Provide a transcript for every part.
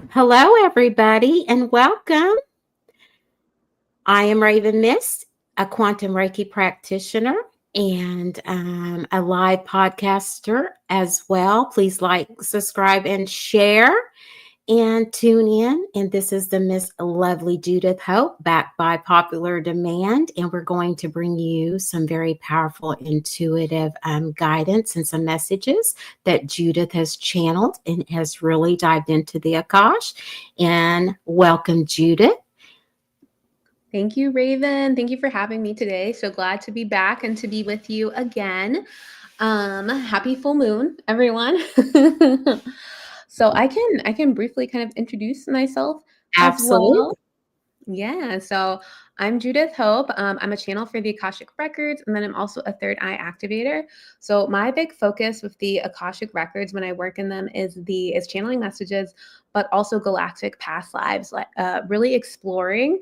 Hello, everybody, and welcome. I am Raven Mist, a quantum Reiki practitioner and a live podcaster as well. Please like, subscribe, and share and tune in. And this is the Miss Lovely Judith Hope, backed by popular demand. And we're going to bring you some very powerful, intuitive guidance and some messages that Judith has channeled and has really dived into the Akash. And welcome, Judith. Thank you, Raven. Thank you for having me today. So glad to be back and to be with you again. Happy full moon, everyone. So I can briefly kind of introduce myself as Absolutely. well. Yeah, so I'm Judith Hope. I'm a channel for the Akashic Records, and then I'm also a Third Eye Activator. So my big focus with the Akashic Records when I work in them is channeling messages, but also galactic past lives, like really exploring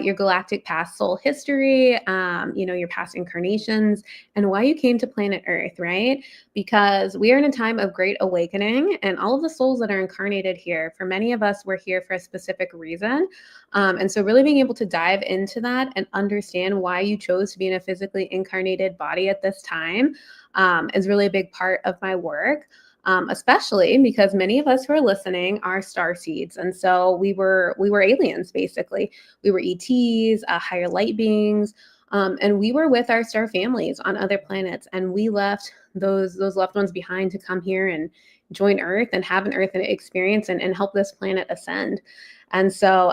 your galactic past soul history, your past incarnations, and why you came to planet Earth, right? Because we are in a time of great awakening, and all of the souls that are incarnated here, for many of us, we're here for a specific reason. And so, really being able to dive into that and understand why you chose to be in a physically incarnated body at this time is really a big part of my work. Especially because many of us who are listening are star seeds, and so we were aliens basically. We were ETs, higher light beings, and we were with our star families on other planets, and we left those loved ones behind to come here and join Earth and have an Earth experience and help this planet ascend. And so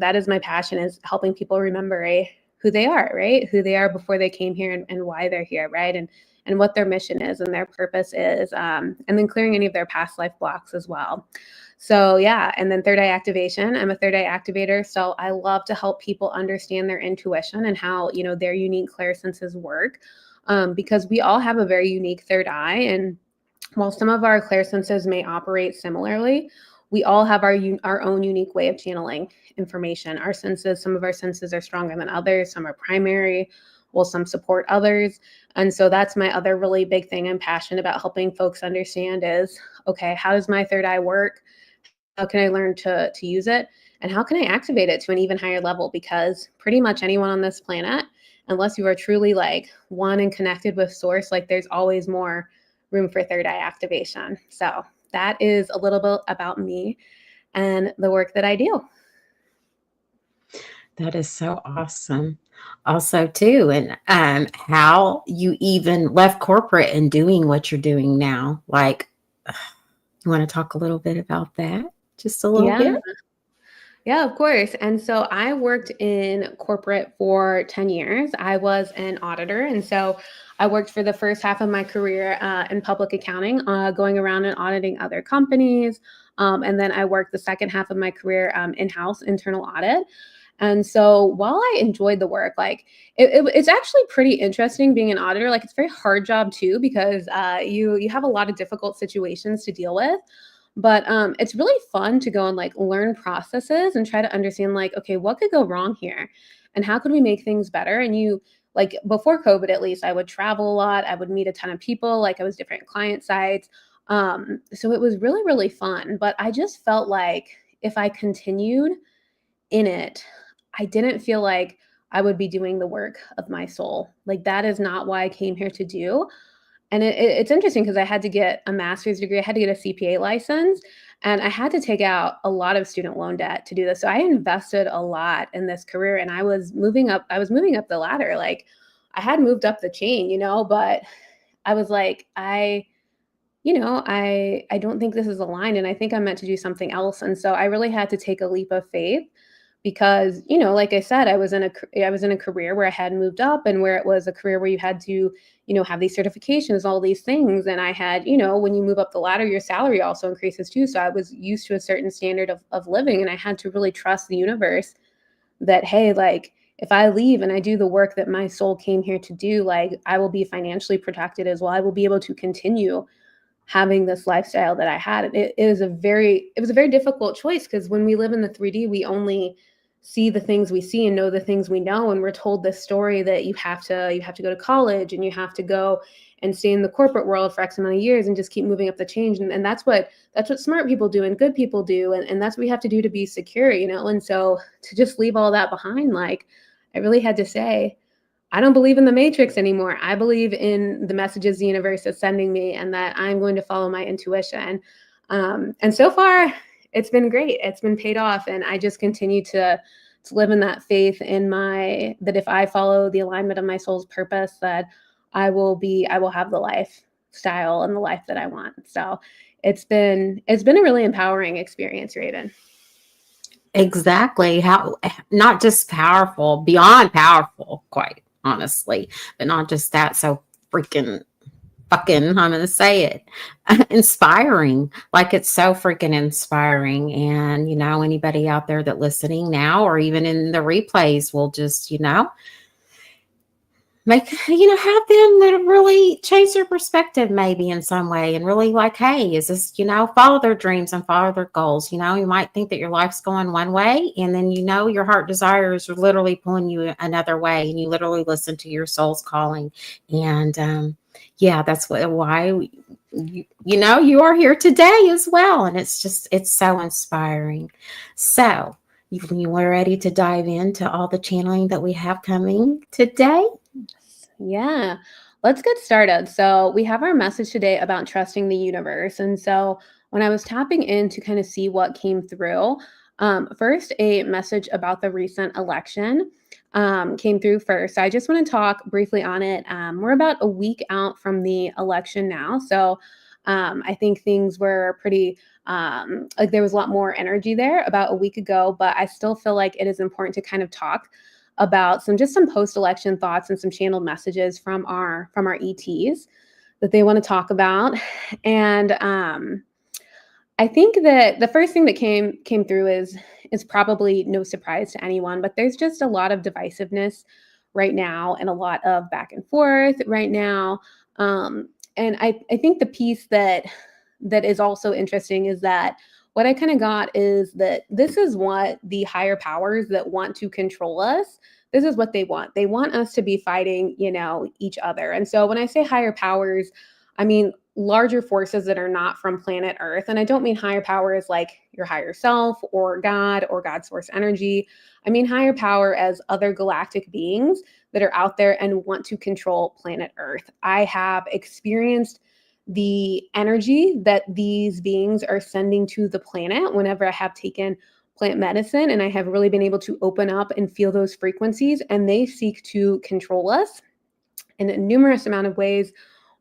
that is my passion, is helping people remember who they are, right? Who they are before they came here and why they're here, right? And what their mission is and their purpose is, and then clearing any of their past life blocks as well. So yeah, and then third eye activation. I'm a third eye activator, so I love to help people understand their intuition and how their unique clairsenses work, because we all have a very unique third eye, and while some of our clairsenses may operate similarly, we all have our own unique way of channeling information. Our senses, some of our senses are stronger than others, some are primary, while some support others. And so that's my other really big thing I'm passionate about helping folks understand is, okay, how does my third eye work? How can I learn to use it? And how can I activate it to an even higher level? Because pretty much anyone on this planet, unless you are truly like one and connected with source, like there's always more room for third eye activation. So that is a little bit about me and the work that I do. That is so awesome. Also, too, and how you even left corporate and doing what you're doing now. Like, you want to talk a little bit about that? Just a little Yeah. bit? Yeah, of course. And so I worked in corporate for 10 years. I was an auditor. And so I worked for the first half of my career in public accounting, going around and auditing other companies. And then I worked the second half of my career in-house internal audit. And so while I enjoyed the work, like it's actually pretty interesting being an auditor. Like it's a very hard job too, because you have a lot of difficult situations to deal with. But it's really fun to go and like learn processes and try to understand like, okay, what could go wrong here, and how could we make things better? And you like before COVID, at least, I would travel a lot. I would meet a ton of people. Like I was different client sites. So it was really really fun. But I just felt like if I continued in it, I didn't feel like I would be doing the work of my soul. Like that is not why I came here to do. And it's interesting because I had to get a master's degree, I had to get a CPA license, and I had to take out a lot of student loan debt to do this. So I invested a lot in this career, and I was moving up the ladder. Like I had moved up the chain, but I was like, I don't think this is aligned, and I think I'm meant to do something else. And so I really had to take a leap of faith because, like I said, I was in a career where I had moved up, and where it was a career where you had to, have these certifications, all these things. And I had, when you move up the ladder, your salary also increases too. So I was used to a certain standard of living, and I had to really trust the universe that, hey, like if I leave and I do the work that my soul came here to do, like I will be financially protected as well. I will be able to continue having this lifestyle that I had. It was a very difficult choice, because when we live in the 3D, we only see the things we see and know the things we know, and we're told this story that you have to go to college, and you have to go and stay in the corporate world for X amount of years and just keep moving up the change. And that's what smart people do and good people do. And that's what we have to do to be secure, And so to just leave all that behind, like I really had to say, I don't believe in the matrix anymore. I believe in the messages the universe is sending me and that I'm going to follow my intuition. And so far it's been great. It's been paid off. And I just continue to live in that faith that if I follow the alignment of my soul's purpose, that I will have the lifestyle and the life that I want. So it's been a really empowering experience, Raven. Exactly. How not just powerful, beyond powerful, quite honestly, but not just that. So freaking fucking, I'm going to say it, inspiring. Like it's so freaking inspiring. And, anybody out there that listening now or even in the replays will just, have them that really change their perspective maybe in some way and really like, hey, is this, follow their dreams and follow their goals. You might think that your life's going one way and then, your heart desires are literally pulling you another way and you literally listen to your soul's calling. And, that's why you are here today as well. And it's so inspiring. So you are ready to dive into all the channeling that we have coming today? Yeah, let's get started. So we have our message today about trusting the universe. And so when I was tapping in to kind of see what came through, first a message about the recent election came through first. So I just want to talk briefly on it. We're about a week out from the election now. So I think things were pretty like there was a lot more energy there about a week ago, but I still feel like it is important to kind of talk about some post-election thoughts and some channeled messages from our ETs that they want to talk about. And I think that the first thing that came through is probably no surprise to anyone, but there's just a lot of divisiveness right now and a lot of back and forth right now. And I think the piece that is also interesting is that what I kind of got is that this is what the higher powers that want to control us, this is what they want. They want us to be fighting, each other. And so when I say higher powers, I mean larger forces that are not from planet Earth. And I don't mean higher powers like your higher self or God or God source energy. I mean higher power as other galactic beings that are out there and want to control planet Earth. I have experienced the energy that these beings are sending to the planet whenever I have taken plant medicine, and I have really been able to open up and feel those frequencies, and they seek to control us in a numerous amount of ways.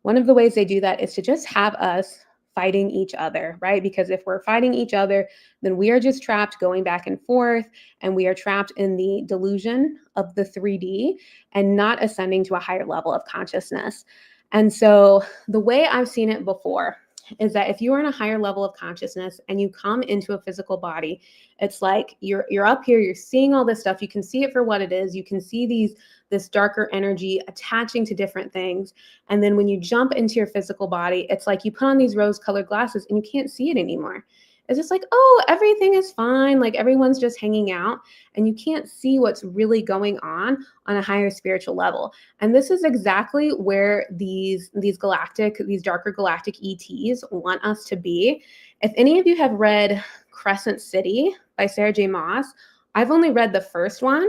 One of the ways they do that is to just have us fighting each other, right? Because if we're fighting each other, then we are just trapped going back and forth, and we are trapped in the delusion of the 3D and not ascending to a higher level of consciousness. And so the way I've seen it before is that if you are in a higher level of consciousness and you come into a physical body, it's like you're up here, you're seeing all this stuff. You can see it for what it is. You can see this darker energy attaching to different things. And then when you jump into your physical body, it's like you put on these rose-colored glasses and you can't see it anymore. It's just like, oh, everything is fine. Like everyone's just hanging out and you can't see what's really going on a higher spiritual level. And this is exactly where these darker galactic ETs want us to be. If any of you have read Crescent City by Sarah J. Maas, I've only read the first one.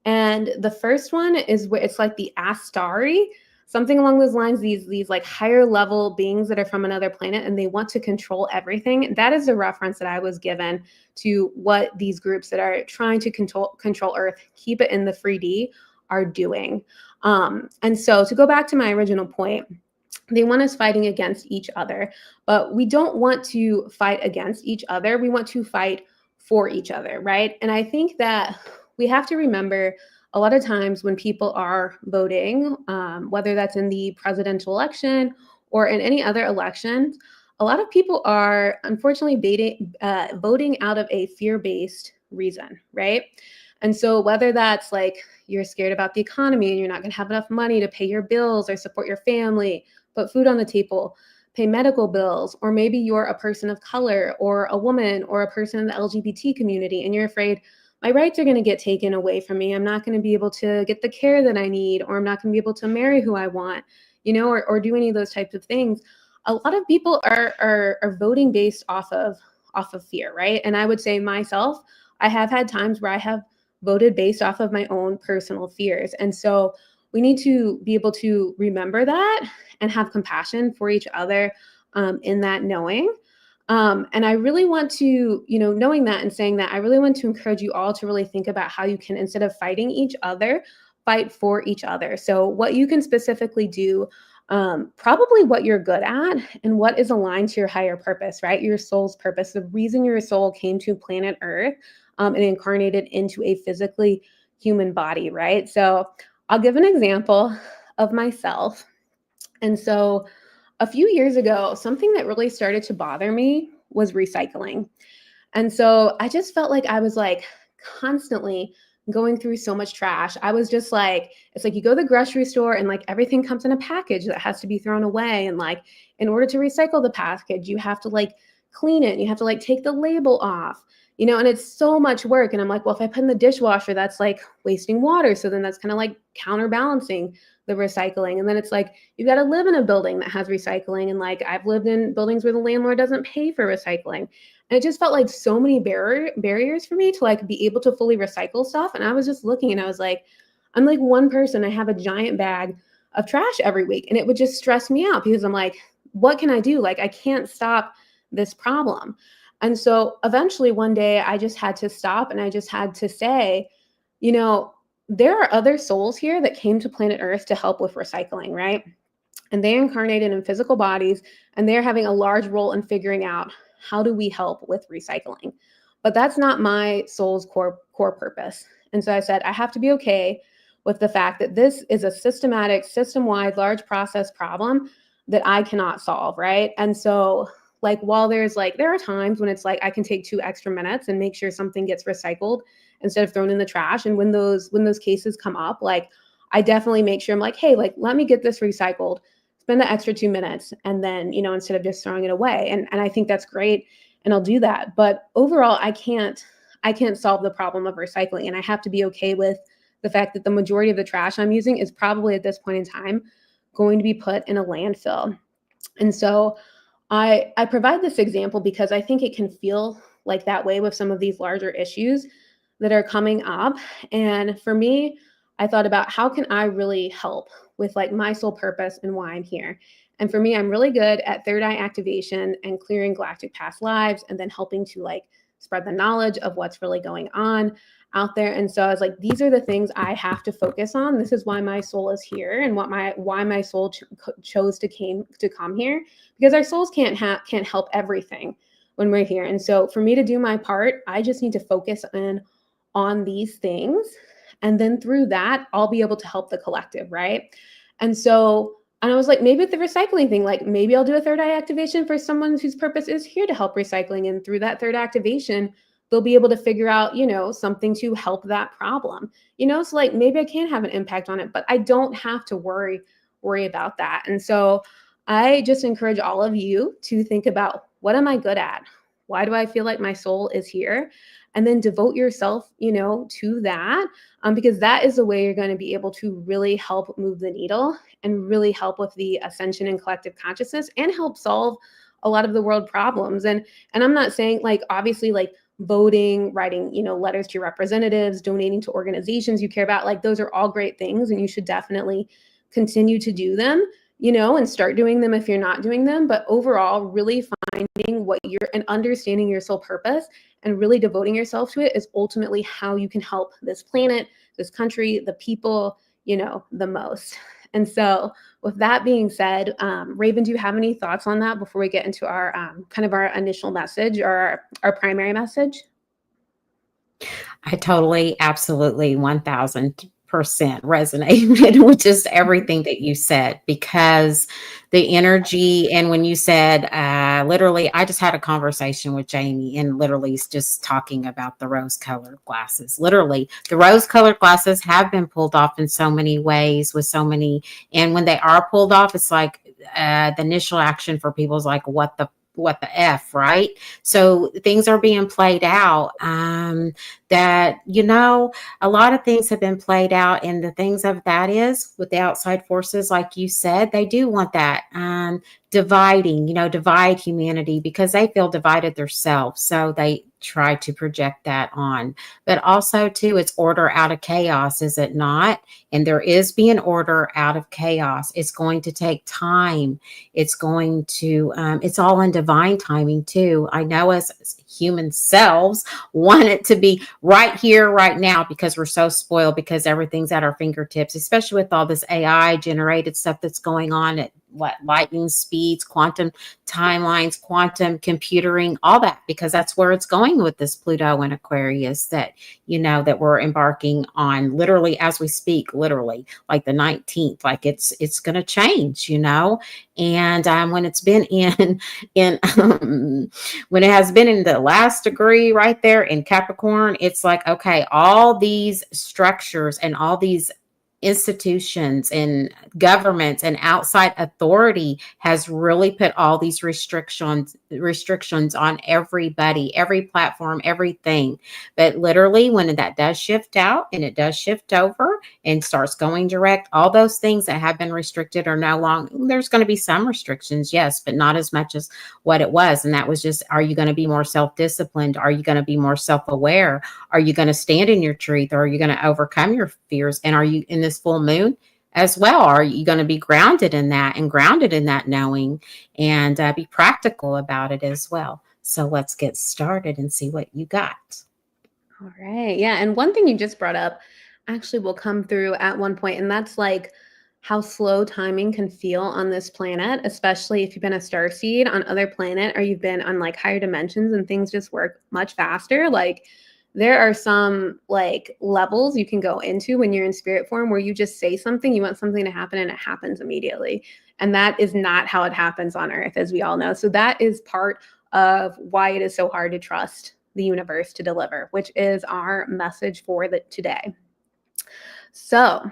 And the first one is where it's like the Astari, something along those lines, these like higher level beings that are from another planet and they want to control everything. That is the reference that I was given to what these groups that are trying to control Earth, keep it in the 3D, are doing. And so to go back to my original point, they want us fighting against each other, but we don't want to fight against each other. We want to fight for each other, right? And I think that we have to remember a lot of times when people are voting, whether that's in the presidential election or in any other elections, a lot of people are unfortunately voting out of a fear-based reason, right? And so whether that's like you're scared about the economy and you're not going to have enough money to pay your bills or support your family, put food on the table, pay medical bills, or maybe you're a person of color or a woman or a person in the LGBT community and you're afraid my rights are going to get taken away from me. I'm not going to be able to get the care that I need, or I'm not going to be able to marry who I want. or do any of those types of things. A lot of people are voting based off of fear, right? And I would say myself, I have had times where I have voted based off of my own personal fears. And so we need to be able to remember that and have compassion for each other in that knowing. And I really want to, knowing that and saying that, I really want to encourage you all to really think about how you can, instead of fighting each other, fight for each other. So what you can specifically do, probably what you're good at and what is aligned to your higher purpose, right? Your soul's purpose, the reason your soul came to planet Earth and incarnated into a physically human body, right? So I'll give an example of myself. And so a few years ago, something that really started to bother me was recycling. And so I just felt like I was like constantly going through so much trash. I was just like, it's like you go to the grocery store and like everything comes in a package that has to be thrown away. And like, in order to recycle the package, you have to like clean it. And you have to like take the label off, and it's so much work. And I'm like, well, if I put in the dishwasher, that's like wasting water. So then that's kind of like counterbalancing the recycling. And then it's like, you've got to live in a building that has recycling. And like, I've lived in buildings where the landlord doesn't pay for recycling. And it just felt like so many barriers for me to like be able to fully recycle stuff. And I was just looking and I was like, I'm like one person, I have a giant bag of trash every week. And it would just stress me out because I'm like, what can I do? Like, I can't stop this problem. And so eventually one day I just had to stop and I just had to say, there are other souls here that came to planet Earth to help with recycling, right? And they incarnated in physical bodies and they're having a large role in figuring out how do we help with recycling. But that's not my soul's core purpose. And so I said, I have to be okay with the fact that this is a systematic, system-wide, large process problem that I cannot solve, right? And so like, while there are times when it's like, I can take 2 extra minutes and make sure something gets recycled instead of thrown in the trash. And when those cases come up, like, I definitely make sure I'm like, hey, like, let me get this recycled, spend the extra 2 minutes. And then, instead of just throwing it away. And I think that's great. And I'll do that. But overall, I can't solve the problem of recycling. And I have to be okay with the fact that the majority of the trash I'm using is probably at this point in time going to be put in a landfill. And so I provide this example because I think it can feel like that way with some of these larger issues that are coming up. And for me, I thought about how can I really help with like my soul purpose and why I'm here. And for me, I'm really good at third eye activation and clearing galactic past lives and then helping to like spread the knowledge of what's really going on out there. And so I was like, these are the things I have to focus on. This is why my soul is here and why my soul chose to come here, because our souls can't help everything when we're here. And so for me to do my part, I just need to focus on these things. And then through that, I'll be able to help the collective, right? And I was like, maybe with the recycling thing, like maybe I'll do a third eye activation for someone whose purpose is here to help recycling. And through that third activation, they'll be able to figure out, something to help that problem, so like maybe I can have an impact on it, but I don't have to worry about that. And so I just encourage all of you to think about, what am I good at? Why do I feel like my soul is here? And then devote yourself, to that, because that is the way you're going to be able to really help move the needle and really help with the ascension and collective consciousness and help solve a lot of the world problems. And I'm not saying like, obviously, like voting, writing, letters to your representatives, donating to organizations you care about, like those are all great things. And you should definitely continue to do them, and start doing them if you're not doing them. But overall, really finding and understanding your soul purpose and really devoting yourself to it is ultimately how you can help this planet, this country, the people, the most. And so with that being said, Raven, do you have any thoughts on that before we get into our kind of our initial message or our primary message? I totally, absolutely, 1000% resonated with just everything that you said, because the energy, and when you said, literally, I just had a conversation with Jamie and literally just talking about the rose-colored glasses. Literally, the rose-colored glasses have been pulled off in so many ways with so many, and when they are pulled off, it's like the initial action for people is like, what the what the F, right? So things are being played out, that, a lot of things have been played out. And the things of that is with the outside forces, like you said, they do want that, divide humanity, because they feel divided themselves. So they try to project that on. But also, too, it's order out of chaos, is it not? And there is being order out of chaos. It's going to take time. It's going to, it's all in divine timing, too. I know as human selves want it to be right here, right now, because we're so spoiled, because everything's at our fingertips, especially with all this AI generated stuff that's going on at lightning speeds, quantum timelines, quantum computering, all that, because that's where it's going with this Pluto and Aquarius that, that we're embarking on literally as we speak, literally like the 19th, like it's going to change, and when it's been in when it has been in the last degree right there in Capricorn, it's like, okay, all these structures and all these institutions and governments and outside authority has really put all these restrictions on everybody, every platform, everything. But literally, when that does shift out and it does shift over and starts going direct, all those things that have been restricted are no longer. There's going to be some restrictions, yes, but not as much as what it was. And that was just, are you going to be more self-disciplined? Are you going to be more self-aware? Are you going to stand in your truth? Or are you going to overcome your fears? And are you in this full moon as well? Are you going to be grounded in that and grounded in that knowing, and be practical about it as well? So let's get started and see what you got. All right. Yeah. And one thing you just brought up actually will come through at one point, and that's like how slow timing can feel on this planet, especially if you've been a starseed on other planet, or you've been on like higher dimensions and things just work much faster. Like there are some like levels you can go into when you're in spirit form where you just say something, you want something to happen, and it happens immediately. And that is not how it happens on Earth, as we all know. So that is part of why it is so hard to trust the universe to deliver, which is our message for today. So,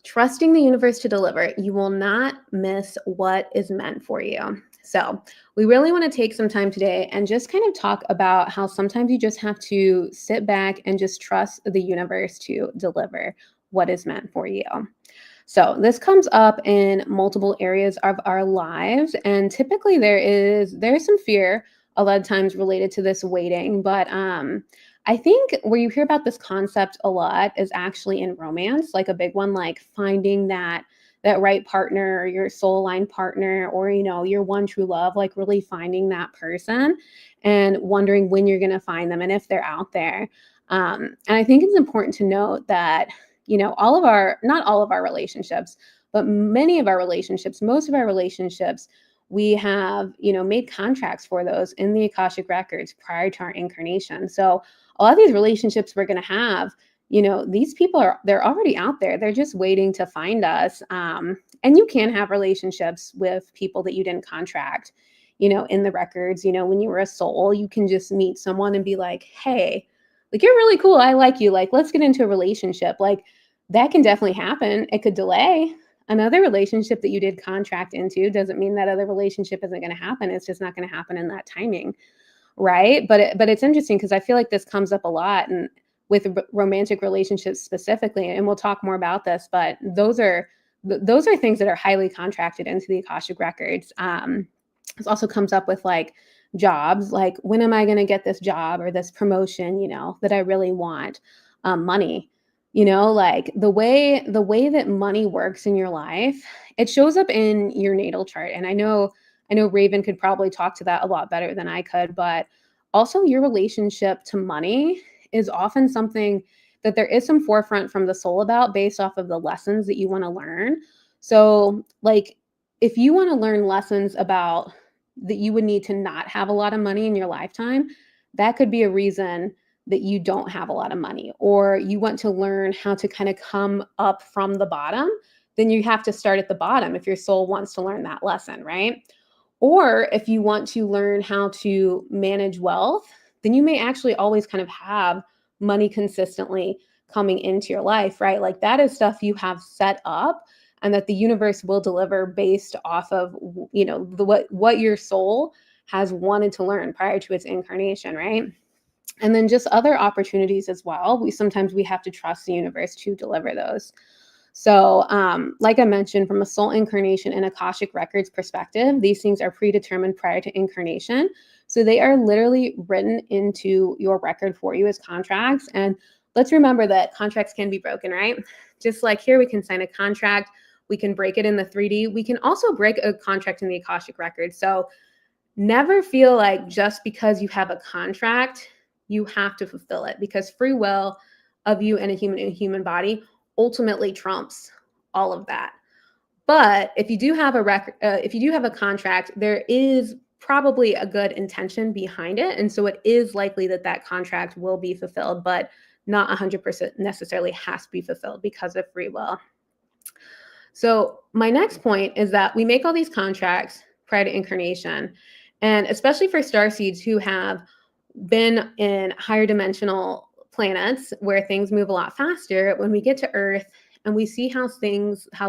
trusting the universe to deliver, you will not miss what is meant for you. So, we really want to take some time today and just kind of talk about how sometimes you just have to sit back and just trust the universe to deliver what is meant for you. So, this comes up in multiple areas of our lives, and typically there's some fear a lot of times related to this waiting, but I think where you hear about this concept a lot is actually in romance, like a big one, like finding that right partner, or your soul aligned partner, or your one true love, like really finding that person and wondering when you're going to find them and if they're out there. And I think it's important to note that not all of our relationships, but many of our relationships, most of our relationships, we have made contracts for those in the Akashic records prior to our incarnation. So a lot of these relationships we're going to have, these people they're already out there. They're just waiting to find us. And you can have relationships with people that you didn't contract, in the records. When you were a soul, you can just meet someone and be like, hey, like, you're really cool. I like you. Like, let's get into a relationship. Like, that can definitely happen. It could delay. Another relationship that you did contract into doesn't mean that other relationship isn't going to happen. It's just not going to happen in that timing. Right. But it's interesting because I feel like this comes up a lot, and with romantic relationships specifically, and we'll talk more about this, but those are things that are highly contracted into the Akashic records. This also comes up with like jobs, like when am I going to get this job or this promotion, that I really want? Money, like the way that money works in your life, it shows up in your natal chart. And I know Raven could probably talk to that a lot better than I could, but also your relationship to money is often something that there is some forefront from the soul about, based off of the lessons that you want to learn. So like, if you want to learn lessons about that you would need to not have a lot of money in your lifetime, that could be a reason that you don't have a lot of money. Or you want to learn how to kind of come up from the bottom, then you have to start at the bottom if your soul wants to learn that lesson, right? Or if you want to learn how to manage wealth, then you may actually always kind of have money consistently coming into your life, right? Like that is stuff you have set up, and that the universe will deliver based off of, what your soul has wanted to learn prior to its incarnation, right? And then just other opportunities as well. Sometimes we have to trust the universe to deliver those. So, like I mentioned, from a soul incarnation and Akashic records perspective, these things are predetermined prior to incarnation. So they are literally written into your record for you as contracts. And let's remember that contracts can be broken, right? Just like here, we can sign a contract, we can break it in the 3D. We can also break a contract in the Akashic record. So never feel like just because you have a contract, you have to fulfill it, because free will of you and a human body ultimately trumps all of that. But if you do have a contract, there is probably a good intention behind it, and so it is likely that that contract will be fulfilled, but not 100% necessarily has to be fulfilled because of free will. So my next point is that we make all these contracts prior to incarnation, and especially for starseeds who have been in higher dimensional planets where things move a lot faster, when we get to Earth and we see how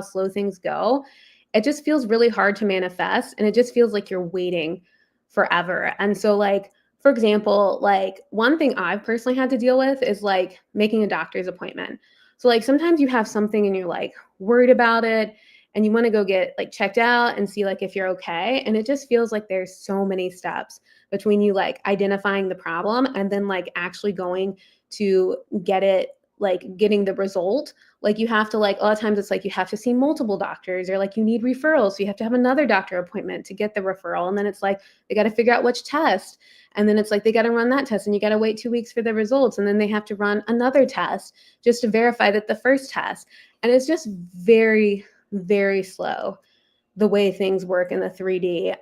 slow things go, it just feels really hard to manifest, and it just feels like you're waiting forever. And so, like, for example, like one thing I've personally had to deal with is like making a doctor's appointment. So like sometimes you have something and you're like worried about it and you want to go get like checked out and see like if you're okay, and it just feels like there's so many steps between you like identifying the problem and then like actually going to get it, like getting the result. Like you have to, like a lot of times it's like you have to see multiple doctors, or like you need referrals, so you have to have another doctor appointment to get the referral, and then it's like they got to figure out which test, and then it's like they got to run that test and you got to wait 2 weeks for the results, and then they have to run another test just to verify that the first test. And it's just very, very slow the way things work in the 3D.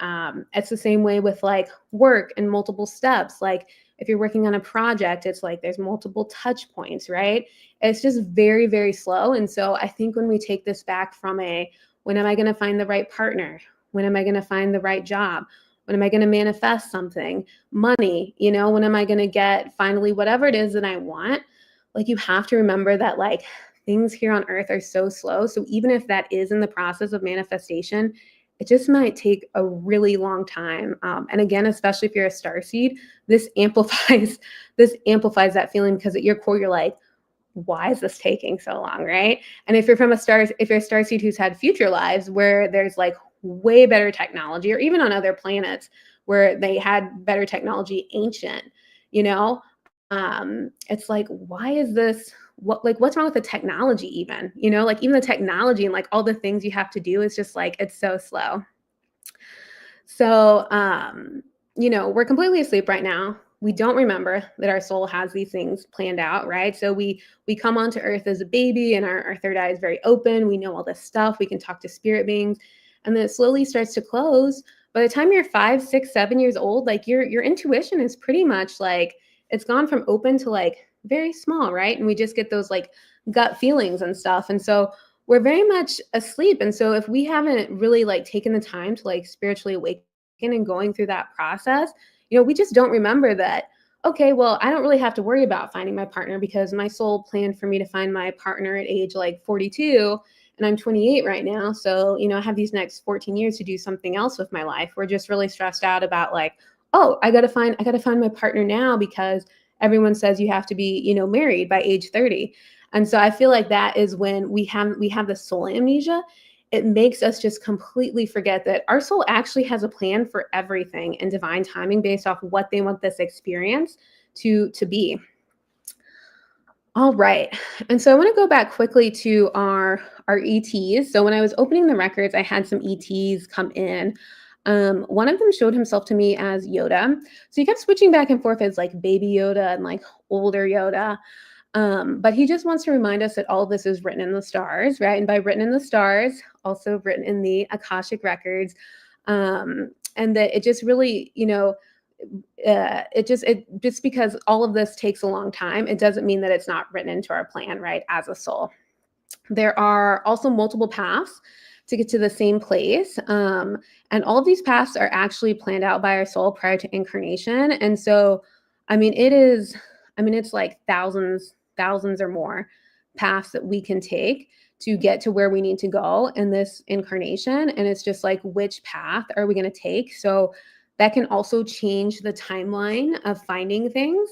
It's the same way with like work and multiple steps. Like if you're working on a project, it's like there's multiple touch points, right? It's just very, very slow. And so I think when we take this back from when am I going to find the right partner? When am I going to find the right job? When am I going to manifest something? Money, when am I going to get finally whatever it is that I want? Like you have to remember that like things here on Earth are so slow. So even if that is in the process of manifestation, it just might take a really long time. And again, especially if you're a starseed, this amplifies that feeling, because at your core, you're like, why is this taking so long, right? And if you're a starseed who's had future lives where there's like way better technology, or even on other planets where they had better technology ancient, it's like, why is this? What's wrong with the technology even? Like even the technology and like all the things you have to do is just like, it's so slow. So, we're completely asleep right now. We don't remember that our soul has these things planned out, right? So we come onto Earth as a baby, and our third eye is very open. We know all this stuff. We can talk to spirit beings, and then it slowly starts to close. By the time you're 5, 6, 7 years old, like your intuition is pretty much like, it's gone from open to like very small, right? And we just get those like gut feelings and stuff. And so we're very much asleep. And so if we haven't really like taken the time to like spiritually awaken and going through that process, we just don't remember that, okay, well, I don't really have to worry about finding my partner because my soul planned for me to find my partner at age like 42, and I'm 28 right now. So, I have these next 14 years to do something else with my life. We're just really stressed out about like, oh, I got to find my partner now because everyone says you have to be, married by age 30. And so I feel like that is when we have the soul amnesia. It makes us just completely forget that our soul actually has a plan for everything and divine timing based off what they want this experience to be. All right. And so I want to go back quickly to our ETs. So when I was opening the records, I had some ETs come in. One of them showed himself to me as Yoda. So he kept switching back and forth as like baby Yoda and like older Yoda. But he just wants to remind us that all of this is written in the stars, right? And by written in the stars, also written in the Akashic records. And that it just really, it just because all of this takes a long time, it doesn't mean that it's not written into our plan, right? As a soul. There are also multiple paths to get to the same place. And all of these paths are actually planned out by our soul prior to incarnation. And so, it's like thousands or more paths that we can take to get to where we need to go in this incarnation. And it's just like, which path are we going to take? So that can also change the timeline of finding things,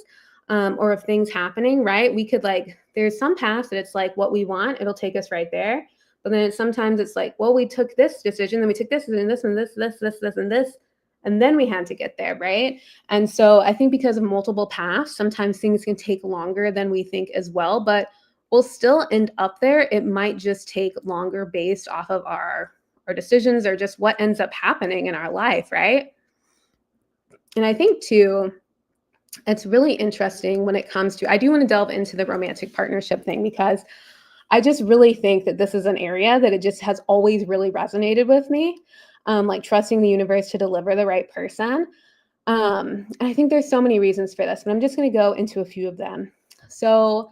or of things happening, right? We could like, there's some paths that it's like what we want, it'll take us right there. But then sometimes it's like, well, we took this decision, then we took this and this and this, and this, and then we had to get there, right? And so I think because of multiple paths, sometimes things can take longer than we think as well, but we'll still end up there. It might just take longer based off of our decisions or just what ends up happening in our life, right? And I think too, it's really interesting when it comes to, I do want to delve into the romantic partnership thing, because I just really think that this is an area that it just has always really resonated with me, like trusting the universe to deliver the right person. And I think there's so many reasons for this, but I'm just going to go into a few of them. So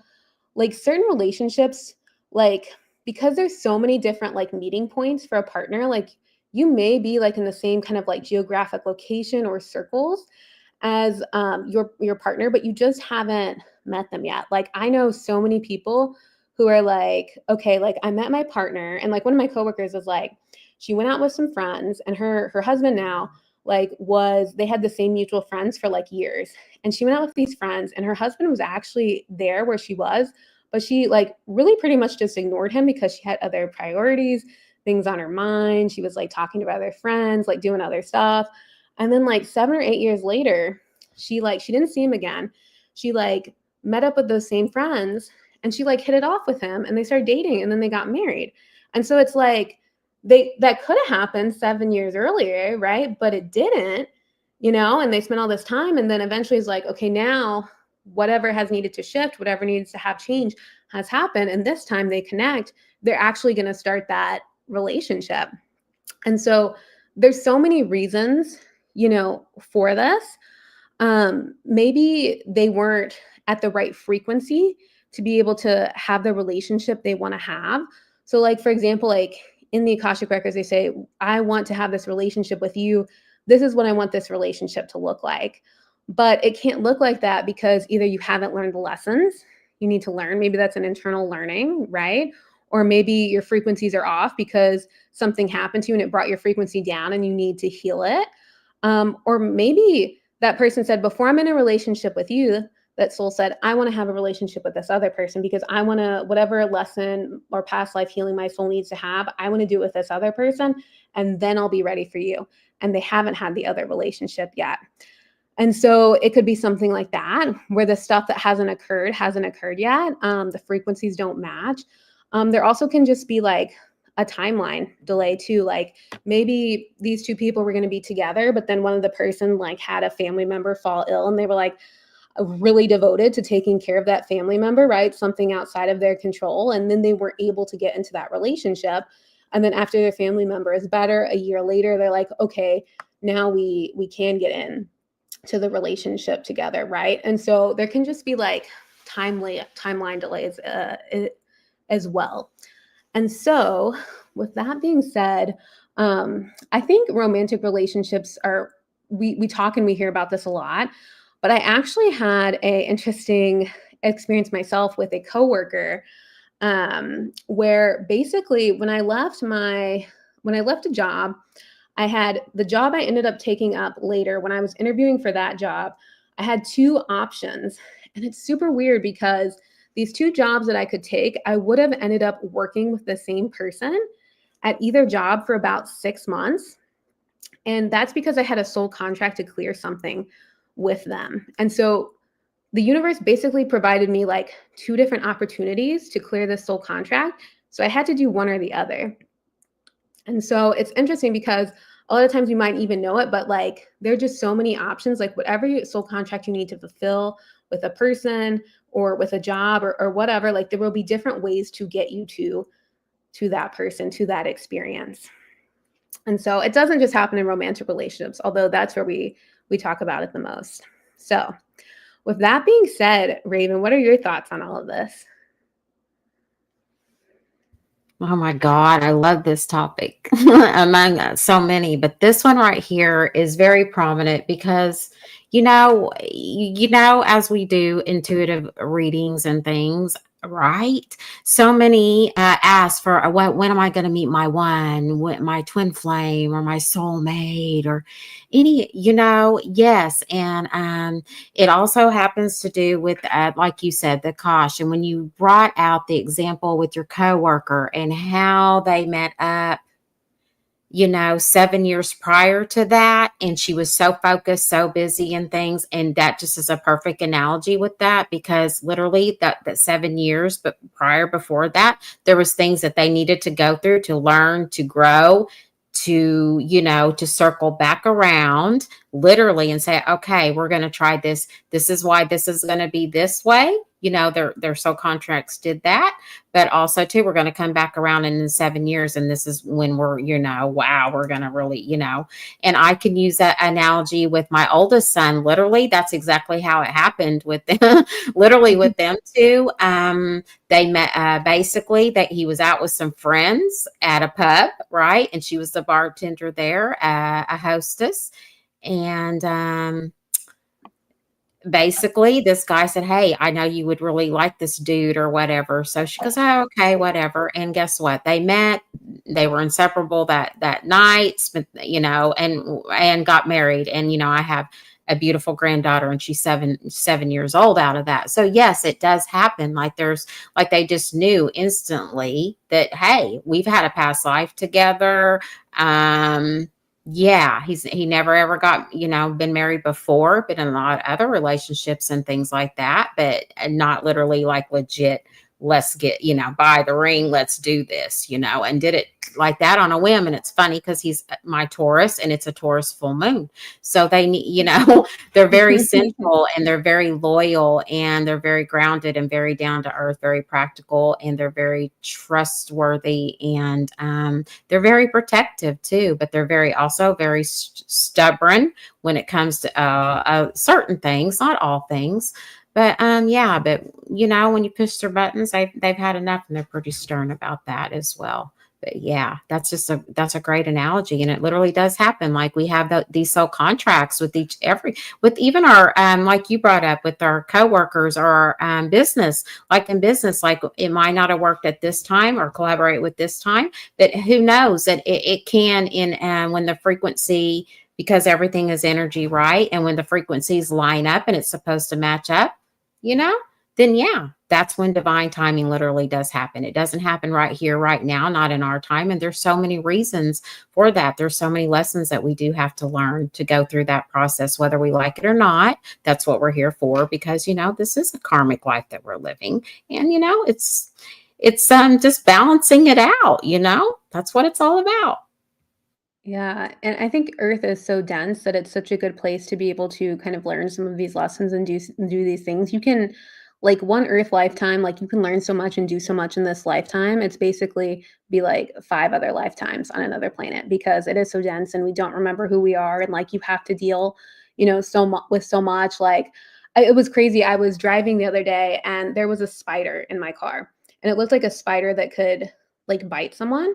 like certain relationships, like because there's so many different like meeting points for a partner, like you may be like in the same kind of like geographic location or circles as your partner, but you just haven't met them yet. Like I know so many people who are like, okay, like I met my partner, and like one of my coworkers was like, she went out with some friends, and her husband now like they had the same mutual friends for like years, and she went out with these friends, and her husband was actually there where she was, but she like really pretty much just ignored him because she had other priorities, things on her mind. She was like talking to other friends, like doing other stuff. And then like 7 or 8 years later, she didn't see him again. She like met up with those same friends, and she like hit it off with him, and they started dating, and then they got married. And so it's like that could have happened 7 years earlier, right? But it didn't, and they spent all this time, and then eventually it's like, okay, now whatever has needed to shift, whatever needs to have change has happened, and this time they connect, they're actually going to start that relationship. And so there's so many reasons, for this. Maybe they weren't at the right frequency to be able to have the relationship they want to have. So like, for example, like in the Akashic Records, they say, I want to have this relationship with you. This is what I want this relationship to look like. But it can't look like that because either you haven't learned the lessons you need to learn. Maybe that's an internal learning, right? Or maybe your frequencies are off because something happened to you and it brought your frequency down and you need to heal it. Or maybe that person said, before I'm in a relationship with you, that soul said, I want to have a relationship with this other person because I want to, whatever lesson or past life healing my soul needs to have, I want to do it with this other person, and then I'll be ready for you. And they haven't had the other relationship yet. And so it could be something like that, where the stuff that hasn't occurred yet. The frequencies don't match. There also can just be like a timeline delay too. Like maybe these two people were going to be together, but then one of the person like had a family member fall ill, and they were like really devoted to taking care of that family member, right? Something outside of their control. And then they were able to get into that relationship. And then after their family member is better, a year later, they're like, okay, now we can get in to the relationship together, right? And so there can just be like timeline delays as well. And so with that being said, I think romantic relationships are, we talk and we hear about this a lot, but I actually had an interesting experience myself with a coworker, where basically when I left a job, I had the job I ended up taking up later. When I was interviewing for that job, I had 2 options. And it's super weird because these 2 jobs that I could take, I would have ended up working with the same person at either job for about 6 months. And that's because I had a soul contract to clear something with them. And so the universe basically provided me like 2 different opportunities to clear this soul contract. So I had to do one or the other. And so it's interesting because a lot of times you might even know it, but like there are just so many options, like whatever soul contract you need to fulfill with a person or with a job or whatever, like there will be different ways to get you to that person, to that experience. And so it doesn't just happen in romantic relationships, although that's where we talk about it the most. So with that being said, Raven, what are your thoughts on all of this? Oh my God, I love this topic among so many, but this one right here is very prominent because, as we do intuitive readings and things, Right. So many ask for when am I going to meet my one, my twin flame or my soulmate or yes. And it also happens to do with, like you said, the caution. When you brought out the example with your coworker and how they met up 7 years prior to that. And she was so focused, so busy and things. And that just is a perfect analogy with that, because literally that 7 years, but prior before that, there was things that they needed to go through to learn, to grow, to circle back around literally and say, okay, we're going to try this. This is why this is going to be this way. Their soul contracts did that, but also too, we're going to come back around in 7 years. And this is when we're, wow, we're going to really, and I can use that analogy with my oldest son. Literally, that's exactly how it happened with them, literally with them too. They met basically that he was out with some friends at a pub, right? And she was the bartender there, a hostess. And basically this guy said, hey, I know you would really like this dude or whatever. So she goes, oh, okay, whatever. And guess what? They met, they were inseparable that night, and got married. And, I have a beautiful granddaughter and she's 7 years old out of that. So yes, it does happen. Like they just knew instantly that, hey, we've had a past life together. Yeah, he never ever got, been married before, but in a lot of other relationships and things like that, but not literally like legit, let's get, buy the ring, let's do this, and did it like that on a whim. And it's funny because he's my Taurus and it's a Taurus full moon. So they need, they're very simple and they're very loyal and they're very grounded and very down to earth, very practical, and they're very trustworthy, and they're very protective too, but they're also very stubborn when it comes to certain things, not all things. But yeah, but when you push their buttons, they've had enough, and they're pretty stern about that as well. But yeah, that's a great analogy, and it literally does happen. Like we have these soul contracts with with even our like you brought up with our coworkers or our business. Like in business, like it might not have worked at this time or collaborate with this time, but who knows that it can when the frequency, because everything is energy, right? And when the frequencies line up and it's supposed to match up, you know, then yeah, that's when divine timing literally does happen. It doesn't happen right here, right now, not in our time. And there's so many reasons for that. There's so many lessons that we do have to learn to go through that process, whether we like it or not. That's what we're here for, because, this is a karmic life that we're living. And, it's just balancing it out, that's what it's all about. Yeah, and I think Earth is so dense that it's such a good place to be able to kind of learn some of these lessons and do these things. You can, like, one Earth lifetime, like you can learn so much and do so much in this lifetime. It's basically be like 5 other lifetimes on another planet, because it is so dense and we don't remember who we are, and like you have to deal, with so much. Like it was crazy. I was driving the other day and there was a spider in my car, and it looked like a spider that could like bite someone,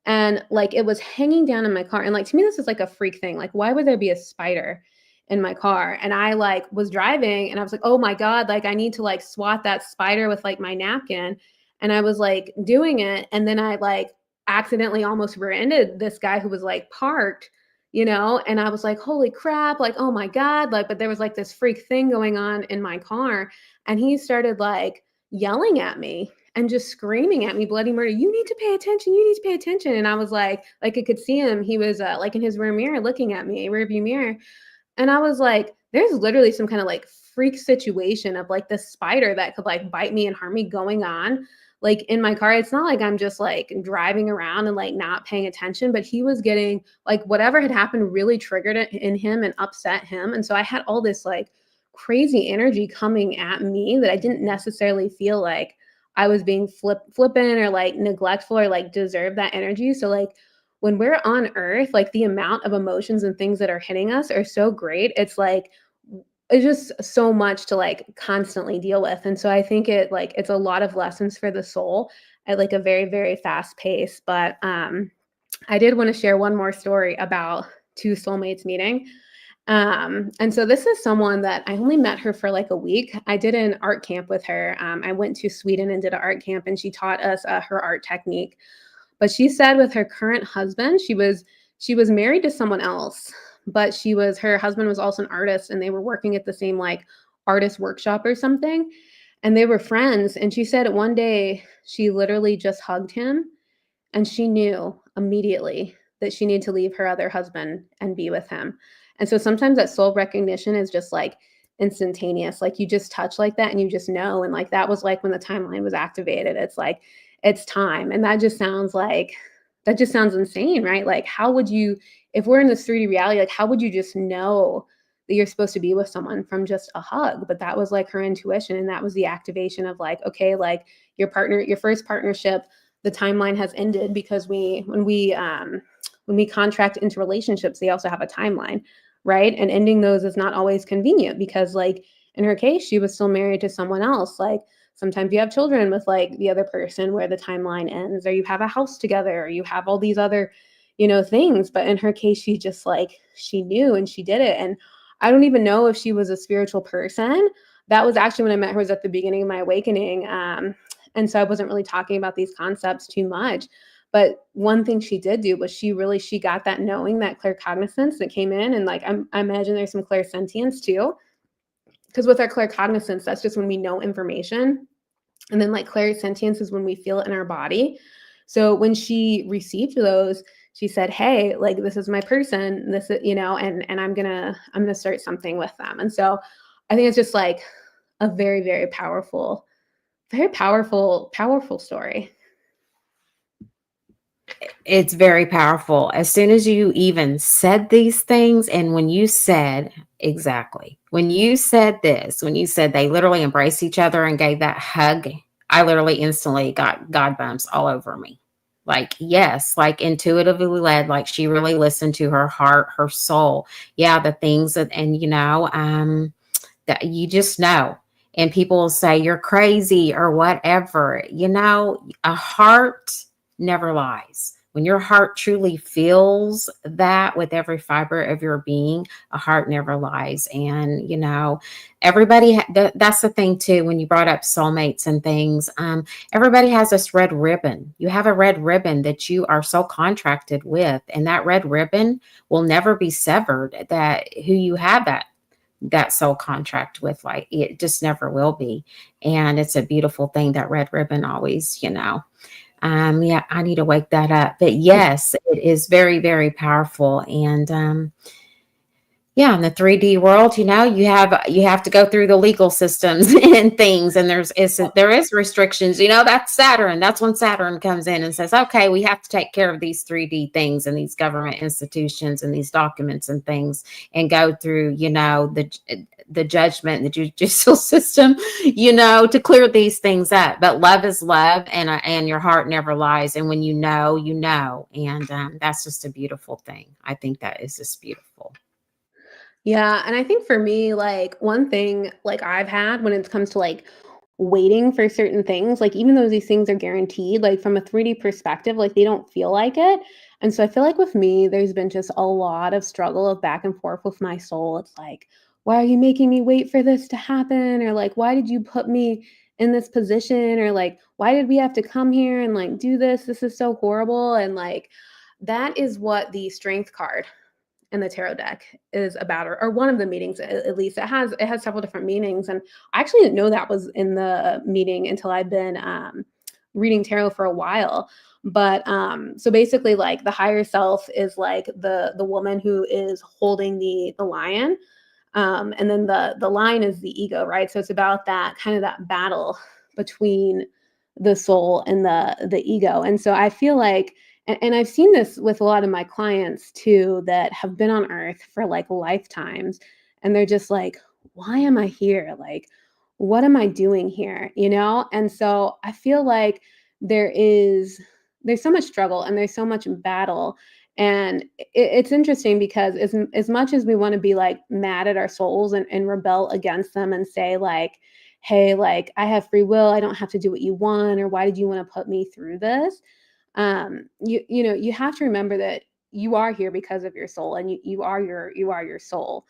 and like it was hanging down in my car. And like to me this is like a freak thing. Like why would there be a spider in my car? And I like was driving and I was like, oh my god, like I need to like swat that spider with like my napkin. And I was like doing it, and then I like accidentally almost rear-ended this guy who was like parked, and I was like, holy crap, like oh my god, like, but there was like this freak thing going on in my car, and he started like yelling at me and just screaming at me bloody murder, you need to pay attention, you need to pay attention. And I was like I could see him, he was like in his rear mirror looking at me, rear view mirror. And I was like, there's literally some kind of like freak situation of like this spider that could like bite me and harm me going on like in my car. It's not like I'm just like driving around and like not paying attention, but he was getting like whatever had happened really triggered it in him and upset him. And so I had all this like crazy energy coming at me that I didn't necessarily feel like I was being flippant or like neglectful or like deserve that energy. So like when we're on earth, like the amount of emotions and things that are hitting us are so great. It's like it's just so much to like constantly deal with. And so I think it's a lot of lessons for the soul at like a very, very fast pace. But I did want to share one more story about two soulmates meeting. And so this is someone that I only met her for like a week. I did an art camp with her. I went to Sweden and did an art camp, and she taught us her art technique. But she said with her current husband, she was married to someone else, but her husband was also an artist, and they were working at the same like artist workshop or something, and they were friends. And she said one day she literally just hugged him, and she knew immediately that she needed to leave her other husband and be with him. And so sometimes that soul recognition is just like instantaneous. Like you just touch like that and you just know. And like that was like when the timeline was activated. It's like it's time. And that just sounds insane, right? Like how would you, if we're in this 3D reality, like how would you just know that you're supposed to be with someone from just a hug? But that was like her intuition, and that was the activation of like, okay, like your first partnership, the timeline has ended, because when we contract into relationships, they also have a timeline, right? And ending those is not always convenient, because like in her case, she was still married to someone else. Like sometimes you have children with like the other person where the timeline ends, or you have a house together, or you have all these other, things. But in her case, she just like, she knew and she did it. And I don't even know if she was a spiritual person. That was actually when I met her, was at the beginning of my awakening. And so I wasn't really talking about these concepts too much. But one thing she did do was she got that knowing, that claircognizance that came in. And like, I imagine there's some clairsentience too. Because with our claircognizance, that's just when we know information. And then like clairsentience is when we feel it in our body. So when she received those, she said, hey, like, this is my person, this is, and I'm gonna start something with them. And so I think it's just like a very, very powerful, powerful story. It's very powerful. As soon as you even said these things, and when you said, exactly, when you said this, when you said they literally embraced each other and gave that hug, I literally instantly got God bumps all over me. Like, yes, like intuitively led, like she really listened to her heart, her soul. Yeah, the things that, and that you just know. And people will say you're crazy or whatever. A heart never lies. When your heart truly feels that with every fiber of your being, a heart never lies. And, everybody, that's the thing too, when you brought up soulmates and things, everybody has this red ribbon. You have a red ribbon that you are so contracted with, and that red ribbon will never be severed, that who you have that soul contract with, like it just never will be. And it's a beautiful thing, that red ribbon always, yeah, I need to wake that up. But yes, it is very, very powerful. And yeah, in the 3D world, you have to go through the legal systems and things, and there is restrictions. That's Saturn. That's when Saturn comes in and says, okay, we have to take care of these 3D things and these government institutions and these documents and things, and go through, the judgment, the judicial system, to clear these things up. But love is love, and your heart never lies. And when you know, and that's just a beautiful thing. I think that is just beautiful. Yeah, and I think for me, like, one thing, like, I've had when it comes to, like, waiting for certain things, like, even though these things are guaranteed, like, from a 3D perspective, like, they don't feel like it, and so I feel like with me, there's been just a lot of struggle of back and forth with my soul. It's like, "Why are you making me wait for this to happen?" Or, like, "Why did you put me in this position?" Or, like, "Why did we have to come here and, like, do this? This is so horrible," and, like, that is what the strength card in the tarot deck is about, or one of the meanings, at least. It has several different meanings, and I actually didn't know that was in the meaning until I've been reading tarot for a while. But so basically, like, the higher self is like the woman who is holding the lion, and then the lion is the ego, right? So it's about that kind of that battle between the soul and the ego. And so I feel like, and I've seen this with a lot of my clients too, that have been on earth for like lifetimes, and they're just like, why am I here? Like, what am I doing here? And so I feel like there's so much struggle and there's so much battle. And it's interesting because as much as we want to be like mad at our souls and rebel against them and say like, hey, like, I have free will, I don't have to do what you want, or why did you want to put me through this? You have to remember that you are here because of your soul, and you are your soul,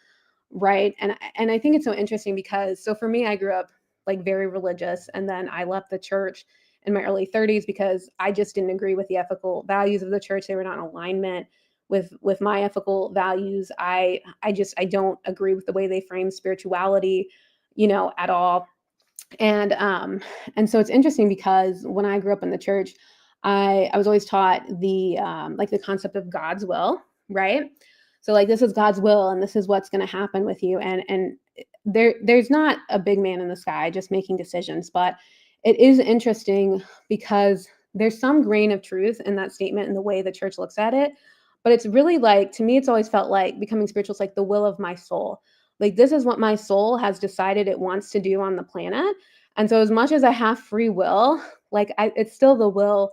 right? And I think it's so interesting because, so for me, I grew up like very religious, and then I left the church in my early 30s because I just didn't agree with the ethical values of the church. They were not in alignment with my ethical values. I don't agree with the way they frame spirituality, at all. And so it's interesting because when I grew up in the church, I was always taught the like the concept of God's will, right? So like, this is God's will, and this is what's going to happen with you. And there's not a big man in the sky just making decisions, but it is interesting because there's some grain of truth in that statement and the way the church looks at it. But it's really like, to me, it's always felt like becoming spiritual is like the will of my soul. Like, this is what my soul has decided it wants to do on the planet. And so as much as I have free will, like it's still the will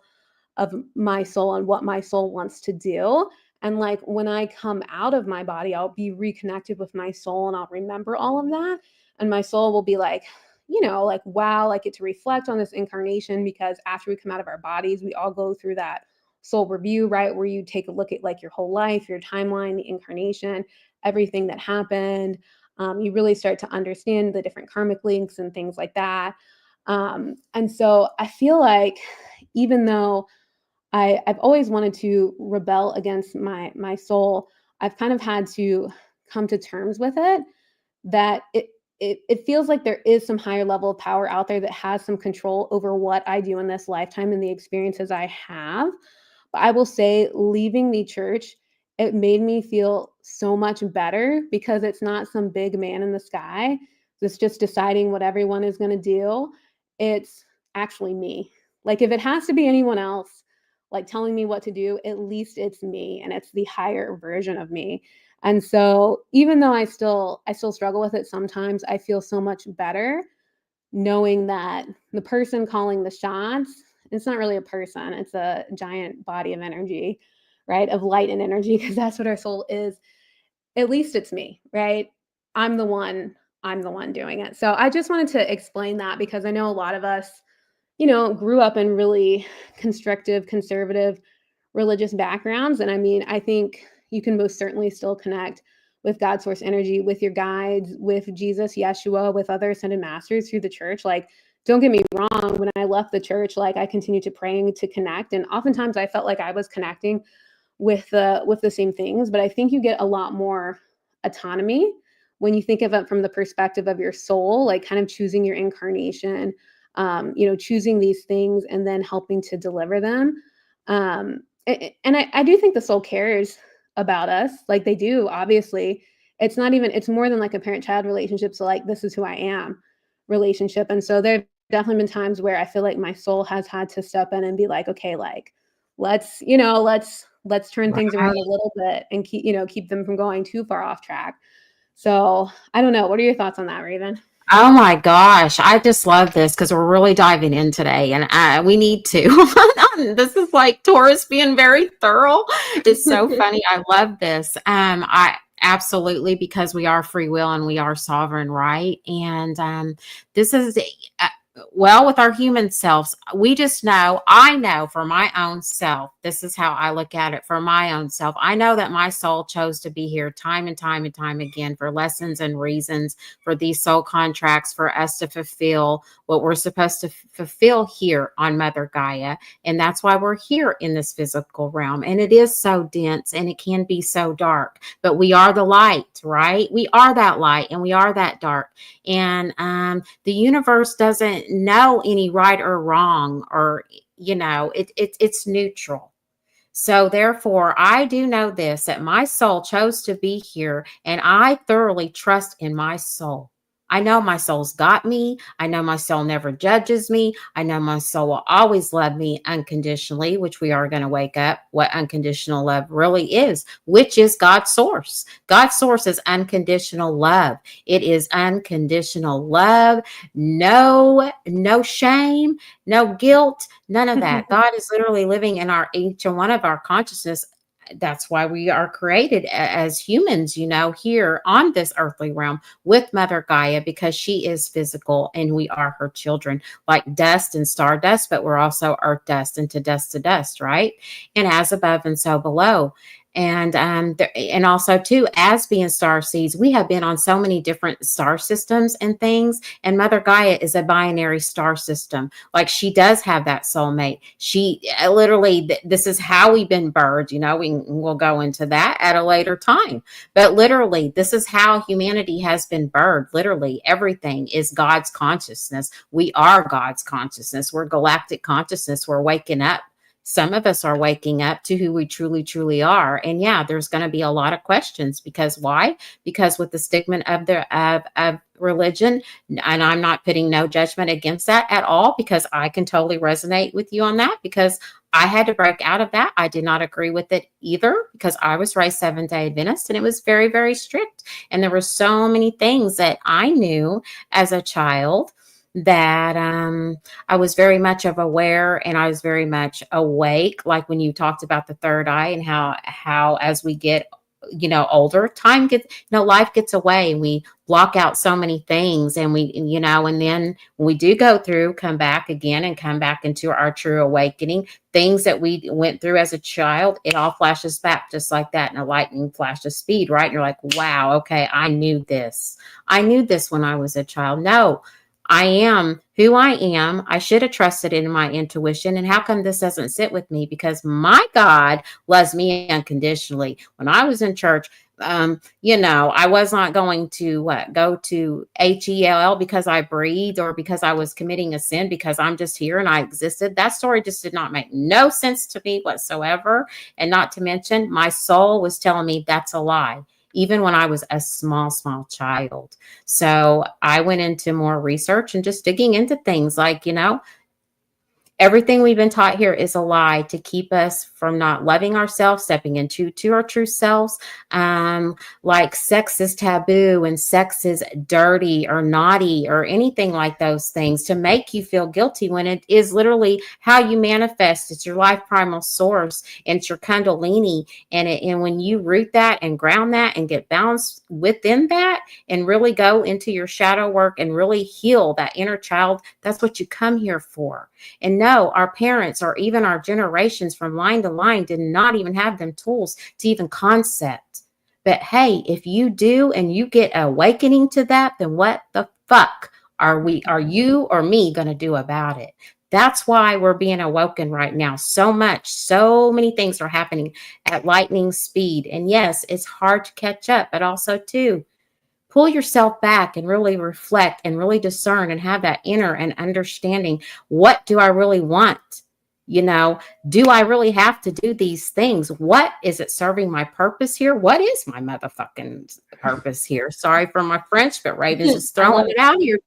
of my soul and what my soul wants to do. And like, when I come out of my body, I'll be reconnected with my soul, and I'll remember all of that. And my soul will be like, like, wow, I get to reflect on this incarnation, because after we come out of our bodies, we all go through that soul review, right? Where you take a look at like your whole life, your timeline, the incarnation, everything that happened. You really start to understand the different karmic links and things like that. And so I feel like, even though I've always wanted to rebel against my soul, I've kind of had to come to terms with it, that it feels like there is some higher level of power out there that has some control over what I do in this lifetime and the experiences I have. But I will say, leaving the church, it made me feel so much better, because it's not some big man in the sky that's just deciding what everyone is going to do. It's actually me. Like, if it has to be anyone else, like telling me what to do, at least it's me, and it's the higher version of me. And so even though I still struggle with it sometimes, I feel so much better knowing that the person calling the shots, it's not really a person, it's a giant body of energy, right? Of light and energy, because that's what our soul is. At least it's me, right? I'm the one doing it. So I just wanted to explain that, because I know a lot of us, grew up in really conservative religious backgrounds. And I mean, I think you can most certainly still connect with God source energy, with your guides, with Jesus, Yeshua, with other ascended masters through the church. Like, don't get me wrong, when I left the church, like, I continued to pray and to connect. And oftentimes I felt like I was connecting with the same things, but I think you get a lot more autonomy when you think of it from the perspective of your soul, like kind of choosing your incarnation, choosing these things and then helping to deliver them. And I do think the soul cares about us, like they do, obviously. It's more than like a parent-child relationship. So like, this is who I am relationship. And so there have definitely been times where I feel like my soul has had to step in and be like, okay, like, let's turn things around a little bit and keep them from going too far off track. So I don't know. What are your thoughts on that, Raven? Oh my gosh, I just love this because we're really diving in today, and we need to. This is like Taurus being very thorough. It's so funny. I love this. I absolutely, because we are free will and we are sovereign, right? And this is well, with our human selves, we just know, I know for my own self, this is how I look at it for my own self. I know that my soul chose to be here time and time and time again for lessons and reasons, for these soul contracts, for us to fulfill what we're supposed to fulfill here on Mother Gaia. And that's why we're here in this physical realm. And it is so dense and it can be so dark, but we are the light, right? We are that light and we are that dark. And the universe doesn't know any right or wrong, or it's neutral. So therefore, I do know this, that my soul chose to be here, and I thoroughly trust in my soul. I know my soul's got me. I know my soul never judges me. I know my soul will always love me unconditionally, which we are going to wake up what unconditional love really is, which is God's source. God's source is unconditional love. It is unconditional love. No shame, no guilt, none of that. God is literally living in each and one of our consciousness. That's why we are created as humans, here on this earthly realm with Mother Gaia, because she is physical and we are her children, like dust and stardust, but we're also earth dust and to dust, right? And as above and so below. And also too, as being star seeds, we have been on so many different star systems and things. And Mother Gaia is a binary star system. Like, she does have that soulmate. She literally, this is how we've been birthed. We'll go into that at a later time. But literally, this is how humanity has been birthed. Literally, everything is God's consciousness. We are God's consciousness. We're galactic consciousness. We're waking up. Some of us are waking up to who we truly, truly are. And yeah, there's going to be a lot of questions, because why? Because with the stigma of religion, and I'm not putting no judgment against that at all, because I can totally resonate with you on that, because I had to break out of that. I did not agree with it either, because I was raised Seventh-day Adventist, and it was very, very strict. And there were so many things that I knew as a child that I was very much of aware, and I was very much awake. Like when you talked about the third eye, and how as we get older, time gets, life gets away, and we block out so many things, and and then when we do go through, come back again and come back into our true awakening, things that we went through as a child, it all flashes back just like that in a lightning flash of speed, right? And you're like, wow, okay, I knew this when I was a child. No, I am who I am. I should have trusted in my intuition. And how come this doesn't sit with me? Because my God loves me unconditionally. When I was in church, I was not going to go to HELL because I breathed, or because I was committing a sin, because I'm just here and I existed. That story just did not make no sense to me whatsoever. And not to mention, my soul was telling me that's a lie, even when I was a small, small child. So I went into more research and just digging into things like, everything we've been taught here is a lie to keep us from not loving ourselves, stepping into our true selves. Like sex is taboo, and sex is dirty or naughty or anything like those things, to make you feel guilty, when it is literally how you manifest. It's your life primal source, and it's your kundalini. And when you root that and ground that and get balanced within that, and really go into your shadow work and really heal that inner child, that's what you come here for. And no, our parents or even our generations from line to line did not even have them tools to even concept. But hey, if you do and you get awakening to that, then what the fuck are you or me going to do about it? That's why we're being awoken right now. So many things are happening at lightning speed. And yes, it's hard to catch up, but also too, pull yourself back and really reflect and really discern and have that inner and understanding. What do I really want? Do I really have to do these things? What is it serving my purpose here? What is my motherfucking purpose here? Sorry for my French, but Raven's just throwing it out here.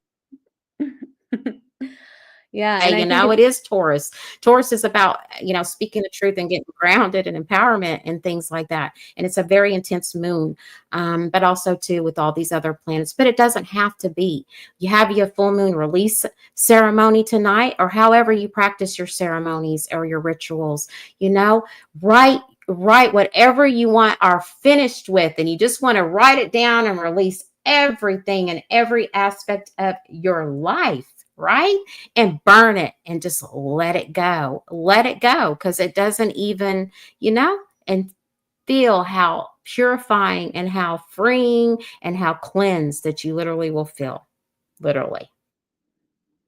Yeah. And And it is Taurus. Taurus is about, speaking the truth and getting grounded and empowerment and things like that. And it's a very intense moon, but also too with all these other planets. But it doesn't have to be. You have your full moon release ceremony tonight, or however you practice your ceremonies or your rituals, write whatever you want are finished with, and you just want to write it down and release everything and every aspect of your life, right? And burn it and just let it go. Let it go, because it doesn't even, and feel how purifying and how freeing and how cleansed that you literally will feel. Literally.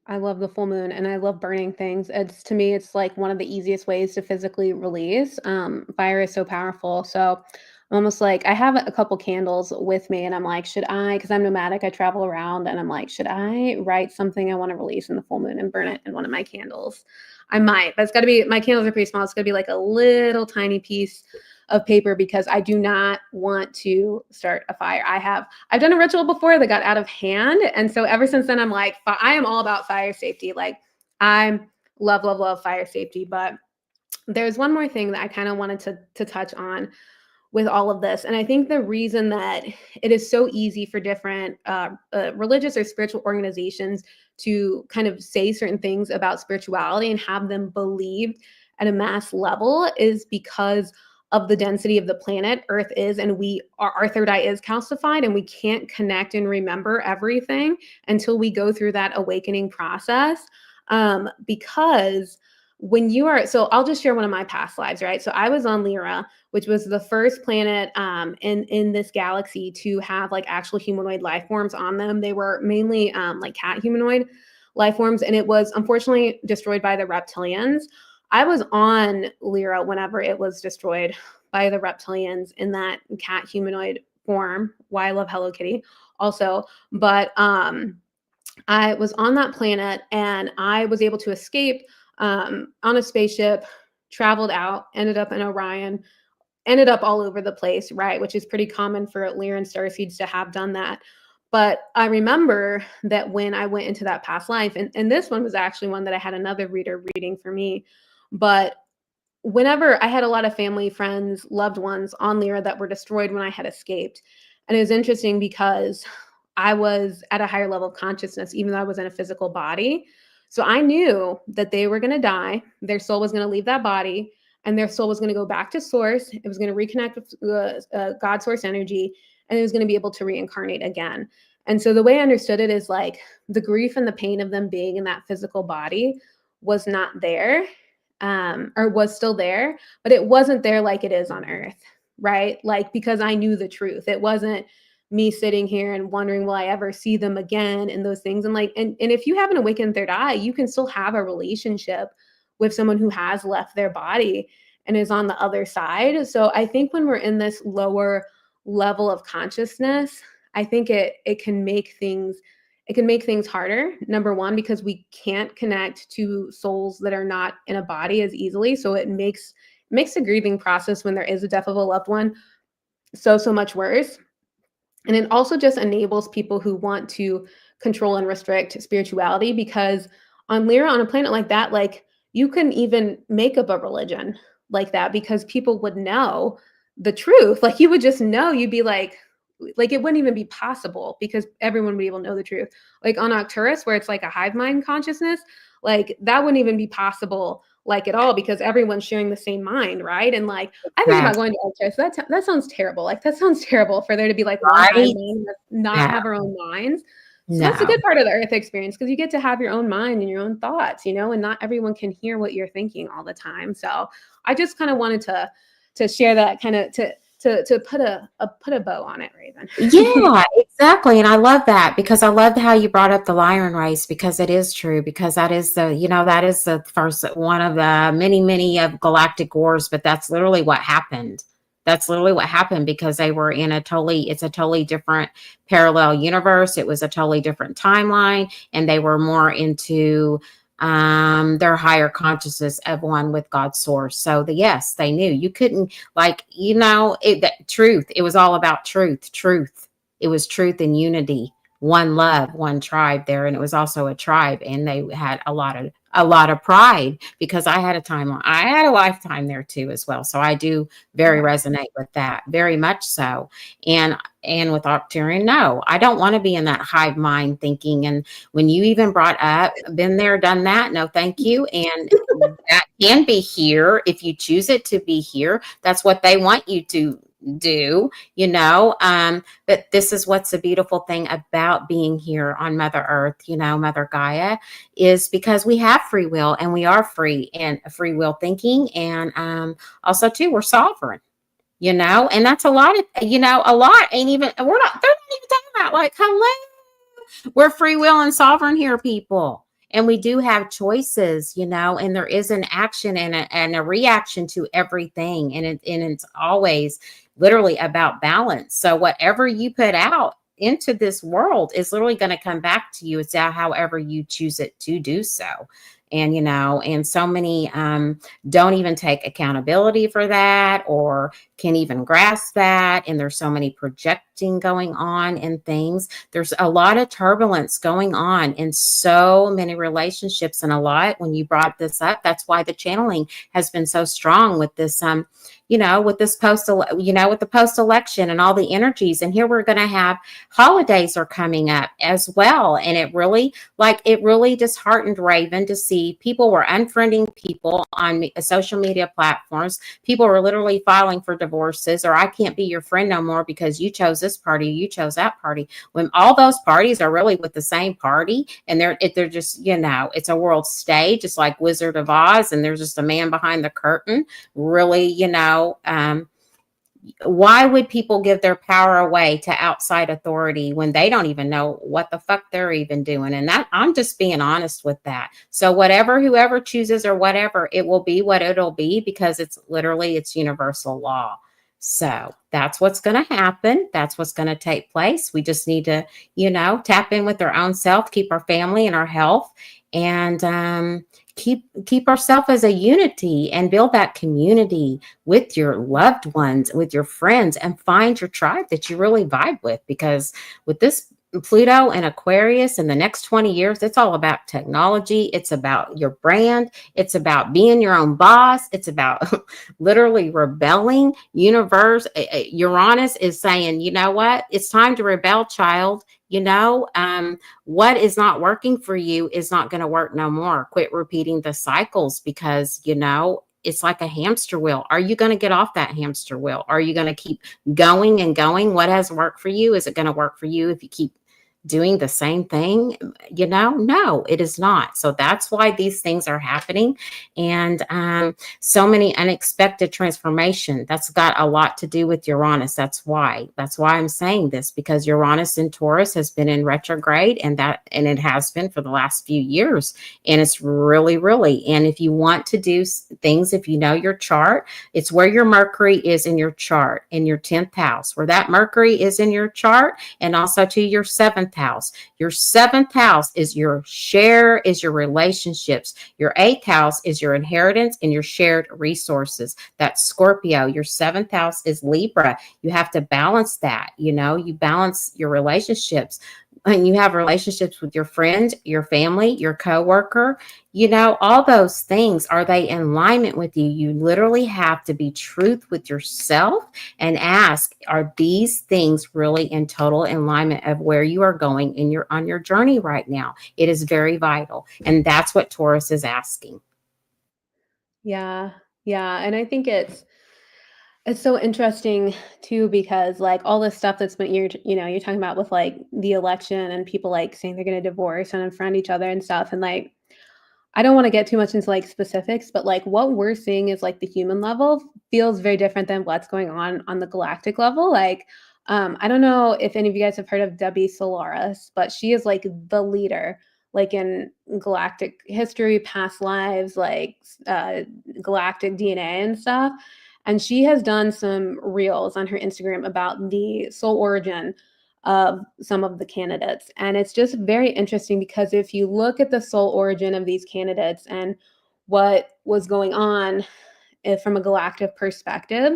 I love the full moon, and I love burning things. It's, to me, it's like one of the easiest ways to physically release. Fire is so powerful. So I'm almost like, I have a couple candles with me, and I'm like, should I, because I'm nomadic, I travel around, and I'm like, should I write something I want to release in the full moon and burn it in one of my candles? I might, but it's got to be, my candles are pretty small. It's going to be like a little tiny piece of paper, because I do not want to start a fire. I've done a ritual before that got out of hand. And so ever since then, I'm like, I am all about fire safety. Like, I love, love, love fire safety. But there's one more thing that I kind of wanted to touch on with all of this. And I think the reason that it is so easy for different religious or spiritual organizations to kind of say certain things about spirituality and have them believed at a mass level is because of the density of the planet Earth is, and our third eye is calcified, and we can't connect and remember everything until we go through that awakening process. Because when you are, so I'll just share one of my past lives, right? So I was on Lyra, which was the first planet in this galaxy to have like actual humanoid life forms on them. They were mainly like cat humanoid life forms, and it was unfortunately destroyed by the reptilians. I was on Lyra whenever it was destroyed by the reptilians in that cat humanoid form. Why I love Hello Kitty also, but I was on that planet and I was able to escape on a spaceship, traveled out, ended up in Orion, ended up all over the place, right? Which is pretty common for Lyran starseeds to have done that. But I remember that when I went into that past life, and this one was actually one that I had another reader reading for me, but whenever I had a lot of family, friends, loved ones on Lyra that were destroyed when I had escaped. And it was interesting because I was at a higher level of consciousness, even though I was in a physical body. So I knew that they were going to die. Their soul was going to leave that body and their soul was going to go back to source. It was going to reconnect with God source energy, and it was going to be able to reincarnate again. And so the way I understood it is like the grief and the pain of them being in that physical body was not there, or was still there, but it wasn't there like it is on Earth, right? Like, because I knew the truth. It wasn't me sitting here and wondering, will I ever see them again, and those things. And like, and if you have an awakened third eye, you can still have a relationship with someone who has left their body and is on the other side. So I think when we're in this lower level of consciousness, I think it can make things harder. Number one, because we can't connect to souls that are not in a body as easily. So it makes the grieving process when there is a death of a loved one so much worse. And it also just enables people who want to control and restrict spirituality, because on Lyra, on a planet like that, like you couldn't even make up a religion like that because people would know the truth. Like you would just know, you'd be like it wouldn't even be possible because everyone would be able to know the truth. Like on Arcturus, where it's like a hive mind consciousness, like that wouldn't even be possible like at all because everyone's sharing the same mind, right? And like I think about going to Arcturus. That sounds terrible. Like that sounds terrible for there to be like one hive mind that not have our own minds. So that's a good part of the Earth experience, because you get to have your own mind and your own thoughts, you know, and not everyone can hear what you're thinking all the time. So I just kind of wanted to share that, kind of to put a bow on it, Raven. Yeah, exactly. And I love that, because I love how you brought up the Lyran race, because it is true, because that is that is the first one of the many of galactic wars, but that's literally what happened. That's literally what happened, because they were in it's a totally different parallel universe. It was a totally different timeline, and they were more into their higher consciousness of one with God's source. So yes, they knew you couldn't, like, truth. It was all about truth. It was truth and unity, one love, one tribe there. And it was also a tribe, and they had a lot of pride, because I had a lifetime there too as well. So I do very resonate with that, very much so. And with Arcturian, no, I don't want to be in that hive mind thinking. And when you even brought up, been there, done that, no, thank you. And that can be here if you choose it to be here. That's what they want you to do, but this is what's the beautiful thing about being here on Mother Earth, Mother Gaia, is because we have free will, and we are free and free will thinking. And also too, we're sovereign, and that's a lot of, a lot ain't even, they're not even talking about, like, hello, we're free will and sovereign here, people. And we do have choices, and there is an action and a reaction to everything. And it's always literally about balance. So whatever you put out into this world is literally going to come back to you. It's however you choose it to do so. And, and so many don't even take accountability for that, or can even grasp that. And there's so many projecting going on and things. There's a lot of turbulence going on in so many relationships, and a lot, when you brought this up, that's why the channeling has been so strong with this, with this with the post-election and all the energies. And here we're going to have holidays are coming up as well. And it really disheartened Raven to see people were unfriending people on social media platforms. People were literally filing for divorces, or I can't be your friend no more because you chose this party, you chose that party, when all those parties are really with the same party, and they're just, it's a world stage. It's like Wizard of Oz, and there's just a man behind the curtain, really. Why would people give their power away to outside authority when they don't even know what the fuck they're even doing? And that, I'm just being honest with that. So whoever chooses or whatever, it will be what it'll be, because it's universal law. So that's what's going to happen. That's what's going to take place. We just need to, tap in with our own self, keep our family and our health, and keep ourselves as a unity, and build that community with your loved ones, with your friends, and find your tribe that you really vibe with. Because with this Pluto and Aquarius in the next 20 years, it's all about technology. It's about your brand. It's about being your own boss. It's about literally rebelling. Uranus is saying, you know what? It's time to rebel, child. What is not working for you is not going to work no more. Quit repeating the cycles, because, it's like a hamster wheel. Are you going to get off that hamster wheel? Are you going to keep going and going? What has worked for you? Is it going to work for you if you keep doing the same thing? No, it is not. So that's why these things are happening. And so many unexpected transformation. That's got a lot to do with Uranus. That's why I'm saying this, because Uranus in Taurus has been in retrograde, and it has been for the last few years. And it's really, really, and if you want to do things, if you know your chart, it's where your Mercury is in your chart, in your 10th house, where that Mercury is in your chart, and also to your 7th house. Your 7th house is your relationships. Your 8th house is your inheritance and your shared resources. That's Scorpio. Your 7th house is Libra. You have to balance that. You balance your relationships, and you have relationships with your friend, your family, your coworker, all those things. Are they in alignment with you? You literally have to be truth with yourself and ask, are these things really in total alignment of where you are going on your journey right now? It is very vital. And that's what Taurus is asking. Yeah. Yeah. And I think it's so interesting too, because like all this stuff that's been you're talking about with like the election and people like saying they're going to divorce and unfriend each other and stuff. And like, I don't want to get too much into like specifics, but like what we're seeing is like the human level feels very different than what's going on the galactic level. Like, I don't know if any of you guys have heard of Debbie Solaris, but she is like the leader, like in galactic history, past lives, like galactic DNA and stuff. And she has done some reels on her Instagram about the soul origin of some of the candidates. And it's just very interesting, because if you look at the soul origin of these candidates and what was going on from a galactic perspective,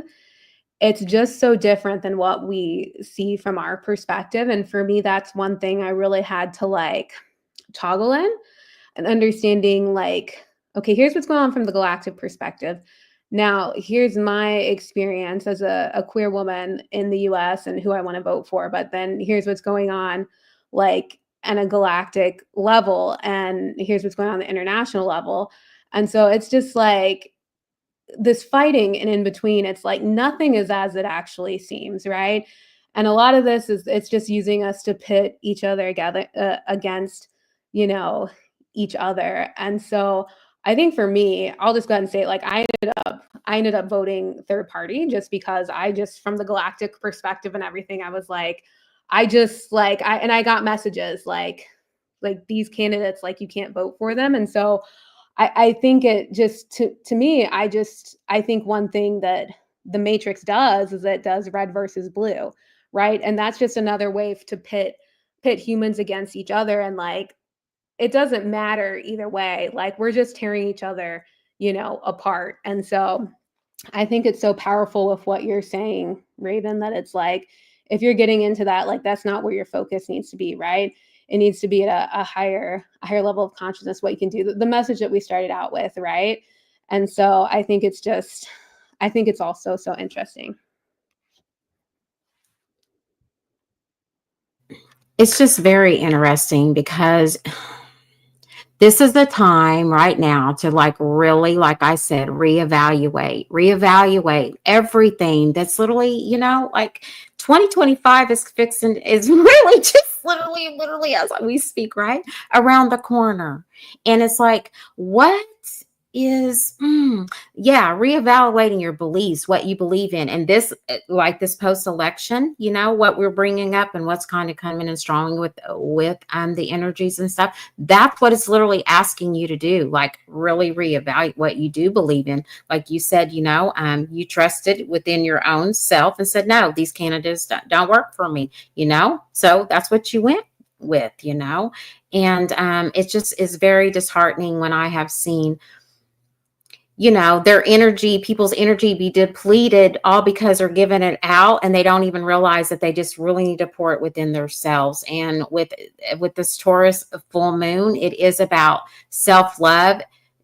it's just so different than what we see from our perspective. And for me, that's one thing I really had to like toggle in, and understanding like, okay, here's what's going on from the galactic perspective. Now, here's my experience as a queer woman in the US and who I want to vote for. But then here's what's going on like at a galactic level. And here's what's going on the international level. And so it's just like this fighting, and in between, it's like nothing is as it actually seems, right? And a lot of this it's just using us to pit each other together against, each other. And so I think for me, I'll just go ahead and say, like, I ended up voting third party, just because from the galactic perspective and everything, I was like, I got messages like these candidates, like, you can't vote for them. And so I think it just, to me, I think one thing that the Matrix does is it does red versus blue, right? And that's just another way to pit humans against each other. And like, it doesn't matter either way. Like, we're just tearing each other, apart. And so I think it's so powerful with what you're saying, Raven, that it's like, if you're getting into that, like, that's not where your focus needs to be, right? It needs to be at a higher level of consciousness, what you can do, the message that we started out with, right? And so I think it's also so interesting. It's just very interesting, because this is the time right now to, like, really, like I said, reevaluate everything that's literally, like, 2025 is really just literally as we speak, right? Around the corner. And it's like, what is reevaluating your beliefs, what you believe in, and this, like this post-election, what we're bringing up and what's kind of coming in strong with the energies and stuff. That's what it's literally asking you to do, like really reevaluate what you do believe in. Like you said, you trusted within your own self and said, no, these candidates don't work for me, so that's what you went with, and it just is very disheartening when I have seen their energy, people's energy be depleted all because they're giving it out and they don't even realize that they just really need to pour it within themselves. And with this Taurus full moon, it is about self-love.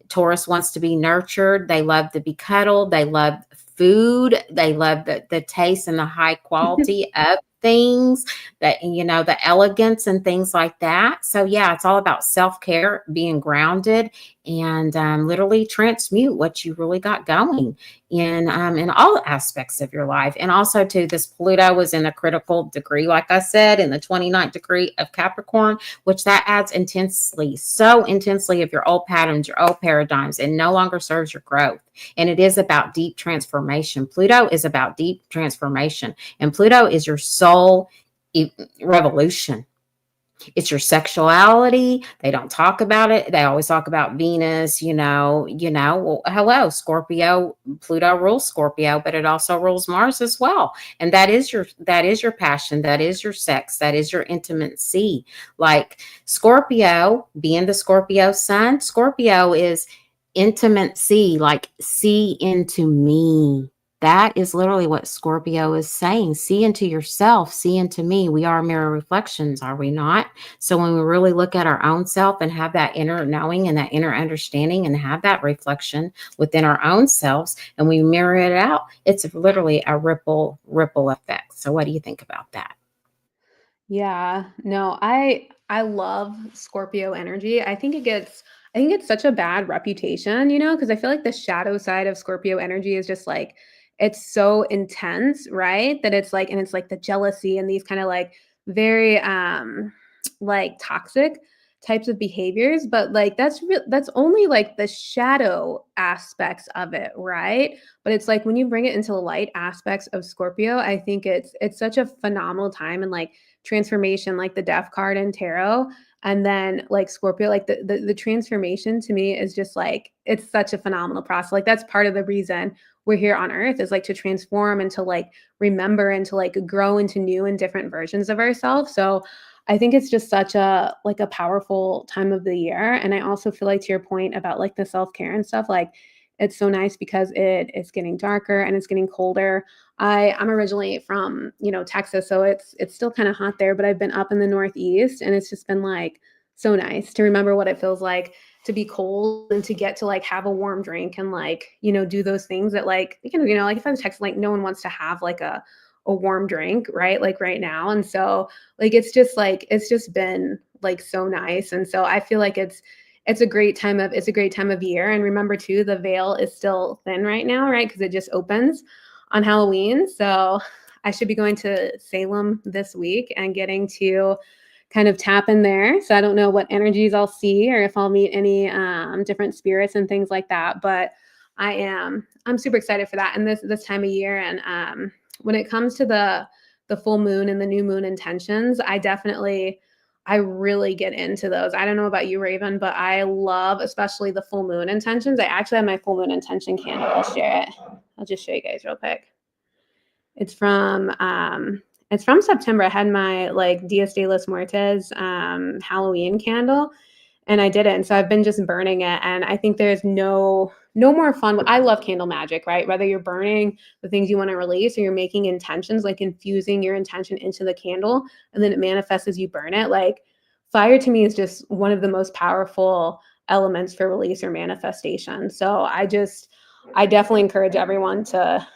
Taurus wants to be nurtured. They love to be cuddled. They love food. They love the taste and the high quality of things, that the elegance and things like that. So yeah, it's all about self-care, being grounded, and literally transmute what you really got going in all aspects of your life. And also too, this Pluto was in a critical degree, like I said, in the 29th degree of Capricorn, which that adds so intensely of your old patterns, your old paradigms, and no longer serves your growth. And it is about deep transformation. Pluto is about deep transformation, and Pluto is your soul revolution. It's your sexuality. They don't talk about it. They always talk about Venus, well, hello, Scorpio. Pluto rules Scorpio, but it also rules Mars as well. And that is your passion. That is your sex. That is your intimacy. Like Scorpio, being the Scorpio sun, Scorpio is intimacy, like see into me. That is literally what Scorpio is saying. See into yourself, see into me. We are mirror reflections, are we not? So when we really look at our own self and have that inner knowing and that inner understanding and have that reflection within our own selves and we mirror it out, it's literally a ripple effect. So what do you think about that? Yeah, no, I love Scorpio energy. I think it's such a bad reputation, because I feel like the shadow side of Scorpio energy is just like it's so intense, right? That it's like, and it's like the jealousy and these kind of like very like toxic types of behaviors, but like that's only like the shadow aspects of it, right? But it's like when you bring it into the light aspects of Scorpio, I think it's such a phenomenal time and like transformation, like the death card in tarot. And then like Scorpio, like the transformation to me is just like it's such a phenomenal process. Like that's part of the reason we're here on earth, is like to transform and to like remember and to like grow into new and different versions of ourselves. So I think it's just such a like a powerful time of the year. And I also feel like, to your point about like the self-care and stuff, like it's so nice because it's getting darker and it's getting colder. I'm originally from, Texas, so it's still kind of hot there, but I've been up in the Northeast and it's just been like so nice to remember what it feels like to be cold and to get to like have a warm drink and like, do those things that like, like if I'm in Texas, like no one wants to have like a warm drink, right? Like right now. And so like it's just been like so nice. And so I feel like it's a great time of year. And remember too, the veil is still thin right now, right? Because it just opens on Halloween. So I should be going to Salem this week and getting to kind of tap in there. So I don't know what energies I'll see or if I'll meet any different spirits and things like that. But I'm super excited for that. And this time of year. And when it comes to the full moon and the new moon intentions, I really get into those. I don't know about you, Raven, but I love especially the full moon intentions. I actually have my full moon intention candle. I'll share it. I'll just show you guys real quick. It's from September. I had my like Dias de los Muertos Halloween candle, and I did it. And so I've been just burning it. And I think there's no more fun. I love candle magic, right? Whether you're burning the things you want to release or you're making intentions, like infusing your intention into the candle and then it manifests as you burn it. Like fire to me is just one of the most powerful elements for release or manifestation. So I definitely encourage everyone to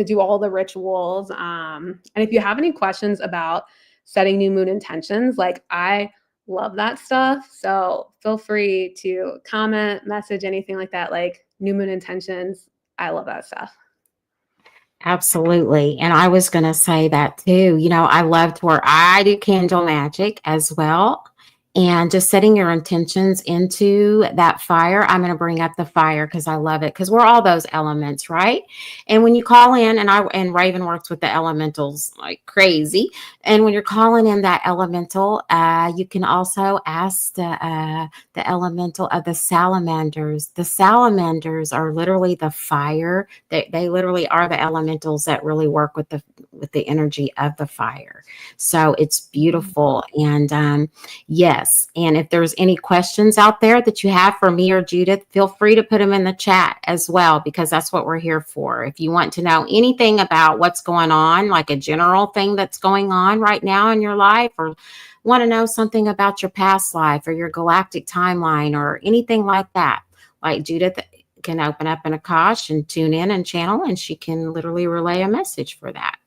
do all the rituals. And if you have any questions about setting new moon intentions, like I love that stuff. So feel free to comment, message, anything like that, like new moon intentions. I love that stuff. Absolutely. And I was going to say that too. I love to work. I do candle magic as well. And just setting your intentions into that fire. I'm going to bring up the fire because I love it because we're all those elements, right? And when you call in, and Raven works with the elementals like crazy. And when you're calling in that elemental, you can also ask the elemental of the salamanders. The salamanders are literally the fire. They literally are the elementals that really work with the energy of the fire. So it's beautiful. And yes. And if there's any questions out there that you have for me or Judith, feel free to put them in the chat as well, because that's what we're here for. If you want to know anything about what's going on, like a general thing that's going on right now in your life, or want to know something about your past life or your galactic timeline or anything like that, like Judith can open up an Akash and tune in and channel, and she can literally relay a message for that.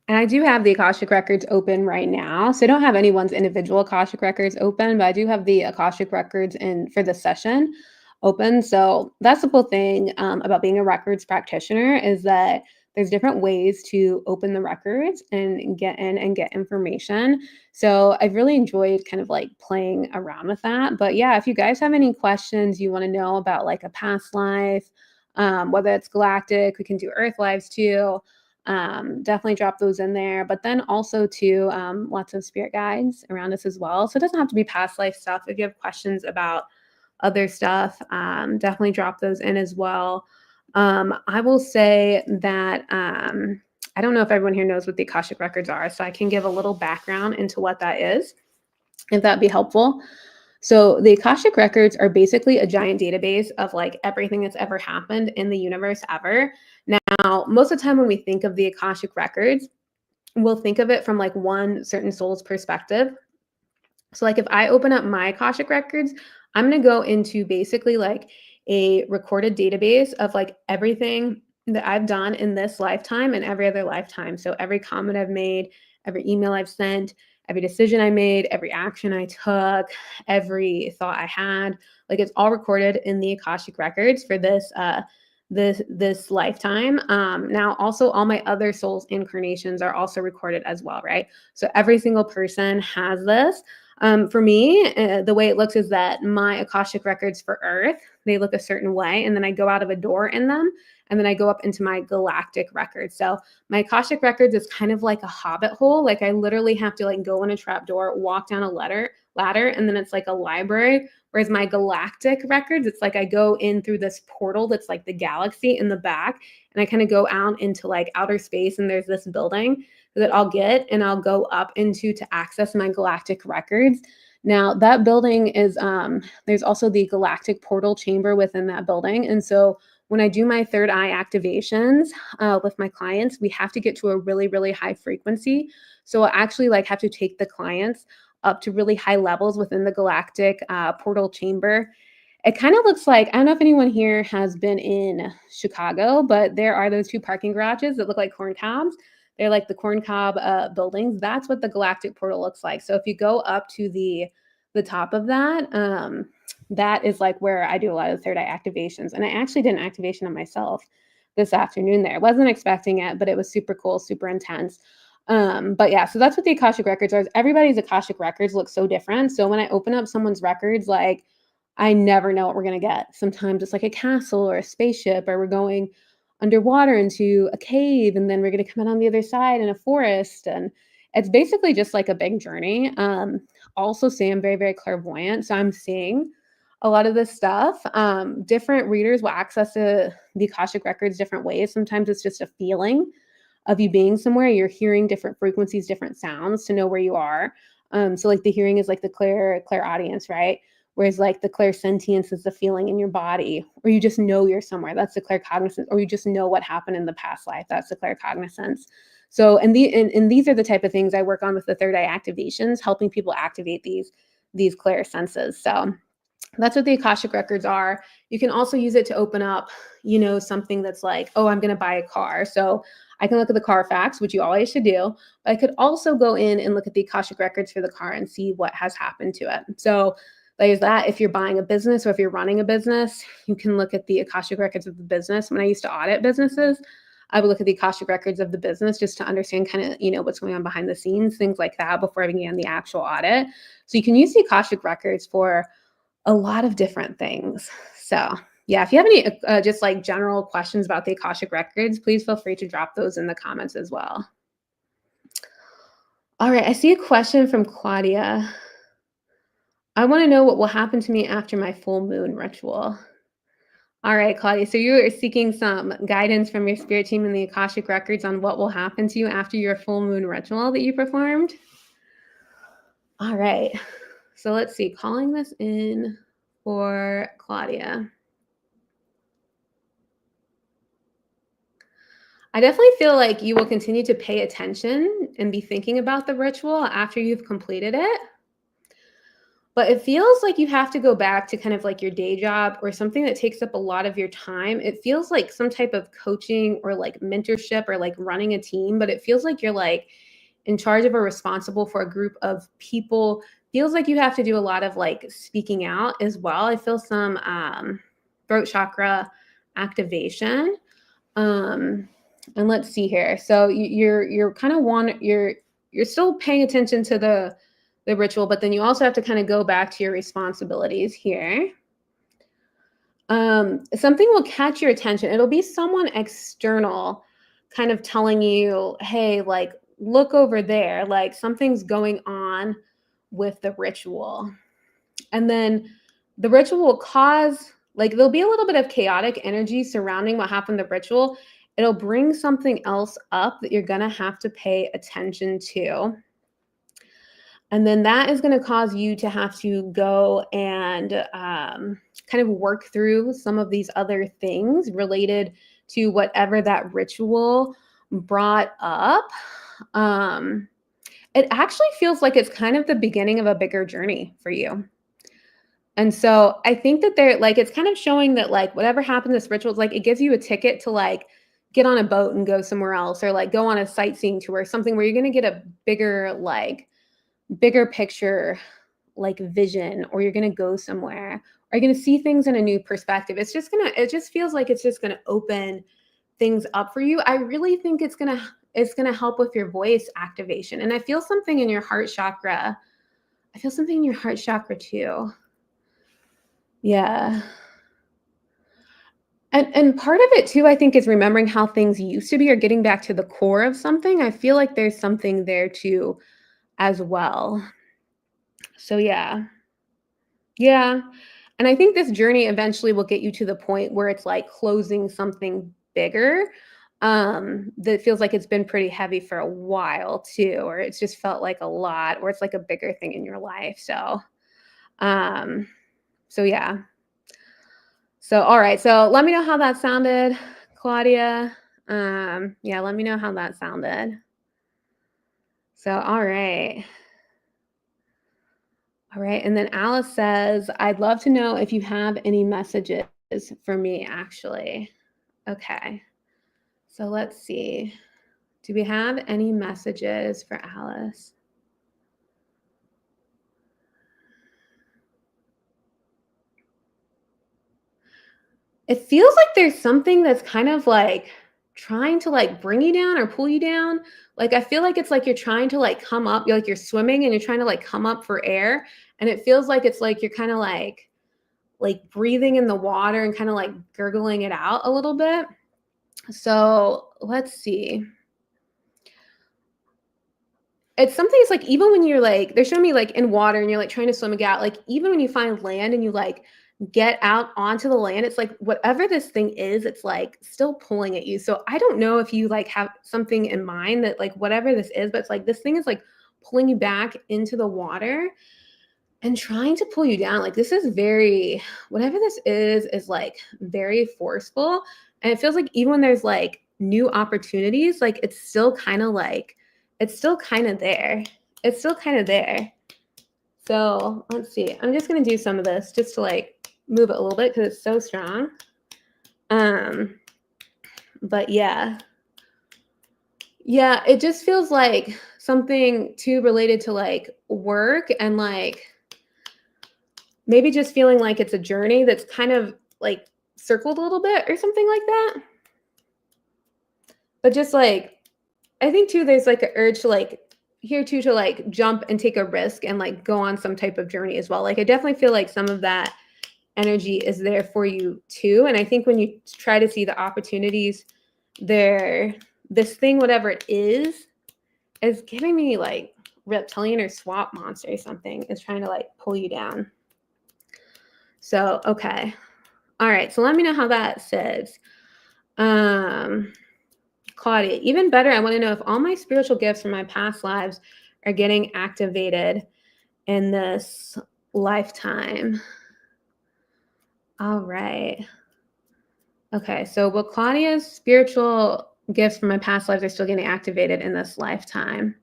And I do have the Akashic Records open right now. So I don't have anyone's individual Akashic Records open, but I do have the Akashic Records for the session open. So that's the cool thing about being a records practitioner, is that there's different ways to open the records and get in and get information. So I've really enjoyed kind of like playing around with that. But yeah, if you guys have any questions you want to know about like a past life, whether it's galactic, we can do Earth lives too. Definitely drop those in there, but then also too, lots of spirit guides around us as well. So it doesn't have to be past life stuff. If you have questions about other stuff, definitely drop those in as well. I will say that I don't know if everyone here knows what the Akashic Records are, so I can give a little background into what that is, if that'd be helpful. So the Akashic Records are basically a giant database of like everything that's ever happened in the universe ever. Now, most of the time when we think of the Akashic Records, we'll think of it from like one certain soul's perspective. So like if I open up my Akashic Records, I'm going to go into basically like a recorded database of like everything that I've done in this lifetime and every other lifetime. So every comment I've made, every email I've sent, every decision I made, every action I took, every thought I had, like it's all recorded in the Akashic Records for this lifetime. Now also all my other souls incarnations are also recorded as well, right? So every single person has this. For me, the way it looks is that my Akashic Records for Earth, they look a certain way, and then I go out of a door in them, and then I go up into my galactic records. So my Akashic Records is kind of like a hobbit hole. Like I literally have to like go in a trap door, walk down a ladder, and then it's like a library. Whereas my galactic records, it's like I go in through this portal that's like the galaxy in the back, and I kind of go out into like outer space, and there's this building that I'll get and I'll go up into to access my galactic records. Now that building is there's also the galactic portal chamber within that building. And so when I do my third eye activations with my clients, we have to get to a really, really high frequency. So I'll actually like have to take the clients up to really high levels within the galactic portal chamber. It kind of looks like, I don't know if anyone here has been in Chicago, but there are those two parking garages that look like corn cobs. They're like the corn cob buildings. That's what the galactic portal looks like. So if you go up to the top of that, that is like where I do a lot of third eye activations. And I actually did an activation on myself this afternoon there. I wasn't expecting it, but it was super cool, super intense. But yeah, so that's what the Akashic Records are. Everybody's Akashic Records look so different. So when I open up someone's records, like I never know what we're going to get. Sometimes it's like a castle or a spaceship, or we're going underwater into a cave, and then we're going to come out on the other side in a forest. And it's basically just like a big journey. Also say I'm very, very clairvoyant. So I'm seeing a lot of this stuff. Different readers will access the Akashic Records different ways. Sometimes it's just a feeling of you being somewhere. You're hearing different frequencies, different sounds to know where you are. So like the hearing is like the clairaudience, right? Whereas like the clairsentience is the feeling in your body, or you just know you're somewhere. That's the claircognizance, or you just know what happened in the past life. That's the claircognizance. So, and these are the type of things I work on with the third eye activations, helping people activate these clair senses. So that's what the Akashic Records are. You can also use it to open up, something that's like, oh, I'm going to buy a car. So I can look at the Carfax, which you always should do. But I could also go in and look at the Akashic Records for the car and see what has happened to it. So there's that. If you're buying a business or if you're running a business, you can look at the Akashic Records of the business. When I used to audit businesses, I would look at the Akashic records of the business just to understand kind of, what's going on behind the scenes, things like that before I began the actual audit. So you can use the Akashic records for a lot of different things. So yeah, if you have any just like general questions about the Akashic records, please feel free to drop those in the comments as well. All right, I see a question from Claudia. I want to know what will happen to me after my full moon ritual. All right, Claudia, so you are seeking some guidance from your spirit team in the Akashic records on what will happen to you after your full moon ritual that you performed? All right, so let's see, calling this in for Claudia. I definitely feel like you will continue to pay attention and be thinking about the ritual after you've completed it. But it feels like you have to go back to kind of like your day job or something that takes up a lot of your time. It feels like some type of coaching or like mentorship or like running a team, but it feels like you're like in charge of or responsible for a group of people. Feels like you have to do a lot of like speaking out as well. I feel some throat chakra activation. And let's see here. So you're kind of you're still paying attention to the ritual, but then you also have to kind of go back to your responsibilities here. Something will catch your attention. It'll be someone external kind of telling you, hey, like, look over there, like something's going on with the ritual. And then the ritual will cause, like, there'll be a little bit of chaotic energy surrounding what happened in the ritual. It'll bring something else up that you're going to have to pay attention to. And then that is going to cause you to have to go and kind of work through some of these other things related to whatever that ritual brought up. It actually feels like it's kind of the beginning of a bigger journey for you. And so I think that it's kind of showing that like whatever happened, this ritual is like, it gives you a ticket to like get on a boat and go somewhere else, or like go on a sightseeing tour, something where you're going to get a bigger picture, like vision, or you're going to go somewhere, or you're going to see things in a new perspective. It just feels like it's just going to open things up for you. I really think it's going to help with your voice activation. And I feel something in your heart chakra. I feel something in your heart chakra too. Yeah. And part of it too, I think, is remembering how things used to be or getting back to the core of something. I feel like there's something there too as well. So yeah. Yeah. And I think this journey eventually will get you to the point where it's like closing something bigger that feels like it's been pretty heavy for a while too, or it's just felt like a lot, or it's like a bigger thing in your life. So yeah. So, all right. So let me know how that sounded, Claudia. Yeah, let me know how that sounded. So, all right. All right. And then Alice says, I'd love to know if you have any messages for me, actually. Okay. So let's see. Do we have any messages for Alice? It feels like there's something that's kind of like trying to like bring you down or pull you down. Like I feel like it's like you're trying to like come up, you're swimming and you're trying to like come up for air. And it feels like it's like you're kind of like breathing in the water and kind of like gurgling it out a little bit. So let's see. It's something, it's like even when you're like, they're showing me like in water and you're like trying to swim out, like even when you find land and you like get out onto the land, it's like whatever this thing is, it's like still pulling at you. So I don't know if you like have something in mind that like whatever this is, but it's like this thing is like pulling you back into the water and trying to pull you down. Like this is very, whatever this is like very forceful. And it feels like even when there's like new opportunities, like it's still kind of like, it's still kind of there. It's still kind of there. So let's see. I'm just going to do some of this just to like move it a little bit because it's so strong. But yeah. Yeah, it just feels like something too related to like work and like maybe just feeling like it's a journey that's kind of like circled a little bit or something like that. but just like, I think too, there's like an urge to like here too, to like jump and take a risk and like go on some type of journey as well. Like I definitely feel like some of that energy is there for you too. And I think when you try to see the opportunities there, this thing, whatever it is giving me like reptilian or swamp monster or something is trying to like pull you down. So, okay. All right. So let me know how that sits. Claudia, even better, I want to know if all my spiritual gifts from my past lives are getting activated in this lifetime. All right. Okay. So, will Claudia's spiritual gifts from my past lives are still getting activated in this lifetime?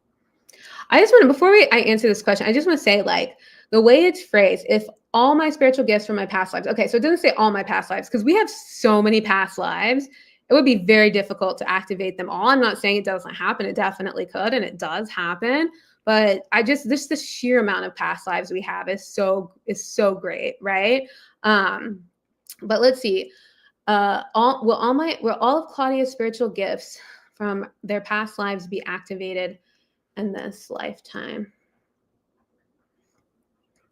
I just want to, before I answer this question, I just want to say, like, the way it's phrased, if all my spiritual gifts from my past lives, okay, so it doesn't say all my past lives, because we have so many past lives, it would be very difficult to activate them all. I'm not saying it doesn't happen. It definitely could, and it does happen. But just the sheer amount of past lives we have is so great, right? But let's see. Will all of Claudia's spiritual gifts from their past lives be activated in this lifetime?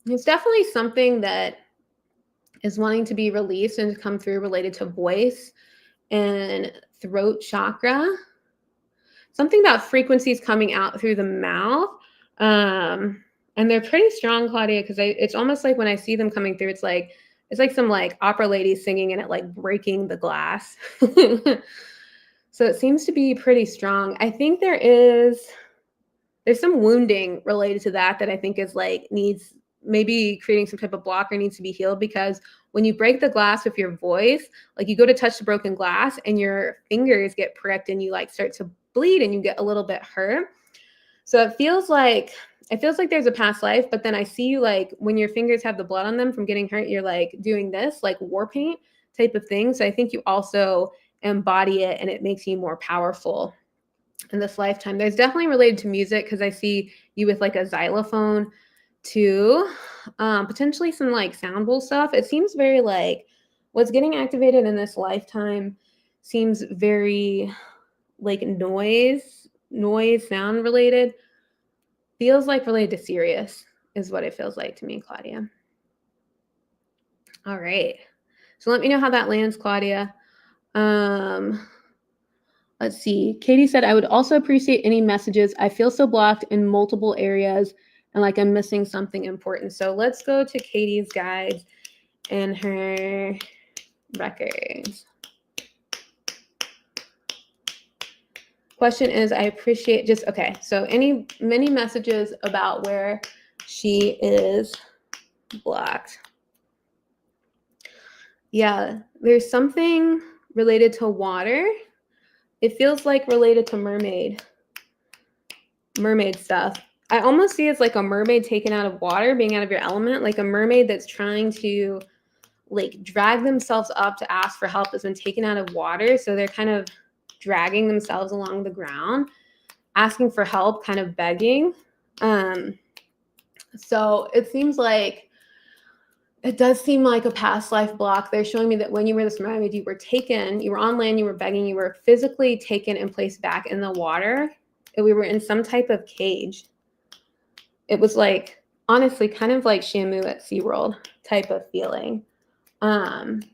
It's definitely something that is wanting to be released and to come through related to voice and throat chakra. Something about frequencies coming out through the mouth. And they're pretty strong, Claudia, because it's almost like when I see them coming through, it's like some like opera lady singing and it like breaking the glass. So it seems to be pretty strong. I think there's some wounding related to that I think is like needs maybe creating some type of block or needs to be healed, because when you break the glass with your voice, like you go to touch the broken glass and your fingers get pricked and you like start to bleed and you get a little bit hurt. So it feels like there's a past life, but then I see you like when your fingers have the blood on them from getting hurt, you're like doing this like war paint type of thing. So I think you also embody it and it makes you more powerful in this lifetime. There's definitely related to music, because I see you with like a xylophone too, potentially some like sound bowl stuff. It seems very like what's getting activated in this lifetime seems very like noise sound related. Feels like related to Sirius is what it feels like to me, Claudia. All right. So let me know how that lands, Claudia. Let's see. Katie said, I would also appreciate any messages. I feel so blocked in multiple areas and like I'm missing something important. So let's go to Katie's guides and her records. Question is, I appreciate okay. So many messages about where she is blocked. Yeah, there's something related to water. It feels like related to mermaid stuff. I almost see it's like a mermaid taken out of water, being out of your element, like a mermaid that's trying to like drag themselves up to ask for help, that's been taken out of water. So they're kind of dragging themselves along the ground, asking for help, kind of begging. So it seems like it does seem like a past life block. They're showing me that when you were this mermaid, you were on land, you were begging, you were physically taken and placed back in the water. And we were in some type of cage. It was like, honestly, kind of like Shamu at SeaWorld type of feeling. And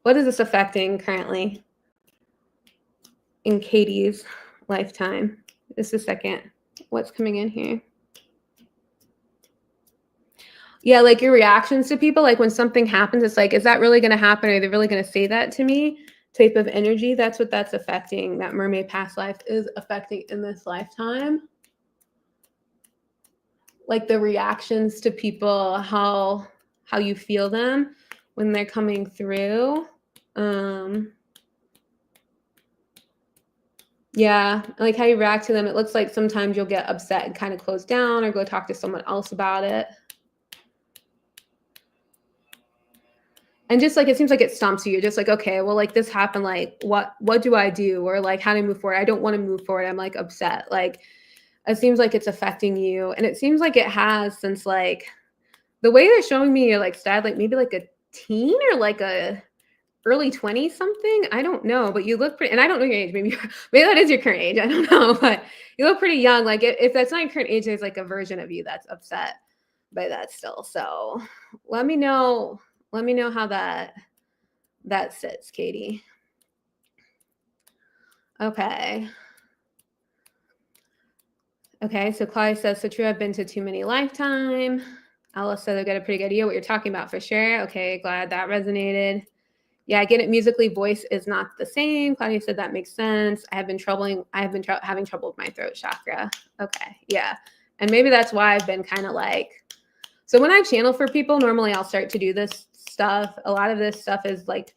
what is this affecting currently in Katie's lifetime? Just a second. What's coming in here? Yeah, like your reactions to people, like when something happens, it's like, is that really going to happen? Are they really going to say that to me? Type of energy. That's what that's affecting. That mermaid past life is affecting in this lifetime. Like the reactions to people, how you feel them when they're coming through. Yeah, like how you react to them. It looks like sometimes you'll get upset and kind of close down or go talk to someone else about it. And just like, it seems like it stumps you. You're just like, okay, well, like this happened. Like, what do I do? Or like, how do I move forward? I don't want to move forward. I'm like upset. Like, it seems like it's affecting you. And it seems like it has since like the way they're showing me you're like sad, like maybe like a teen or like a early 20s something. I don't know, but you look pretty, and I don't know your age. Maybe that is your current age. I don't know, but you look pretty young. Like if that's not your current age, there's like a version of you that's upset by that still. So let me know how that sits, Katie. Okay. Okay, so Claudia says, so true, I've been to too many lifetime. Alice said, I got a pretty good idea what you're talking about for sure. Okay, glad that resonated. Yeah, I get it. Musically, voice is not the same. Claudia said that makes sense. I have been having trouble with my throat chakra. Okay, yeah. And maybe that's why I've been kind of like, so when I channel for people, normally I'll start to do this stuff. A lot of this stuff is like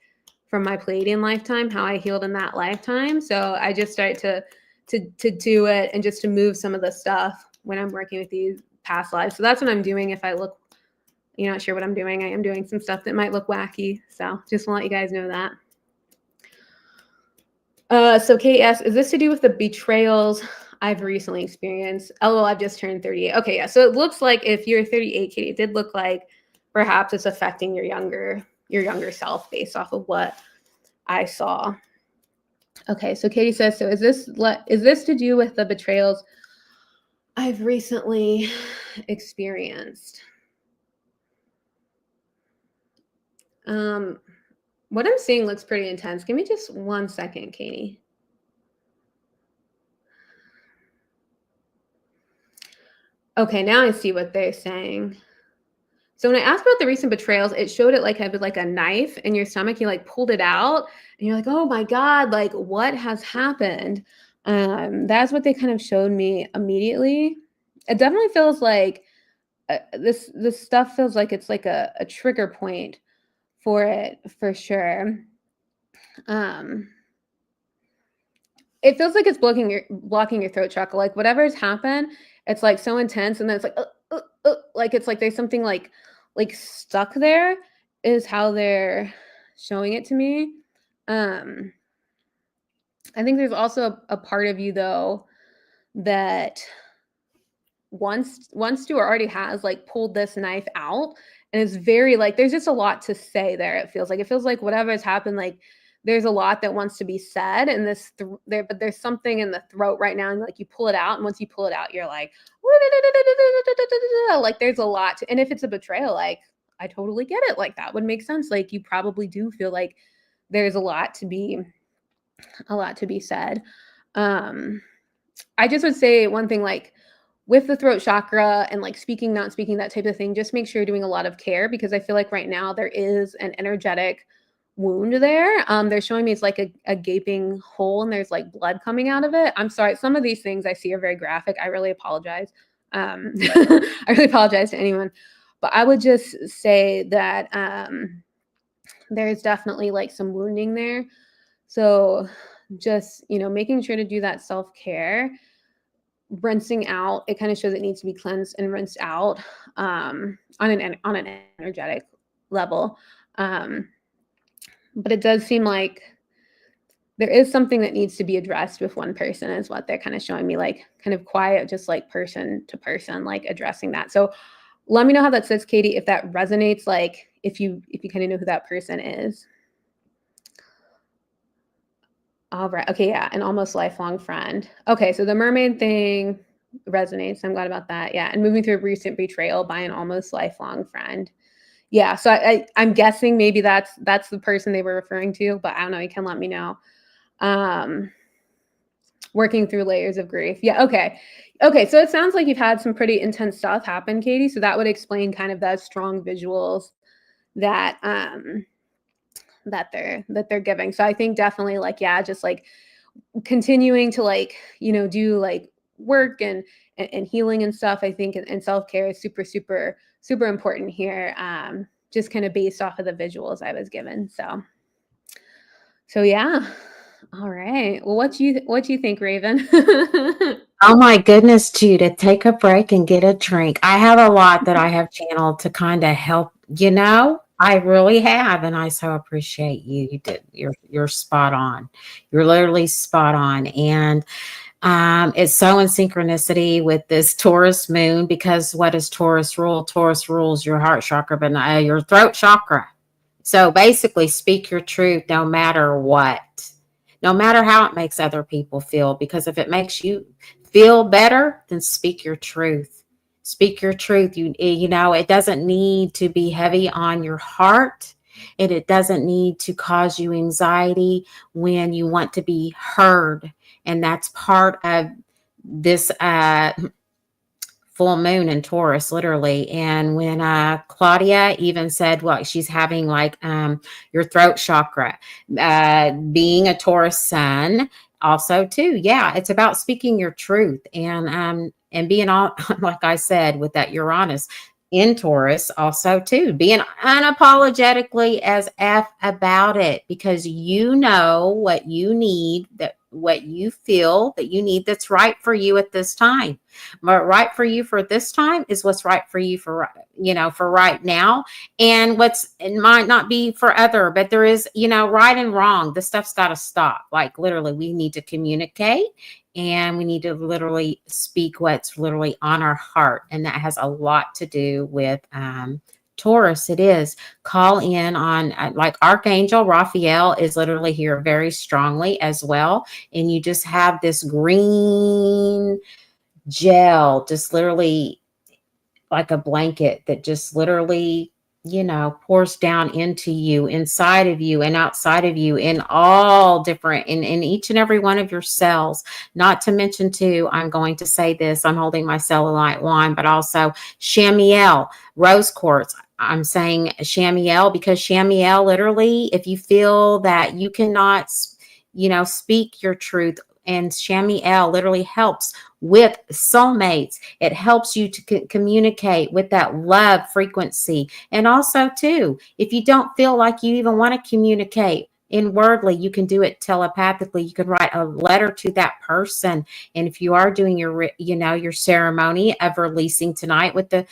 from my Pleiadian lifetime, how I healed in that lifetime. So I just start to do it and just to move some of the stuff when I'm working with these past lives. So that's what I'm doing. If I look, you're not sure what I'm doing, I am doing some stuff that might look wacky. So just want to let you guys know that. So Kate asks, is this to do with the betrayals I've recently experienced? LOL, I've just turned 38. Okay, yeah. So it looks like if you're 38, Katie, it did look like perhaps it's affecting your younger self based off of what I saw. Okay, so Katie says, so is this to do with the betrayals I've recently experienced? What I'm seeing looks pretty intense. Give me just 1 second, Katie. Okay, now I see what they're saying. So when I asked about the recent betrayals, it showed it like had like a knife in your stomach. You like pulled it out and you're like, oh my God, like what has happened? That's what they kind of showed me immediately. It definitely feels like this stuff feels like it's like a trigger point for it for sure. It feels like it's blocking your throat chakra. Like whatever's happened, it's like so intense, and then it's like it's like there's something like stuck there. Is how they're showing it to me. I think there's also a part of you though that wants to or already has like pulled this knife out, and it's very like there's just a lot to say there. It feels like whatever has happened, like there's a lot that wants to be said, and but there's something in the throat right now, and like you pull it out, and once you pull it out, you're like there's a lot and if it's a betrayal, like I totally get it. Like that would make sense. Like you probably do feel like there's a lot to be said. I just would say one thing, like with the throat chakra and like speaking, not speaking, that type of thing, just make sure you're doing a lot of care, because I feel like right now there is an energetic wound there. They're showing me it's like a gaping hole and there's like blood coming out of it. I'm sorry. Some of these things I see are very graphic. I really apologize. I really apologize to anyone, but I would just say that there's definitely like some wounding there. So just, making sure to do that self-care, rinsing out. It kind of shows it needs to be cleansed and rinsed out on an energetic level. But it does seem like there is something that needs to be addressed with one person, is what they're kind of showing me, like kind of quiet, just like person to person, like addressing that. So let me know how that sits, Katie, if that resonates, like if you kind of know who that person is. All right. Okay. Yeah. An almost lifelong friend. Okay. So the mermaid thing resonates. I'm glad about that. Yeah. And moving through a recent betrayal by an almost lifelong friend. Yeah. So I'm guessing maybe that's the person they were referring to, but I don't know. You can let me know. Working through layers of grief. Yeah. Okay. Okay. So it sounds like you've had some pretty intense stuff happen, Katie. So that would explain kind of those strong visuals that, that they're giving. So I think definitely like, yeah, just like continuing to like, do like work and healing and stuff. I think and self-care is super, super, super important here. Just kind of based off of the visuals I was given. So yeah. All right. Well, what do you think, Raven? Oh my goodness, Judith, take a break and get a drink. I have a lot that I have channeled to kind of help, I really have, and I so appreciate you. You're spot on. You're literally spot on. And it's so in synchronicity with this Taurus moon, because what does Taurus rule? Taurus rules your heart chakra, but not your throat chakra. So basically, speak your truth no matter what, no matter how it makes other people feel. Because if it makes you feel better, then speak your truth. Speak your truth. You know, it doesn't need to be heavy on your heart, and it doesn't need to cause you anxiety when you want to be heard. And that's part of this full moon in Taurus, literally. And when Claudia even said, well, she's having like your throat chakra, being a Taurus sun, also too, yeah, it's about speaking your truth and being all like I said with that Uranus in Taurus, also too, being unapologetically as F about it because you know what you need, that what you feel that you need that's right for you at this time. What right for you for this time is what's right for you for, you know, for right now. And what's, it might not be for other, but there is, you know, right and wrong. This stuff's got to stop. Like literally, we need to communicate and we need to literally speak what's literally on our heart. And that has a lot to do with, Taurus. It is call in on like Archangel Raphael is literally here very strongly as well. And you just have this green gel, just literally like a blanket that just literally, you know, pours down into you, inside of you and outside of you in all different, in each and every one of your cells. Not to mention too, I'm going to say this, I'm holding my cellulite wand, but also Chamiel, rose quartz. I'm saying Chamiel because Chamiel literally, if you feel that you cannot, you know, speak your truth, and Chamiel literally helps with soulmates. It helps you to communicate with that love frequency. And also, too, if you don't feel like you even want to communicate inwardly, you can do it telepathically. You can write a letter to that person. And if you are doing your, you know, your ceremony of releasing tonight with the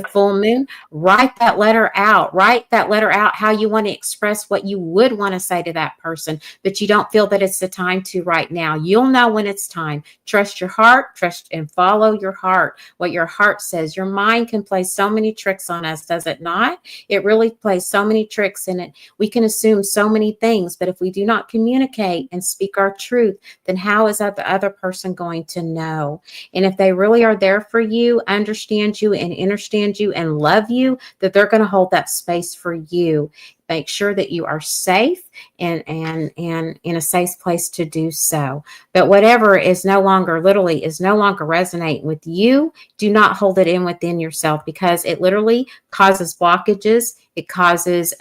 full moon, write that letter out. Write that letter out how you want to express what you would want to say to that person, but you don't feel that it's the time to right now. You'll know when it's time. Trust your heart, trust and follow your heart. What your heart says. Your mind can play so many tricks on us, does it not? It really plays so many tricks in it. We can assume so many things, but if we do not communicate and speak our truth, then how is that the other person going to know? And if they really are there for you, understand you and understand you and love you, that they're going to hold that space for you. Make sure that you are safe and in a safe place to do so. But whatever is no longer literally is no longer resonating with you, do not hold it in within yourself because it literally causes blockages. It causes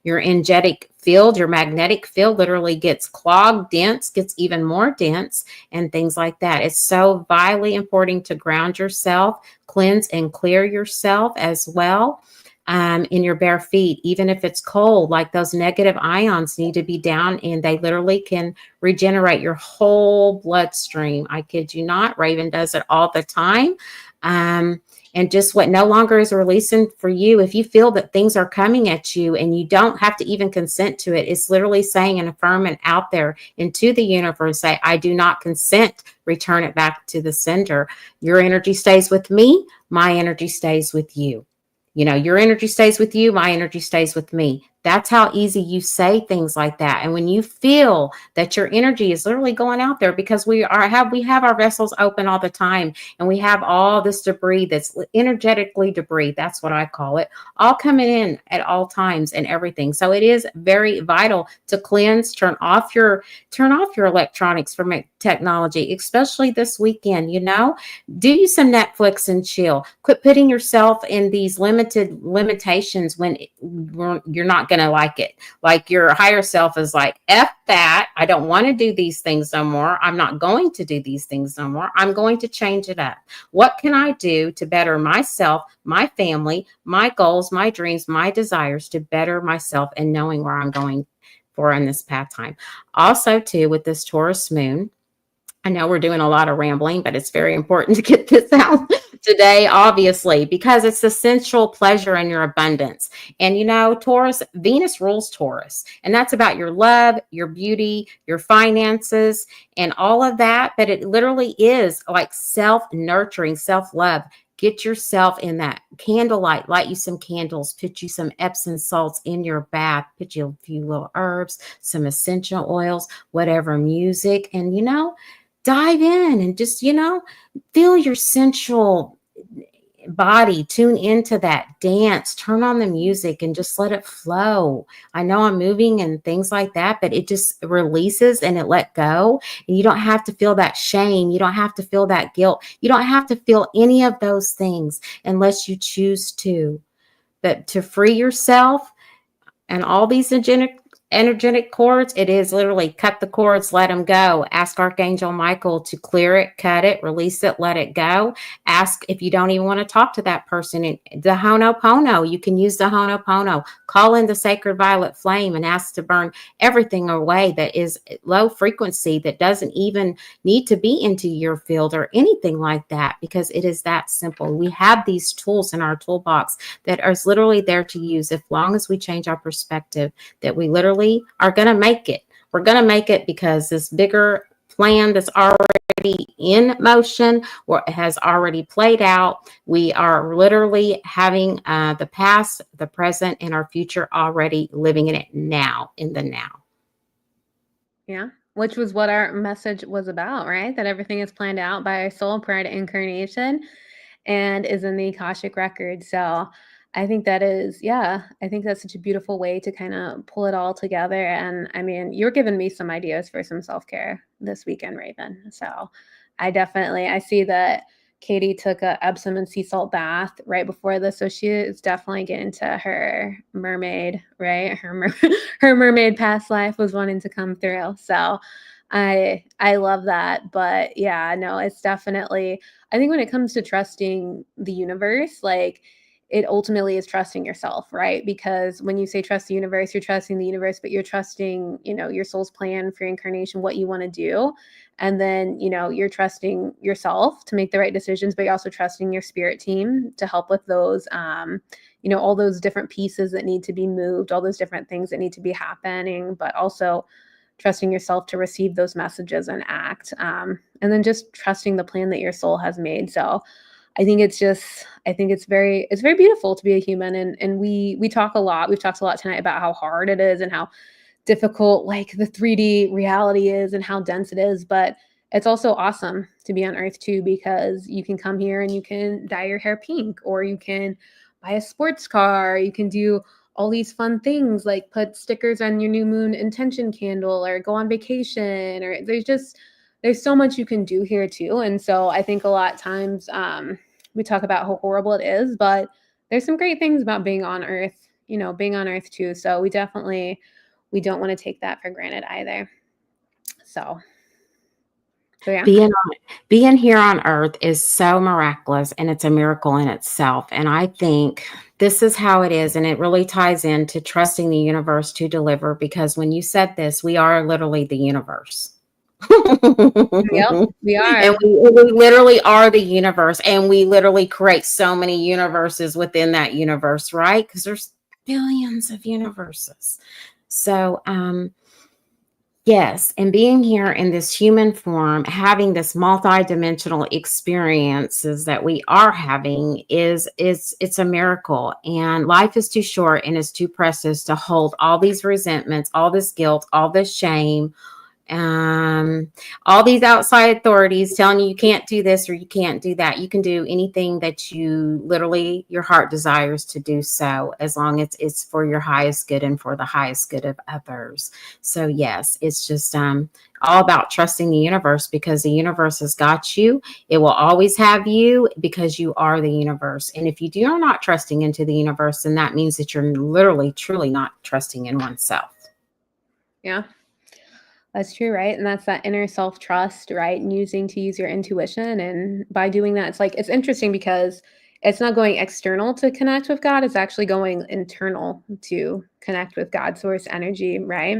your energetic field, your magnetic field literally gets clogged, dense, gets even more dense, and things like that. It's so vitally important to ground yourself, cleanse and clear yourself as well. In your bare feet, even if it's cold, like those negative ions need to be down and they literally can regenerate your whole bloodstream. I kid you not. Raven does it all the time. And just what no longer is releasing for you, if you feel that things are coming at you and you don't have to even consent to it, it's literally saying and affirming out there into the universe, say, I do not consent, return it back to the sender. Your energy stays with me. My energy stays with you. You know, your energy stays with you, my energy stays with me. That's how easy you say things like that. And when you feel that your energy is literally going out there, because we have our vessels open all the time, and we have all this debris that's energetically debris. That's what I call it, all coming in at all times and everything. So it is very vital to cleanse, turn off your electronics from technology, especially this weekend. You know, do you some Netflix and chill. Quit putting yourself in these limitations when you're not going to like it. Like your higher self is like, F that. I don't want to do these things no more. I'm not going to do these things no more. I'm going to change it up. What can I do to better myself, my family, my goals, my dreams, my desires, to better myself and knowing where I'm going for in this path time? Also, too, with this Taurus moon, I know we're doing a lot of rambling, but it's very important to get this out today, obviously, because it's the sensual pleasure and your abundance. And, you know, Taurus, Venus rules Taurus, and that's about your love, your beauty, your finances, and all of that. But it literally is like self-nurturing, self-love. get yourself in that candlelight, light you some candles, put you some Epsom salts in your bath, put you a few little herbs, some essential oils, whatever, music, and, dive in and just, feel your sensual body, tune into that dance, turn on the music and just let it flow. I know I'm moving and things like that, but it just releases and it let go. And you don't have to feel that shame. You don't have to feel that guilt. You don't have to feel any of those things unless you choose to. But to free yourself and all these energetic cords, it is literally cut the cords, let them go. Ask Archangel Michael to clear it, cut it, release it, let it go. Ask if you don't even want to talk to that person. The Ho'oponopono, you can use the Ho'oponopono. Call in the sacred violet flame and ask to burn everything away that is low frequency, that doesn't even need to be into your field or anything like that, because it is that simple. We have these tools in our toolbox that are literally there to use, as long as we change our perspective, that we literally are going to make it. We're going to make it because this bigger plan that's already in motion or has already played out. We are literally having the past, the present, and our future already living in it now, in the now. Yeah, which was what our message was about, right? That everything is planned out by our soul prior to incarnation and is in the Akashic record. So I think that is, I think that's such a beautiful way to kind of pull it all together. And I mean, you're giving me some ideas for some self-care this weekend, Raven. So I see that Katie took a Epsom and sea salt bath right before this. So she is definitely getting to her mermaid, right? Her mermaid past life was wanting to come through. So I love that. But yeah, no, it's definitely, I think when it comes to trusting the universe, like, it ultimately is trusting yourself, right? Because when you say trust the universe, you're trusting the universe, but you're trusting, your soul's plan for incarnation, what you want to do. And then, you're trusting yourself to make the right decisions, but you're also trusting your spirit team to help with those, all those different pieces that need to be moved, all those different things that need to be happening, but also trusting yourself to receive those messages and act. And then just trusting the plan that your soul has made. So I think it's very beautiful to be a human. And we talk a lot. We've talked a lot tonight about how hard it is and how difficult like the 3D reality is and how dense it is. But it's also awesome to be on Earth too, because you can come here and you can dye your hair pink, or you can buy a sports car, you can do all these fun things like put stickers on your new moon intention candle, or go on vacation, or there's so much you can do here too. And so I think a lot of times we talk about how horrible it is, but there's some great things about being on Earth, being on Earth too. So we don't want to take that for granted either. So yeah. Being here on Earth is so miraculous, and it's a miracle in itself. And I think this is how it is. And it really ties into trusting the universe to deliver, because when you said this, we are literally the universe. Yep, we are. And we literally are the universe, and we literally create so many universes within that universe, right? Because there's billions of universes. So, yes, and being here in this human form, having this multi-dimensional experiences that we are having is it's a miracle. And life is too short and is too precious to hold all these resentments, all this guilt, all this shame, all these outside authorities telling you can't do this or you can't do that. You can do anything that you literally your heart desires to do, so as long as it's for your highest good and for the highest good of others. So yes, it's just all about trusting the universe, because the universe has got you. It will always have you, because you are the universe. And if you are not trusting into the universe, then that means that you're literally truly not trusting in oneself. Yeah. That's true, right? And that's that inner self-trust, right? And use your intuition. And by doing that, it's interesting because it's not going external to connect with God, it's actually going internal to connect with God, source energy, right?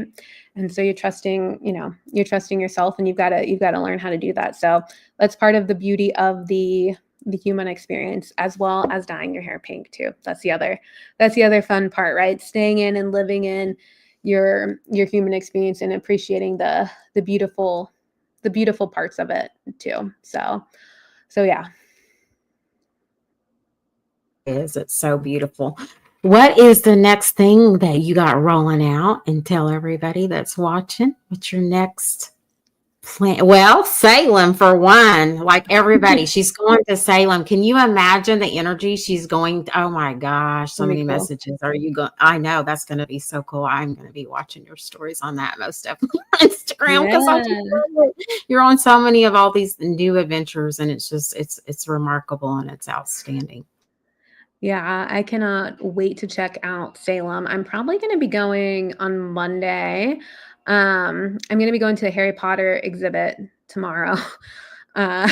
And so you're trusting yourself, and you've got to learn how to do that. So that's part of the beauty of the human experience, as well as dyeing your hair pink too. That's the other fun part, right? Staying in and living in your human experience and appreciating the beautiful parts of it too. So yeah. is. It's so beautiful. What is the next thing that you got rolling out? And tell everybody that's watching what's your next plan. Well, Salem for one, like everybody, she's going to Salem. Can you imagine the energy she's going to? Oh my gosh, so That'd be many cool. messages. Are you going? I know that's going to be so cool. I'm going to be watching your stories on that most definitely on Instagram because I just Yeah. love it. You're on so many of all these new adventures, and it's just it's remarkable and it's outstanding. Yeah, I cannot wait to check out Salem. I'm probably going to be going on Monday. I'm going to be going to the Harry Potter exhibit tomorrow. Uh,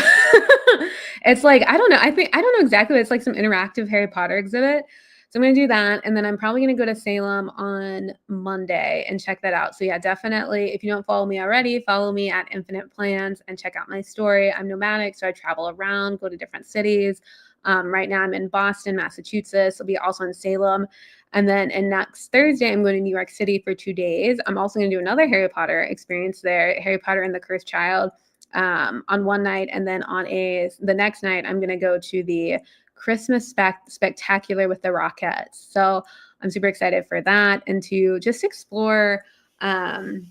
it's like, I don't know. I don't know exactly. It's like some interactive Harry Potter exhibit. So I'm going to do that. And then I'm probably going to go to Salem on Monday and check that out. So yeah, definitely. If you don't follow me already, follow me at Infinite Plans and check out my story. I'm nomadic. So I travel around, go to different cities. Right now I'm in Boston, Massachusetts. I'll be also in Salem. And then next Thursday, I'm going to New York City for 2 days. I'm also going to do another Harry Potter experience there, Harry Potter and the Cursed Child, on one night. And then the next night, I'm going to go to the Christmas spectacular with the Rockettes. So I'm super excited for that and to just explore New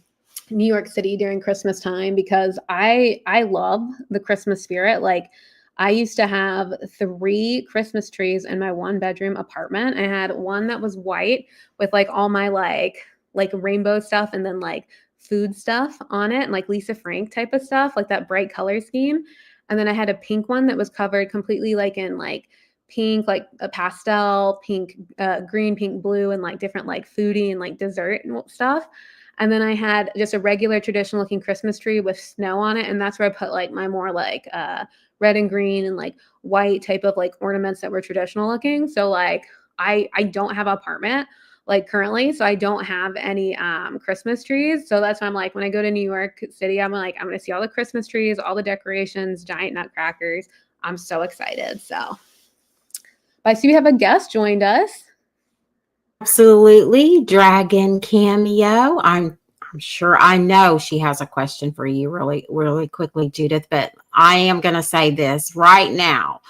York City during Christmas time because I love the Christmas spirit. Like I used to have 3 Christmas trees in my 1-bedroom apartment. I had one that was white with like all my like rainbow stuff and then like food stuff on it, and like Lisa Frank type of stuff, like that bright color scheme. And then I had a pink one that was covered completely like in like pink, like a pastel, pink, green, pink, blue, and like different like foodie and like dessert and stuff. And then I had just a regular traditional looking Christmas tree with snow on it. And that's where I put like my more like red and green and like white type of like ornaments that were traditional looking. So like I don't have an apartment like currently, so I don't have any Christmas trees. So that's why I'm like when I go to New York City, I'm like I'm gonna see all the Christmas trees, all the decorations, giant nutcrackers. I'm so excited. So but I see we have a guest joined us. Absolutely. Dragon cameo. I'm sure I know she has a question for you really, really quickly, Judith, but I am going to say this right now.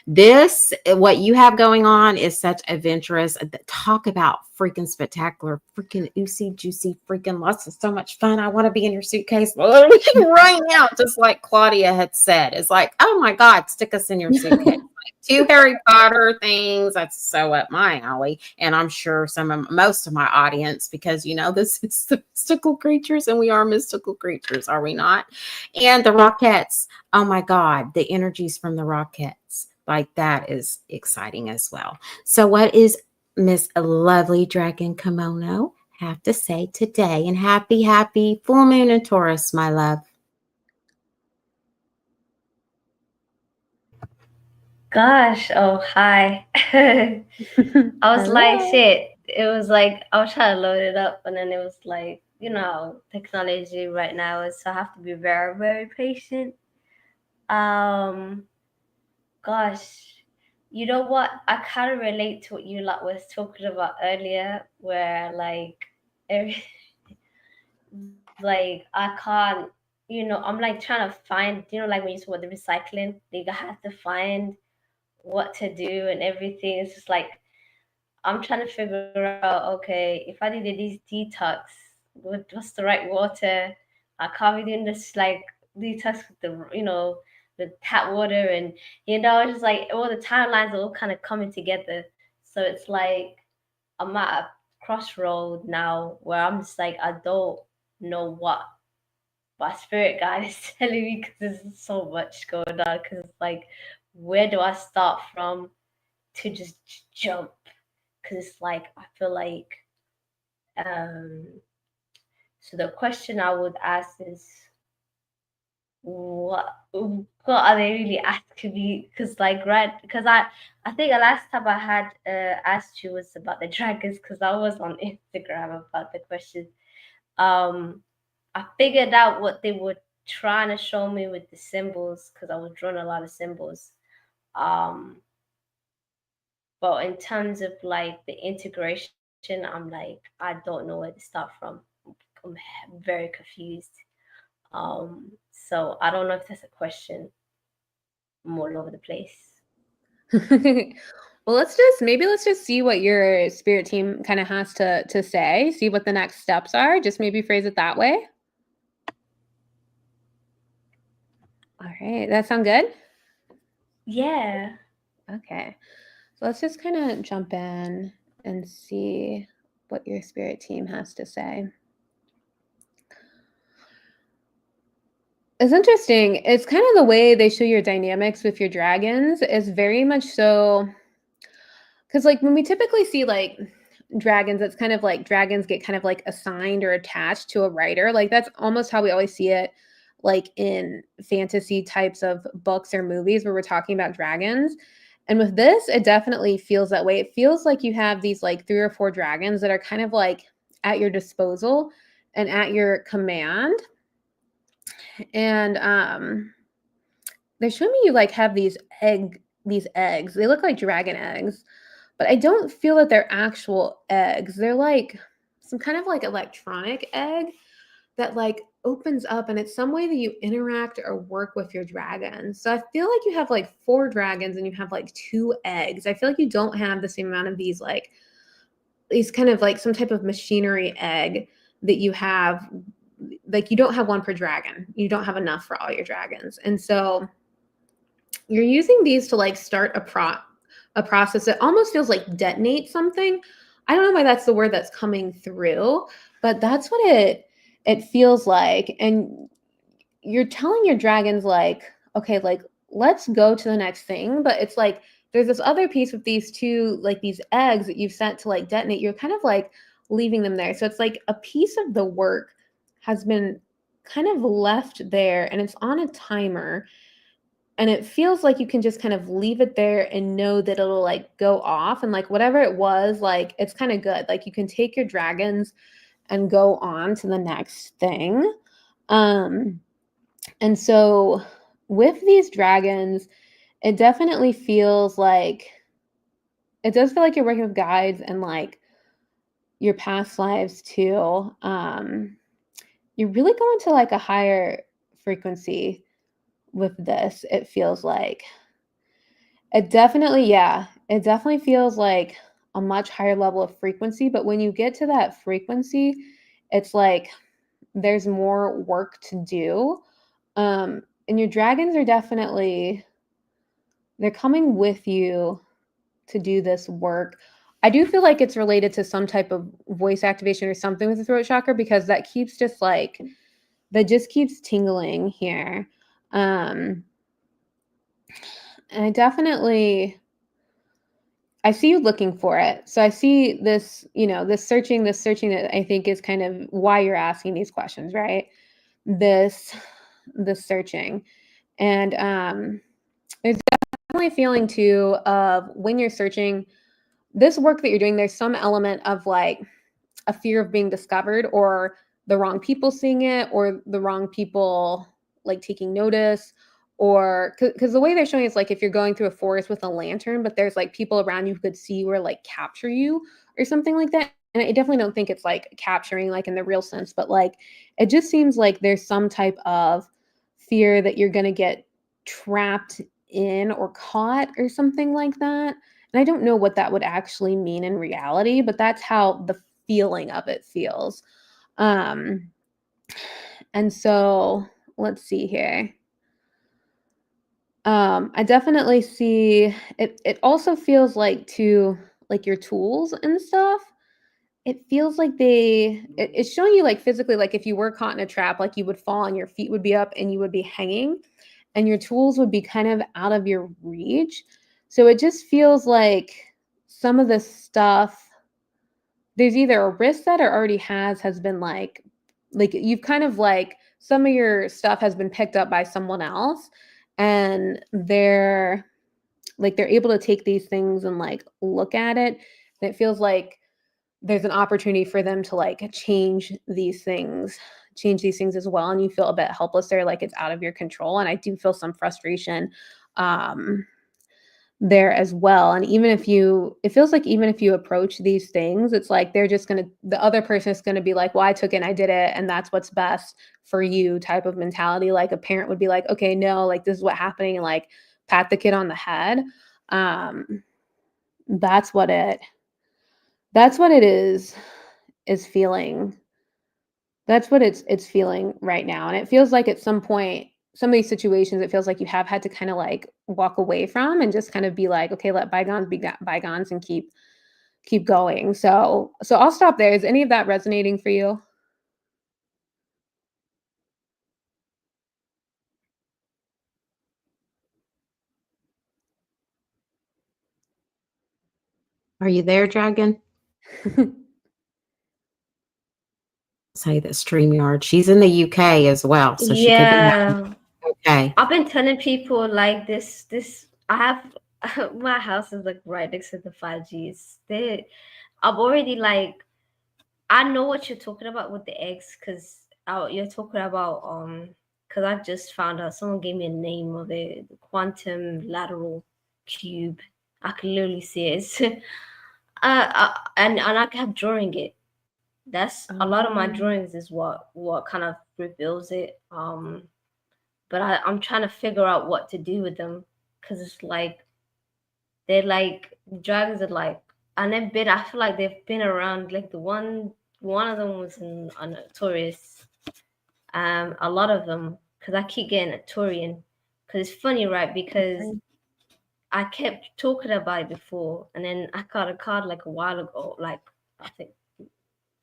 This, what you have going on is such adventurous. Talk about freaking spectacular, freaking oosy, juicy, freaking lots of so much fun. I want to be in your suitcase right now, just like Claudia had said. It's like, oh my God, stick us in your suitcase. Like 2 Harry Potter things. That's so up my alley. And I'm sure most of my audience, because this is the mystical creatures and we are mystical creatures, are we not? And the Rockettes. Oh my God, the energies from the Rockettes. Like that is exciting as well. So what is Miss Lovely Dragon Kimono have to say today? And happy full moon in Taurus, my love. Gosh, oh hi. I was like, Hello. shit. It was like I was trying to load it up, and then it was like, technology right now is so I have to be very, very patient. Um, gosh, you know what? I kind of relate to what you like was talking about earlier, where like every like I can't, I'm like trying to find, like when you talk about the recycling, like I have to find what to do and everything. It's just like I'm trying to figure out, okay, if I needed these detox, what's the right water? I can't be doing this like detox with the tap water, and it's just like all the timelines are all kind of coming together. So it's like I'm at a crossroad now where I'm just like I don't know what my spirit guide is telling me because there's so much going on. Because like, where do I start from to just jump? Because it's like I feel like um so the question I would ask is what are they really asking me? Because like right, because I think the last time I had asked you was about the dragons because I was on Instagram about the question. um I figured out what they were trying to show me with the symbols because I was drawing a lot of symbols. um But in terms of like the integration, I'm like, I don't know where to start from. I'm very confused. So I don't know if that's a question. I'm all over the place. Well, let's just see what your spirit team kind of has to say, see what the next steps are. Just maybe phrase it that way. All right. That sound good? Yeah. Okay. So let's just kind of jump in and see what your spirit team has to say. It's interesting. It's kind of the way they show your dynamics with your dragons is very much so, because like when we typically see like dragons, it's kind of like dragons get kind of like assigned or attached to a writer. Like that's almost how we always see it, like in fantasy types of books or movies where we're talking about dragons. And with this, it definitely feels that way. It feels like you have these like 3 or 4 dragons that are kind of like at your disposal and at your command. And they're showing me you like have these eggs. They look like dragon eggs, but I don't feel that they're actual eggs. They're like some kind of like electronic egg that like opens up, and it's some way that you interact or work with your dragon. So I feel like you have like 4 dragons and you have like 2 eggs. I feel like you don't have the same amount of these kind of like some type of machinery egg that you have. Like you don't have one per dragon. You don't have enough for all your dragons. And so you're using these to like start a process that almost feels like detonate something. I don't know why that's the word that's coming through, but that's what it feels like. And you're telling your dragons like, okay, like let's go to the next thing. But it's like there's this other piece with these 2, like these eggs that you've sent to like detonate. You're kind of like leaving them there. So it's like a piece of the work has been kind of left there and it's on a timer. And it feels like you can just kind of leave it there and know that it'll like go off, and like whatever it was, like it's kind of good. Like you can take your dragons and go on to the next thing. And so with these dragons, it definitely feels like it does feel like you're working with guides and like your past lives too. You're really going to like a higher frequency with this. It feels like it definitely feels like a much higher level of frequency. But when you get to that frequency, it's like there's more work to do. And your dragons are definitely, they're coming with you to do this work. I do feel like it's related to some type of voice activation or something with the throat chakra, because that just keeps tingling here. And I see you looking for it. So I see this, this searching that I think is kind of why you're asking these questions, right? This searching. And there's definitely a feeling too of when you're searching this work that you're doing, there's some element of like a fear of being discovered or the wrong people seeing it or the wrong people like taking notice, or because the way they're showing is like if you're going through a forest with a lantern, but there's like people around you who could see you or like capture you or something like that. And I definitely don't think it's like capturing like in the real sense, but like it just seems like there's some type of fear that you're going to get trapped in or caught or something like that. And I don't know what that would actually mean in reality, but that's how the feeling of it feels. And so let's see here. I definitely see it. It also feels like like your tools and stuff. It feels like it's showing you like physically, like if you were caught in a trap, like you would fall and your feet would be up and you would be hanging and your tools would be kind of out of your reach. So it just feels like some of the stuff, there's either a risk that or already has been like you've kind of like some of your stuff has been picked up by someone else, and they're able to take these things and like look at it, and it feels like there's an opportunity for them to like change these things as well, and you feel a bit helpless there, like it's out of your control. And I do feel some frustration there as well. And it feels like even if you approach these things, it's like the other person is gonna be like, well, I took it and I did it and that's what's best for you type of mentality. Like a parent would be like, okay, no, like this is what's happening, and like pat the kid on the head. That's what it is feeling. That's what it's feeling right now, and it feels like at some point, some of these situations, it feels like you have had to kinda, like, walk away from and just kind of be like, "Okay, let bygones be bygones," and keep going. So I'll stop there. Is any of that resonating for you? Are you there, Dragon? Say that StreamYard. She's in the UK as well, so she could be Yeah, okay. I've been telling people like this. I have my house is like right next to the 5Gs. I've already like I know what you're talking about with the eggs because you're talking about because I just found out someone gave me a name of it, the quantum lateral cube. I can literally see it. It's, and I kept drawing it. That's a lot of my Oh. drawings is what kind of reveals it. But I'm trying to figure out what to do with them because it's like they're like the dragons are like and they've been I feel like they've been around like the one of them was in on a Taurus. A lot of them because I keep getting a Taurian because it's funny, right? Because Okay. I kept talking about it before and then I got a card like a while ago, like I think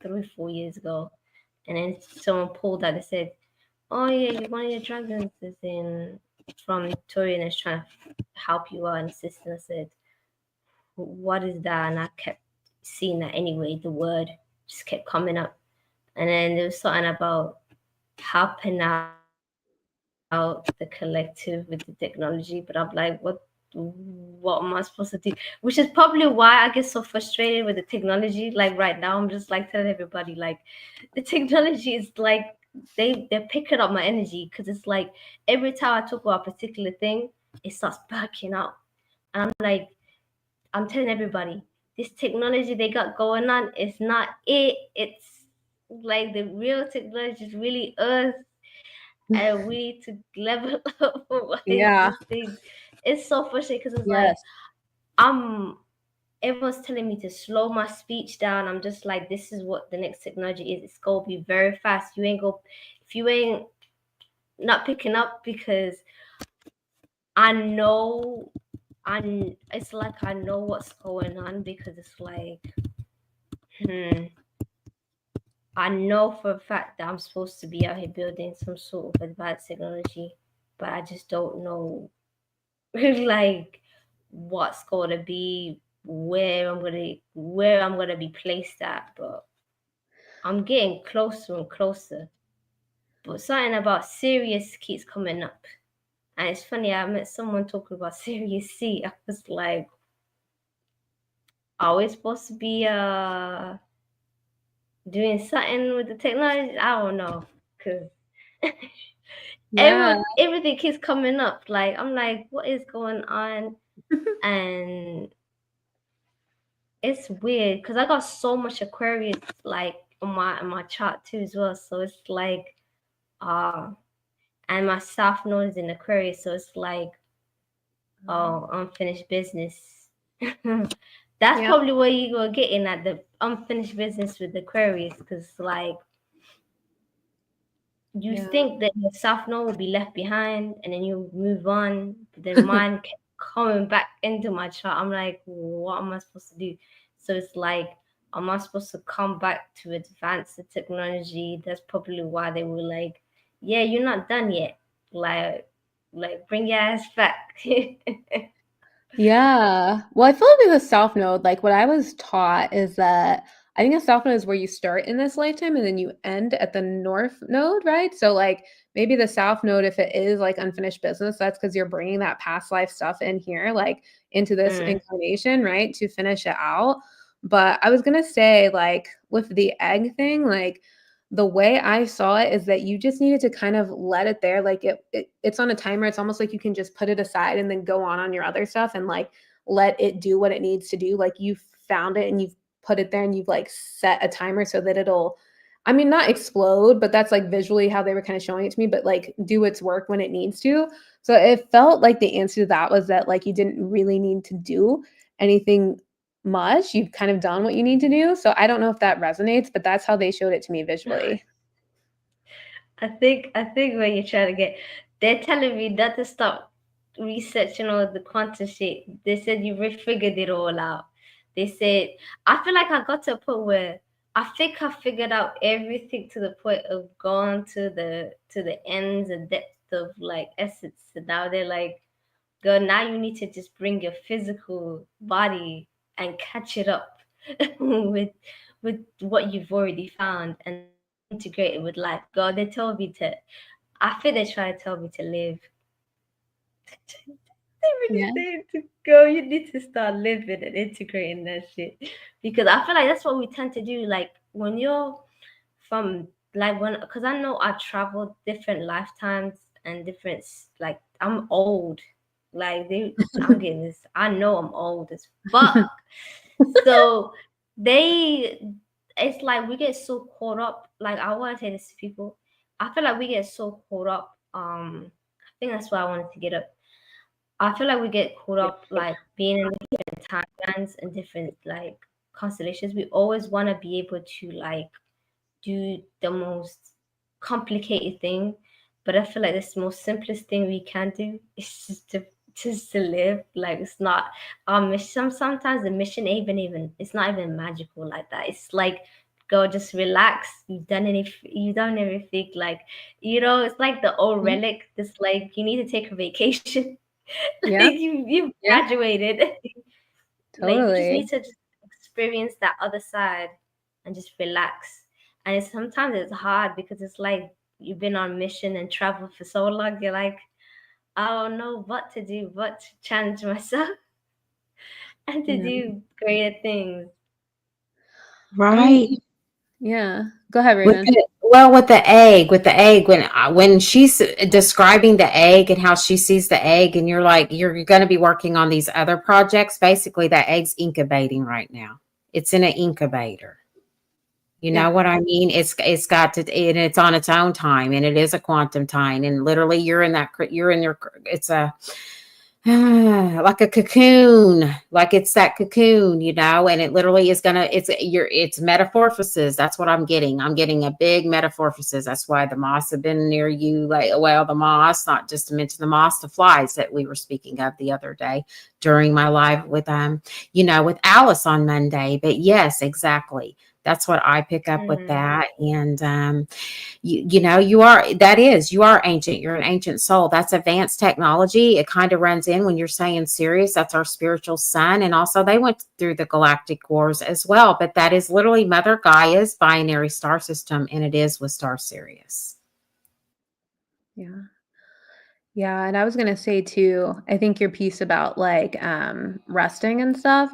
3 4 years ago, and then someone pulled that and said, "Oh yeah, one of your dragons is in from Taurian and is trying to help you out and assist." And I said, what is that? And I kept seeing that anyway. The word just kept coming up. And then there was something about helping out the collective with the technology. But I'm like, what am I supposed to do? Which is probably why I get so frustrated with the technology. Like right now, I'm just like telling everybody, like, the technology is like they're picking up my energy because it's like every time I talk about a particular thing, it starts backing out. And I'm like, I'm telling everybody, this technology they got going on is not it. It's like the real technology is really us, and we need to level up. What is Yeah. this thing? It's so frustrating because it's like Yes. I'm. Everyone's telling me to slow my speech down. I'm just like, this is what the next technology is. It's gonna be very fast. You ain't go if you ain't not picking up because I know it's like I know what's going on because it's like I know for a fact that I'm supposed to be out here building some sort of advanced technology, but I just don't know like what's going to be where I'm gonna be placed at. But I'm getting closer and closer. But something about Sirius keeps coming up, and it's funny. I met someone talking about Sirius C. I was like, are we supposed to be doing something with the technology? I don't know, cause Yeah. everything keeps coming up. Like I'm like, what is going on? And it's weird because I got so much Aquarius like on my chart too as well. So it's like, uh, and my South Node is in Aquarius, so it's like, oh, unfinished business. That's Yeah. probably where you go getting at the unfinished business with Aquarius, because like you Yeah. think that your South Node will be left behind and then you move on, but then mine kept coming back into my chart. I'm like, what am I supposed to do? So it's like, am I supposed to come back to advance the technology? That's probably why they were like, yeah, you're not done yet. Like bring your ass back. Yeah. Well, I feel like with a South Node, like what I was taught is that I think a South Node is where you start in this lifetime and then you end at the North Node, right? So like maybe the South Node, if it is like unfinished business, that's because you're bringing that past life stuff in here, like into this Mm, incarnation, right? To finish it out. But I was gonna say, like with the egg thing, like the way I saw it is that you just needed to kind of let it there. Like it's on a timer. It's almost like you can just put it aside and then go on your other stuff and like let it do what it needs to do. Like you found it and you've put it there and you've like set a timer so that it'll, I mean, not explode, but that's like visually how they were kind of showing it to me, but like do its work when it needs to. So it felt like the answer to that was that like you didn't really need to do anything much. You've kind of done what you need to do. So I don't know if that resonates, but that's how they showed it to me visually. I think when you're trying to get, they're telling me not to stop researching all the quantum shit. They said you figured it all out. They said I feel like I got to a point where I think I figured out everything to the point of going to the ends and depths of like essence. And now they're like, girl, now you need to just bring your physical body and catch it up with what you've already found and integrate it with life. God, they told me to. I feel they try to tell me to live. They really Yeah. say to go. You need to start living and integrating that shit because I feel like that's what we tend to do. Like when you're from like when, because I know I traveled different lifetimes and different like I'm old. Like I'm getting this. I know I'm old as fuck. So they, it's like we get so caught up. Like I want to say this to people. I feel like we get so caught up. I think that's why I wanted to get up. I feel like we get caught up like being in different timelines and different like constellations. We always want to be able to like do the most complicated thing, but I feel like this most simplest thing we can do is just to live. Like it's not our mission. Sometimes the mission ain't even it's not even magical like that. It's like go just relax. You done everything. Like it's like the old relic. It's like you need to take a vacation. Like Yeah. you've Yeah. graduated. Like you just need Totally. to just experience that other side and just relax. And sometimes it's hard because it's like you've been on mission and traveled for so long. You're like, I don't know what to do, what to challenge myself and to Yeah. do greater things. I Right. mean, yeah. Go ahead, With Raven. with the egg, when she's describing the egg and how she sees the egg, and you're like, you're going to be working on these other projects. Basically, that egg's incubating right now. It's in an incubator. You Yeah. know what I mean? It's got to, and it's on its own time, and it is a quantum time, and literally you're in your, it's a like a cocoon, like it's that cocoon, and it literally is gonna, it's metamorphosis. That's what I'm getting. I'm getting a big metamorphosis. That's why the moths have been near you. Like, well, the moths, not just to mention the moths, the flies that we were speaking of the other day during my live with with Alice on Monday. But yes, exactly. That's what I pick up with Mm, that. And you are ancient. You're an ancient soul. That's advanced technology. It kind of runs in when you're saying Sirius. That's our spiritual sun. And also they went through the galactic wars as well. But that is literally Mother Gaia's binary star system. And it is with Star Sirius. Yeah. Yeah, and I was gonna say too, I think your piece about like resting and stuff,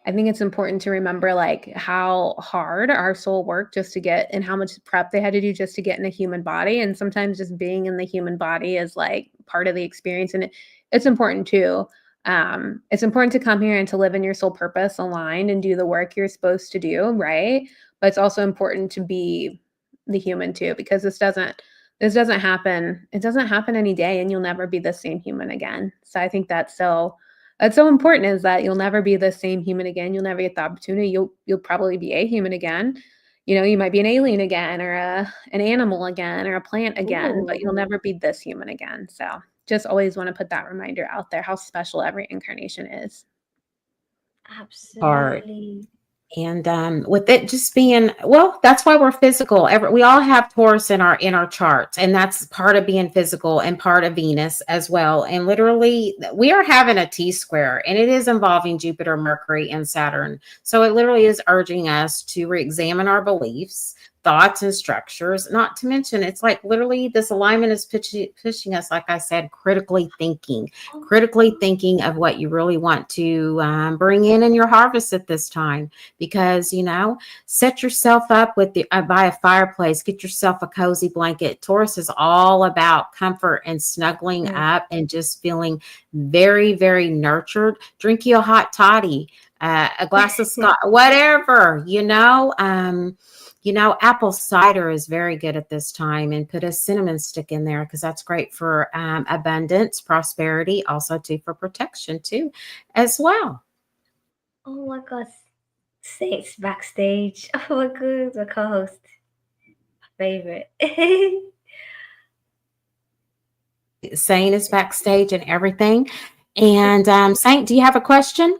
I think it's important to remember like how hard our soul worked just to get and how much prep they had to do just to get in a human body. And sometimes just being in the human body is like part of the experience. And it's important too. It's important to come here and to live in your soul purpose aligned and do the work you're supposed to do, right? But it's also important to be the human too, because this doesn't happen. It doesn't happen any day, and you'll never be the same human again. So I think that's so important, is that you'll never be the same human again. You'll never get the opportunity. You'll probably be a human again. You might be an alien again, or an animal again, or a plant again, but ooh, you'll never be this human again. So just always want to put that reminder out there, how special every incarnation is. Part. absolutely. And with it just being, well, that's why we're physical. We all have Taurus in our charts, and that's part of being physical and part of Venus as well. And literally, we are having a T square, and it is involving Jupiter, Mercury, and Saturn. So it literally is urging us to re-examine our beliefs, thoughts, and structures. Not to mention, it's like literally this alignment is pushing us, like I said, critically thinking of what you really want to bring in your harvest at this time. Because set yourself up with by a fireplace, get yourself a cozy blanket. Taurus is all about comfort and snuggling Mm. up and just feeling very, very nurtured. Drink you a hot toddy, a glass of scotch, whatever. Apple cider is very good at this time, and put a cinnamon stick in there because that's great for abundance, prosperity, also too for protection too, as well. Oh my God, Saints backstage. Oh my God, the co-host, favorite. Saint is backstage and everything. And Saint, do you have a question?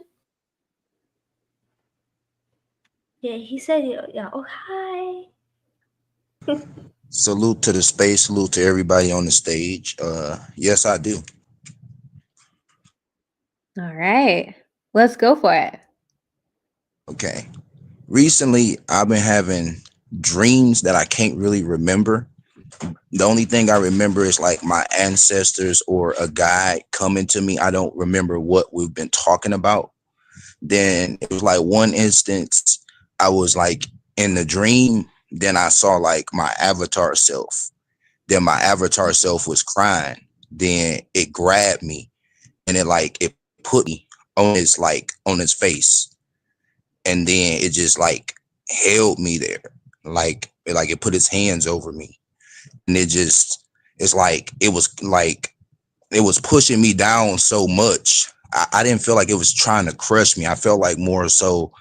Yeah, he said, yeah. Oh, hi. Salute to the space, salute to everybody on the stage. Yes, I do. All right, let's go for it. Okay. Recently, I've been having dreams that I can't really remember. The only thing I remember is like my ancestors or a guide coming to me. I don't remember what we've been talking about. Then it was like one instance, I was like in the dream. Then I saw like my avatar self. Then my avatar self was crying. Then it grabbed me and it put me on his face. And then it just like held me there. Like it put its hands over me. And it's like it was pushing me down so much. I didn't feel like it was trying to crush me. I felt like more so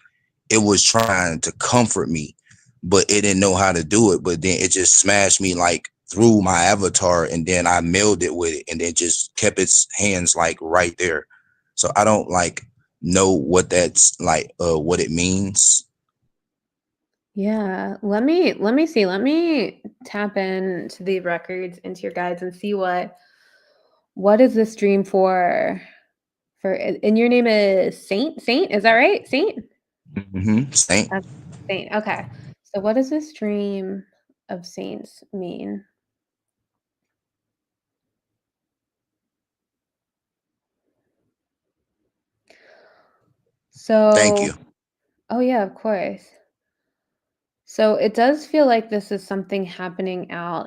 it was trying to comfort me, but it didn't know how to do it. But then it just smashed me like through my avatar, and then I melded with it, and then just kept its hands like right there. So I don't like know what that's like, what it means. Yeah, let me see. Let me tap into the records, into your guides, and see what is this dream for? And your name is Saint. Saint, is that right? Saint. Saint. Saint. Okay. So what does this dream of saints mean? Thank So, you. oh yeah, of course. So it does feel like this is something happening out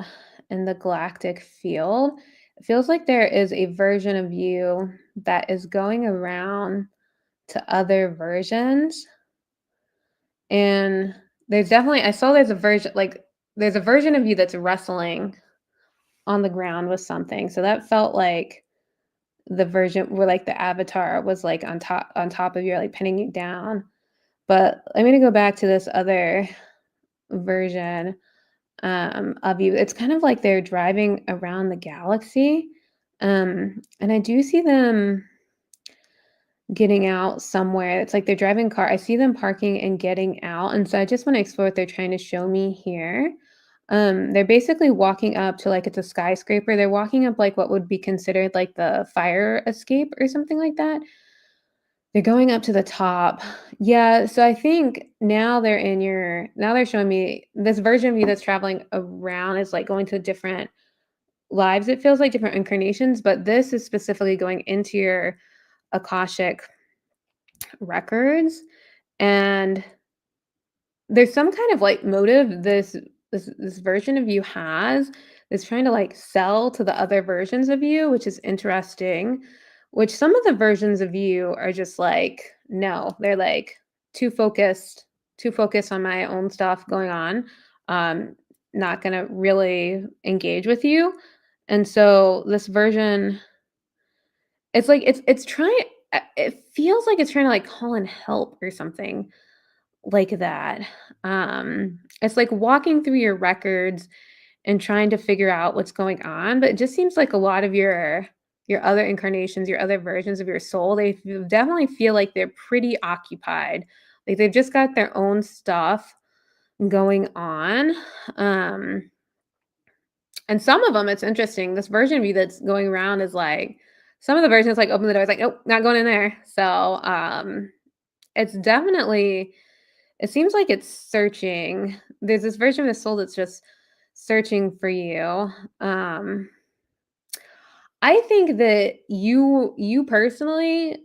in the galactic field. It feels like there is a version of you that is going around to other versions. And I saw there's a version of you that's wrestling on the ground with something. So that felt like the version where like the avatar was like on top of you, like pinning you down. But I'm gonna go back to this other version of you. It's kind of like they're driving around the galaxy. And I do see them getting out somewhere. It's like they're driving car. I see them parking and getting out. And so I just want to explore what they're trying to show me here. They're basically walking up to like it's a skyscraper. They're walking up like what would be considered like the fire escape or something like that. They're going up to the top. Yeah, so I think now they're showing me this version of you that's traveling around is like going to different lives. It feels like different incarnations, but this is specifically going into your Akashic records. And there's some kind of like motive this version of you has is trying to like sell to the other versions of you, which is interesting. Which some of the versions of you are just like, no, they're like too focused on my own stuff going on. Not gonna really engage with you. And so this version, it's like it's trying. It feels like it's trying to like call in help or something like that. It's like walking through your records and trying to figure out what's going on, but it just seems like a lot of your other incarnations, your other versions of your soul, definitely feel like they're pretty occupied. Like they've just got their own stuff going on. And some of them, it's interesting. This version of you that's going around is like, some of the versions like open the door. It's like, nope, not going in there. So it's definitely, it seems like it's searching. There's this version of the soul that's just searching for you. I think that you personally,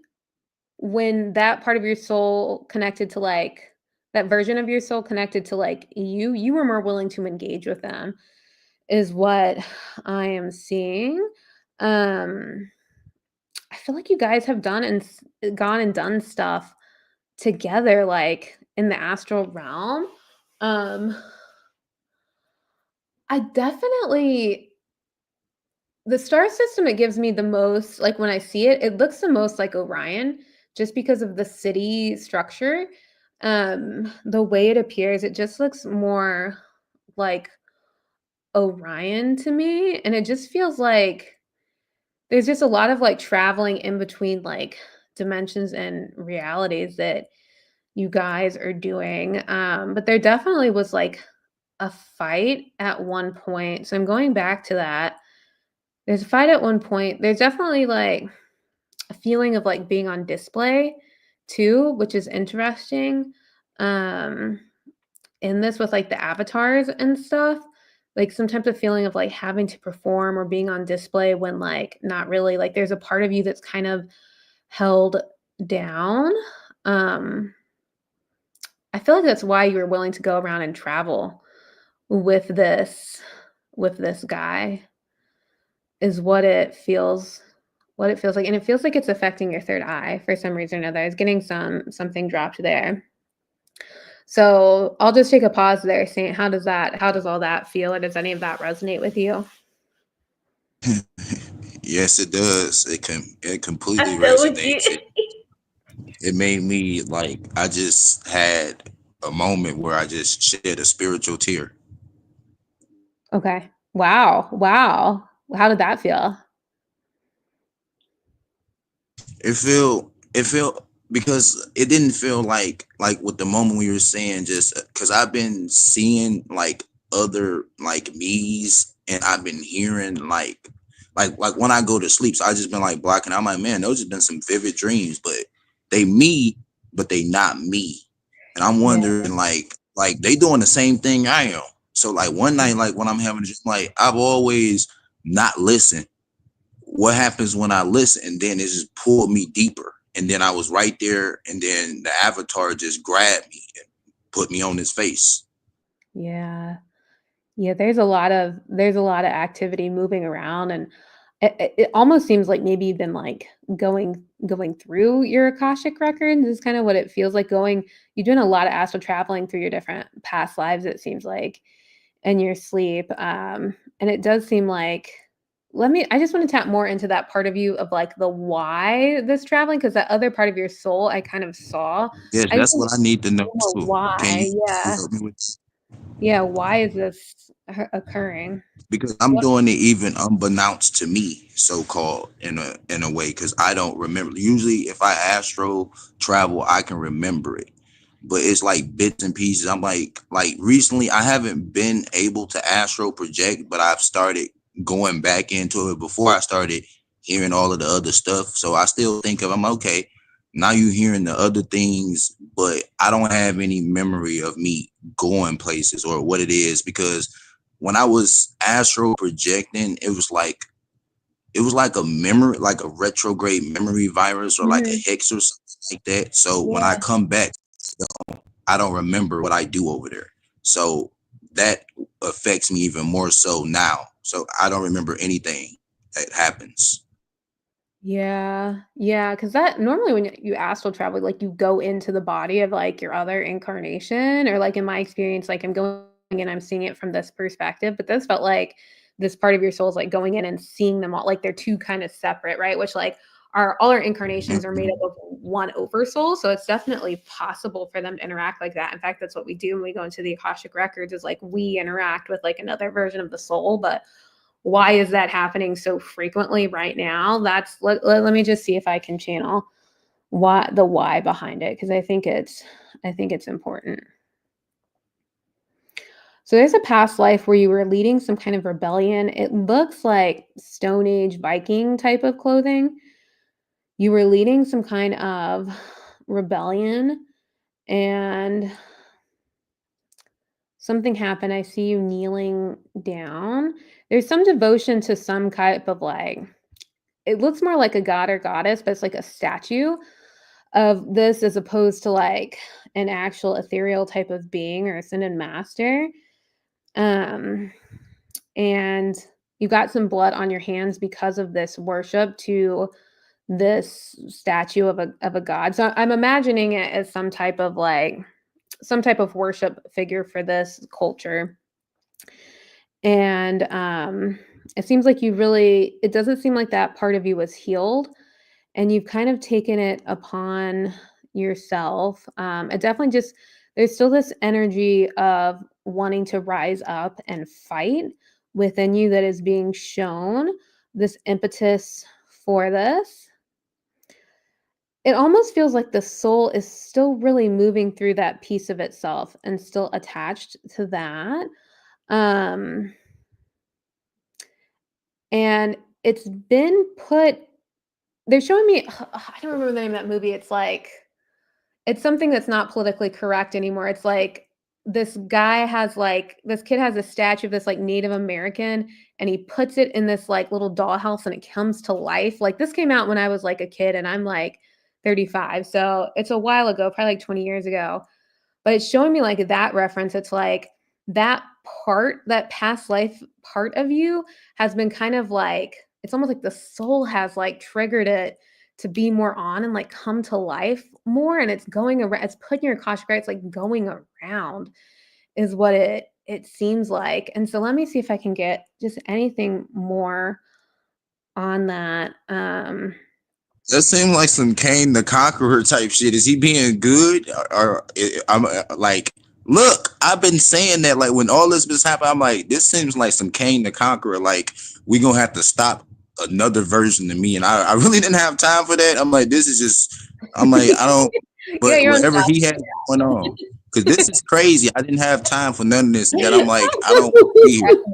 when that part of your soul connected to like that version of your soul connected to like you were more willing to engage with them, is what I am seeing. I feel like you guys have gone and done stuff together, like in the astral realm. Um, I definitely the star system it gives me the most, like when I see it, it looks the most like Orion, just because of the city structure, the way it appears, it just looks more like Orion to me, and it just feels like there's just a lot of like traveling in between like dimensions and realities that you guys are doing. But there definitely was like a fight at one point. So I'm going back to that. There's a fight at one point. There's definitely like a feeling of like being on display too, which is interesting. Um, in this with like the avatars and stuff, like some type of feeling of like having to perform or being on display when like not really, like there's a part of you that's kind of held down. Um, I feel like that's why you were willing to go around and travel with this guy, is what it feels like. And it feels like it's affecting your third eye for some reason or another. I was getting something dropped there. So I'll just take a pause there, saying how does all that feel? Or does any of that resonate with you? Yes, it does. It completely I feel with you. resonates. It made me like I just had a moment where I just shed a spiritual tear. Okay. Wow. How did that feel? It felt because it didn't feel like with the moment we were saying, just because I've been seeing like other like me's, and I've been hearing like when I go to sleep. So I just been like blocking. I'm like, man, those have been some vivid dreams, but they me, but they not me. And I'm wondering like they doing the same thing I am. So like one night, like when I'm having just like I've always not listened. What happens when I listen, and then it just pulled me deeper, and then I was right there, and then the avatar just grabbed me and put me on his face. Yeah. Yeah, there's a lot of activity moving around, and it almost seems like maybe you've been like going through your Akashic records is kind of what it feels like. You're doing a lot of astral traveling through your different past lives, it seems like, in your sleep. And it does seem like, I just want to tap more into that part of you of like the why this traveling, because that other part of your soul I kind of saw. Yes, I just that's want what I need to know to know too. Can why. you Yeah. help me with? Yeah. Why is this occurring? Because I'm doing it even unbeknownst to me, so called in a way, because I don't remember. Usually, if I astro travel, I can remember it, but it's like bits and pieces. I'm like recently, I haven't been able to astro project, but I've started going back into it before I started hearing all of the other stuff. So I still think I'm okay. Now you hearing the other things, but I don't have any memory of me going places or what it is, because when I was astral projecting, it was like a memory, like a retrograde memory virus, or like a Mhm. hex or something like that. So when I Yeah. come back, I don't remember what I do over there. So that affects me even more so now. So I don't remember anything that happens. Yeah. Yeah. Because that normally when you astral travel, like you go into the body of like your other incarnation, or like in my experience, like I'm going and I'm seeing it from this perspective. But this felt like this part of your soul is like going in and seeing them all, like they're two kind of separate, right? Which like all our incarnations are made up of one oversoul. So it's definitely possible for them to interact like that. In fact, that's what we do when we go into the Akashic records, is like we interact with like another version of the soul. But why is that happening so frequently right now? Let me just see if I can channel why behind it, because I think it's important. So there's a past life where you were leading some kind of rebellion. It looks like Stone Age Viking type of clothing. You were leading some kind of rebellion, and something happened. I see you kneeling down. There's some devotion to some type of like, it looks more like a god or goddess, but it's like a statue of this, as opposed to like an actual ethereal type of being or ascended master. Um, and you got some blood on your hands because of this worship to this statue of a god. So I'm imagining it as some type of worship figure for this culture. And it seems like it doesn't seem like that part of you was healed. and you've kind of taken it upon yourself. It definitely just, there's still this energy of wanting to rise up and fight within you that is being shown, this impetus for this. It almost feels like the soul is still really moving through that piece of itself and still attached to that. Um, and it's been put, they're showing me, I don't remember the name of that movie. It's like, it's something that's not politically correct anymore. It's like this guy has like, this kid has a statue of this like Native American, and he puts it in this like little dollhouse and it comes to life. Like this came out when I was like a kid and I'm like 35. So it's a while ago, probably like 20 years ago. But it's showing me like that reference. It's like that part, that past life part of you has been kind of like, it's almost like the soul has like triggered it to be more on and like come to life more. And it's going around, it's putting your Akashic, right? It's like going around is what it seems like. And so let me see if I can get just anything more on that. That seemed like some Kane the Conqueror type shit. Is he being good, or I'm like, look, I've been saying that like when all this was happening, I'm like, this seems like some Kane the Conqueror. Like we gonna have to stop another version of me, and I really didn't have time for that. I'm like, this is just, I'm like, I don't. But Yeah, you're on whatever top. he has going on, because this is crazy. I didn't have time for none of this. And yet I'm like, I don't want to be here.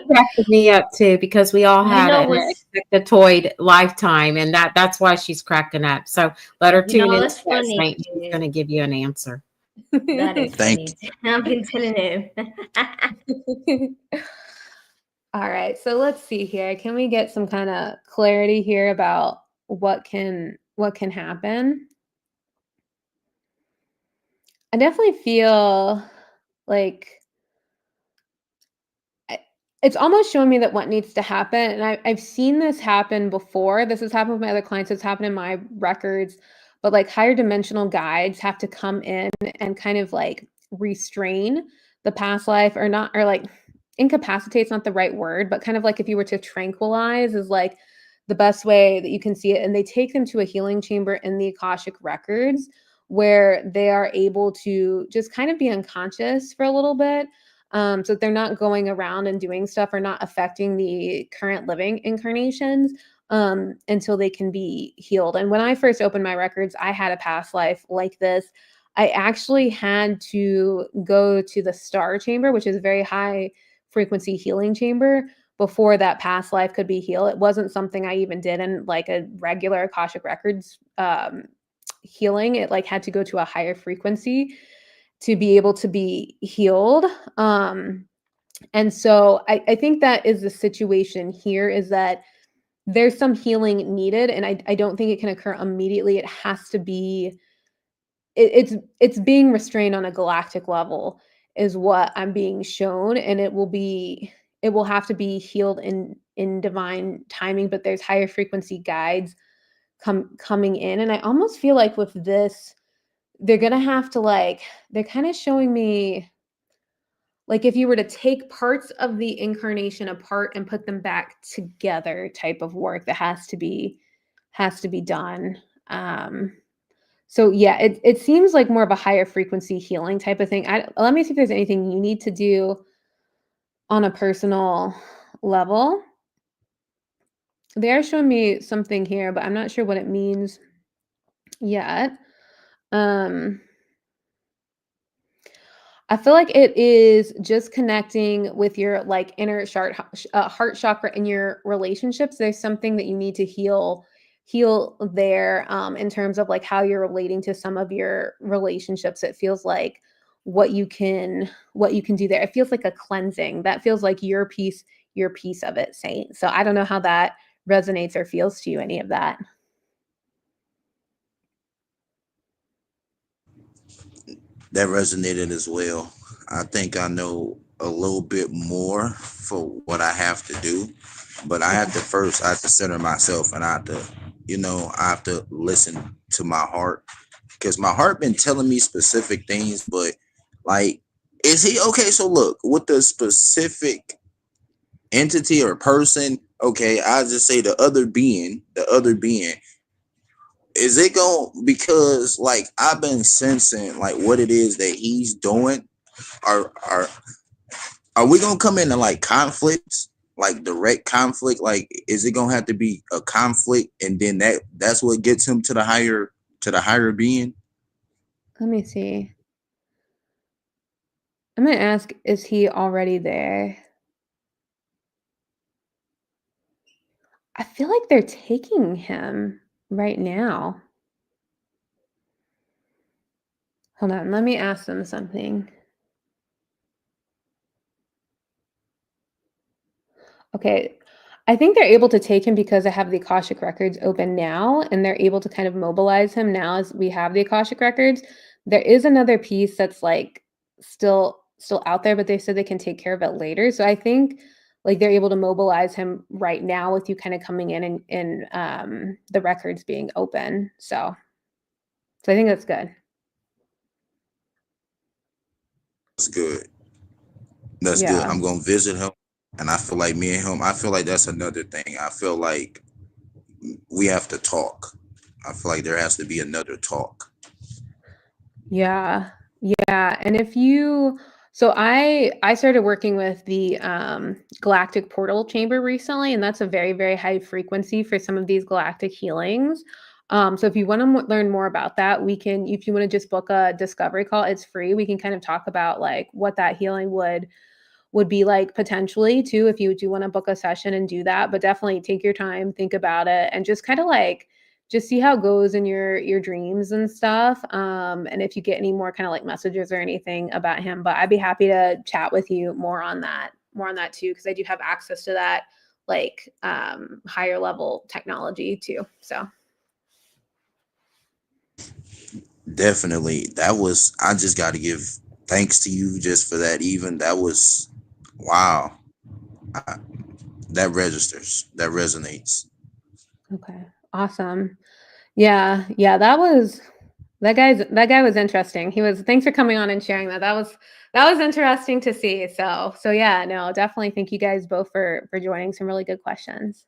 Cracking me up too, because we all You had know an what's expectatoid lifetime, and that's why she's cracking up. So let her you know tune into what's that, funny Saint. She's going to give you an answer. That is Thank funny. I've been telling him. All right, so let's see here. Can we get some kind of clarity here about what can happen? I definitely feel like it's almost showing me that what needs to happen, and I've seen this happen before. This has happened with my other clients. It's happened in my records, but like higher dimensional guides have to come in and kind of like restrain the past life, or not, or like incapacitate's not the right word, but kind of like if you were to tranquilize is like the best way that you can see it. And they take them to a healing chamber in the Akashic records where they are able to just kind of be unconscious for a little bit, so that they're not going around and doing stuff or not affecting the current living incarnations, until they can be healed. And when I first opened my records, I had a past life like this. I actually had to go to the star chamber, which is a very high frequency healing chamber, before that past life could be healed. It wasn't something I even did in like a regular Akashic records healing. It like had to go to a higher frequency to be able to be healed. And so I think that is the situation here, is that there's some healing needed, and I don't think it can occur immediately. It has to be, it's being restrained on a galactic level is what I'm being shown, and it will have to be healed in divine timing. But there's higher frequency guides coming in, and I almost feel like with this, they're gonna have to like, they're kind of showing me like if you were to take parts of the incarnation apart and put them back together type of work that has to be done. So yeah, it seems like more of a higher frequency healing type of thing. Let me see if there's anything you need to do on a personal level. They are showing me something here, but I'm not sure what it means yet. I feel like it is just connecting with your like inner heart chakra in your relationships. There's something that you need to heal there, in terms of like how you're relating to some of your relationships. It feels like what you can do there. It feels like a cleansing. That feels like your piece of it, Saint. So I don't know how that resonates or feels to you, any of that. That resonated as well. I think I know a little bit more for what I have to do, but I have to center myself, and I have to, I have to listen to my heart, because my heart been telling me specific things, but like, is he okay? So look, with the specific entity or person, okay, I'll just say the other being, is it going, because like I've been sensing like what it is that he's doing. Are we gonna come into like conflicts, like direct conflict? Like, is it gonna have to be a conflict, and then that's what gets him to the higher being? Let me see. I'm gonna ask, is he already there? I feel like they're taking him right now. Hold on, let me ask them something. Okay, I think they're able to take him because I have the Akashic records open now, and they're able to kind of mobilize him now as we have the Akashic records. There is another piece that's like still out there, but they said they can take care of it later. So I think like they're able to mobilize him right now with you kind of coming in and the records being open. So I think that's good. That's good. That's good. Yeah. I'm gonna visit him, and I feel like me and him. I feel like that's another thing. I feel like we have to talk. I feel like there has to be another talk. Yeah. Yeah. And if you, so I started working with the galactic portal chamber recently, and that's a very, very high frequency for some of these galactic healings. So if you want to learn more about that, we can, if you want to just book a discovery call, it's free. We can kind of talk about like what that healing would be like potentially too, if you do want to book a session and do that. But definitely take your time, think about it, and just kind of like just see how it goes in your dreams and stuff. And if you get any more kind of like messages or anything about him, but I'd be happy to chat with you more on that too, because I do have access to that like higher level technology too. So Definitely. I just got to give thanks to you just for that. Even that was, wow. That registers, that resonates. okay, awesome. Yeah, that guy was interesting. Thanks for coming on and sharing that. That was interesting to see. So yeah, no, definitely thank you guys both for joining. Some really good questions.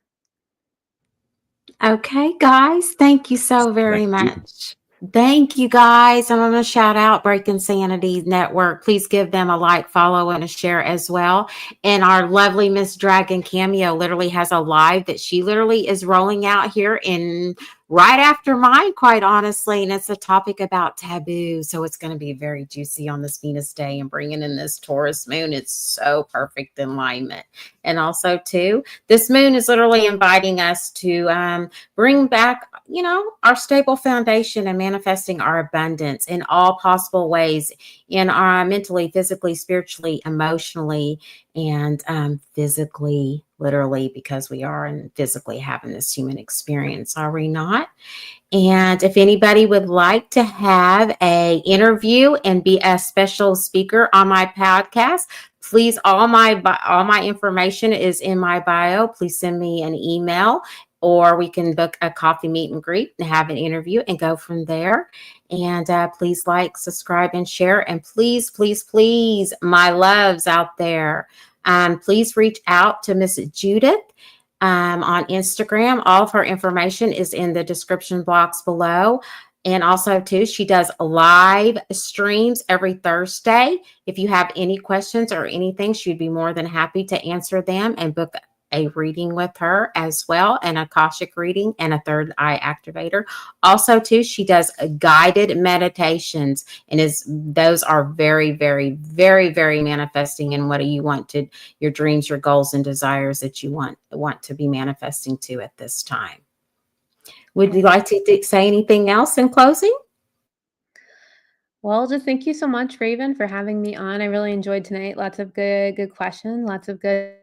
Okay, guys, thank you so very Thank you. much. Thank you, guys. I'm going to shout out Breaking Sanity Network. Please give them a like, follow, and a share as well. And our lovely Miss Dragon Cameo literally has a live that she literally is rolling out here in right after mine, quite honestly. And it's a topic about taboo. So it's going to be very juicy on this Venus day and bringing in this Taurus moon. It's so perfect in alignment. And also, too, this moon is literally inviting us to bring back, our stable foundation and manifesting our abundance in all possible ways in our mentally, physically, spiritually, emotionally, and physically, literally, because we are and physically having this human experience, are we not? And if anybody would like to have a interview and be a special speaker on my podcast, please, all my information is in my bio. Please send me an email, or we can book a coffee meet and greet and have an interview and go from there. And please like, subscribe, and share. And please, please, please, my loves out there, please reach out to Miss Judith on Instagram. All of her information is in the description box below. And also, too, she does live streams every Thursday. If you have any questions or anything, she'd be more than happy to answer them and book a reading with her as well, an Akashic reading and a Third Eye Activator. Also, too, she does guided meditations, and those are very, very, very, very manifesting in what you want to, your dreams, your goals, and desires that you want to be manifesting to at this time. Would you like to say anything else in closing? Well, just thank you so much, Raven, for having me on. I really enjoyed tonight. Lots of good questions, lots of good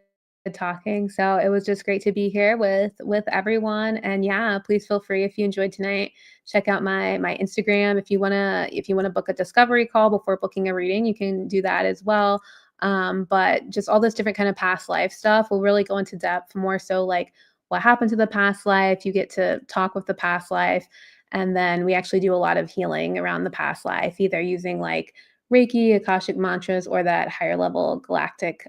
talking. So it was just great to be here with everyone. And yeah, please feel free, if you enjoyed tonight, check out my Instagram. If you wanna book a discovery call before booking a reading, you can do that as well. But just all this different kind of past life stuff will really go into depth, more so like what happened to the past life. You get to talk with the past life. And then we actually do a lot of healing around the past life, either using like Reiki, Akashic mantras, or that higher level galactic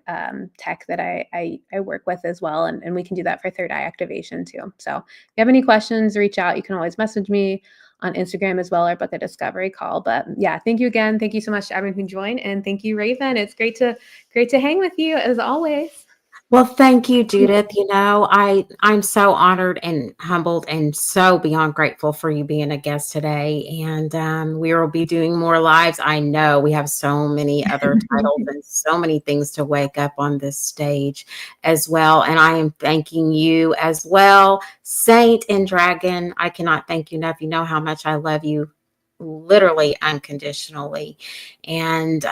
tech that I work with as well. And we can do that for third eye activation too. So if you have any questions, reach out. You can always message me on Instagram as well, or book a discovery call. But yeah, thank you again. Thank you so much to everyone who joined. And thank you, Raven. It's great to hang with you as always. Well, thank you, Judith. You know, I'm so honored and humbled and so beyond grateful for you being a guest today. And we will be doing more lives. I know we have so many other titles and so many things to wake up on this stage as well. And I am thanking you as well, Saint and Dragon. I cannot thank you enough. You know how much I love you, literally unconditionally. And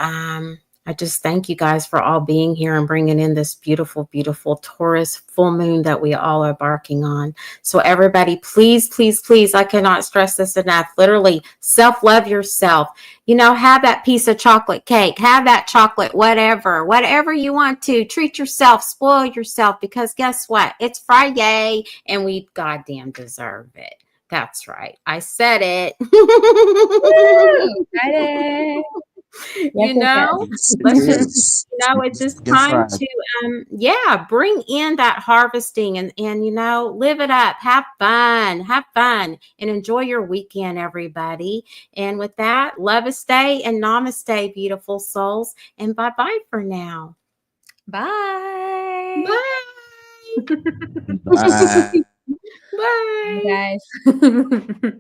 I just thank you guys for all being here and bringing in this beautiful, beautiful Taurus full moon that we all are embarking on. So everybody, please, please, please, I cannot stress this enough. Literally, self-love yourself. You know, have that piece of chocolate cake, have that chocolate, whatever you want to. Treat yourself, spoil yourself, because guess what? It's Friday and we goddamn deserve it. That's right. I said it. Woo! Friday. You know, let's just, it's just time to bring in that harvesting and you know, live it up, have fun and enjoy your weekend, everybody. And with that, love a stay and namaste, beautiful souls, and bye-bye for now. Bye. Bye. Bye. Bye. Bye, guys.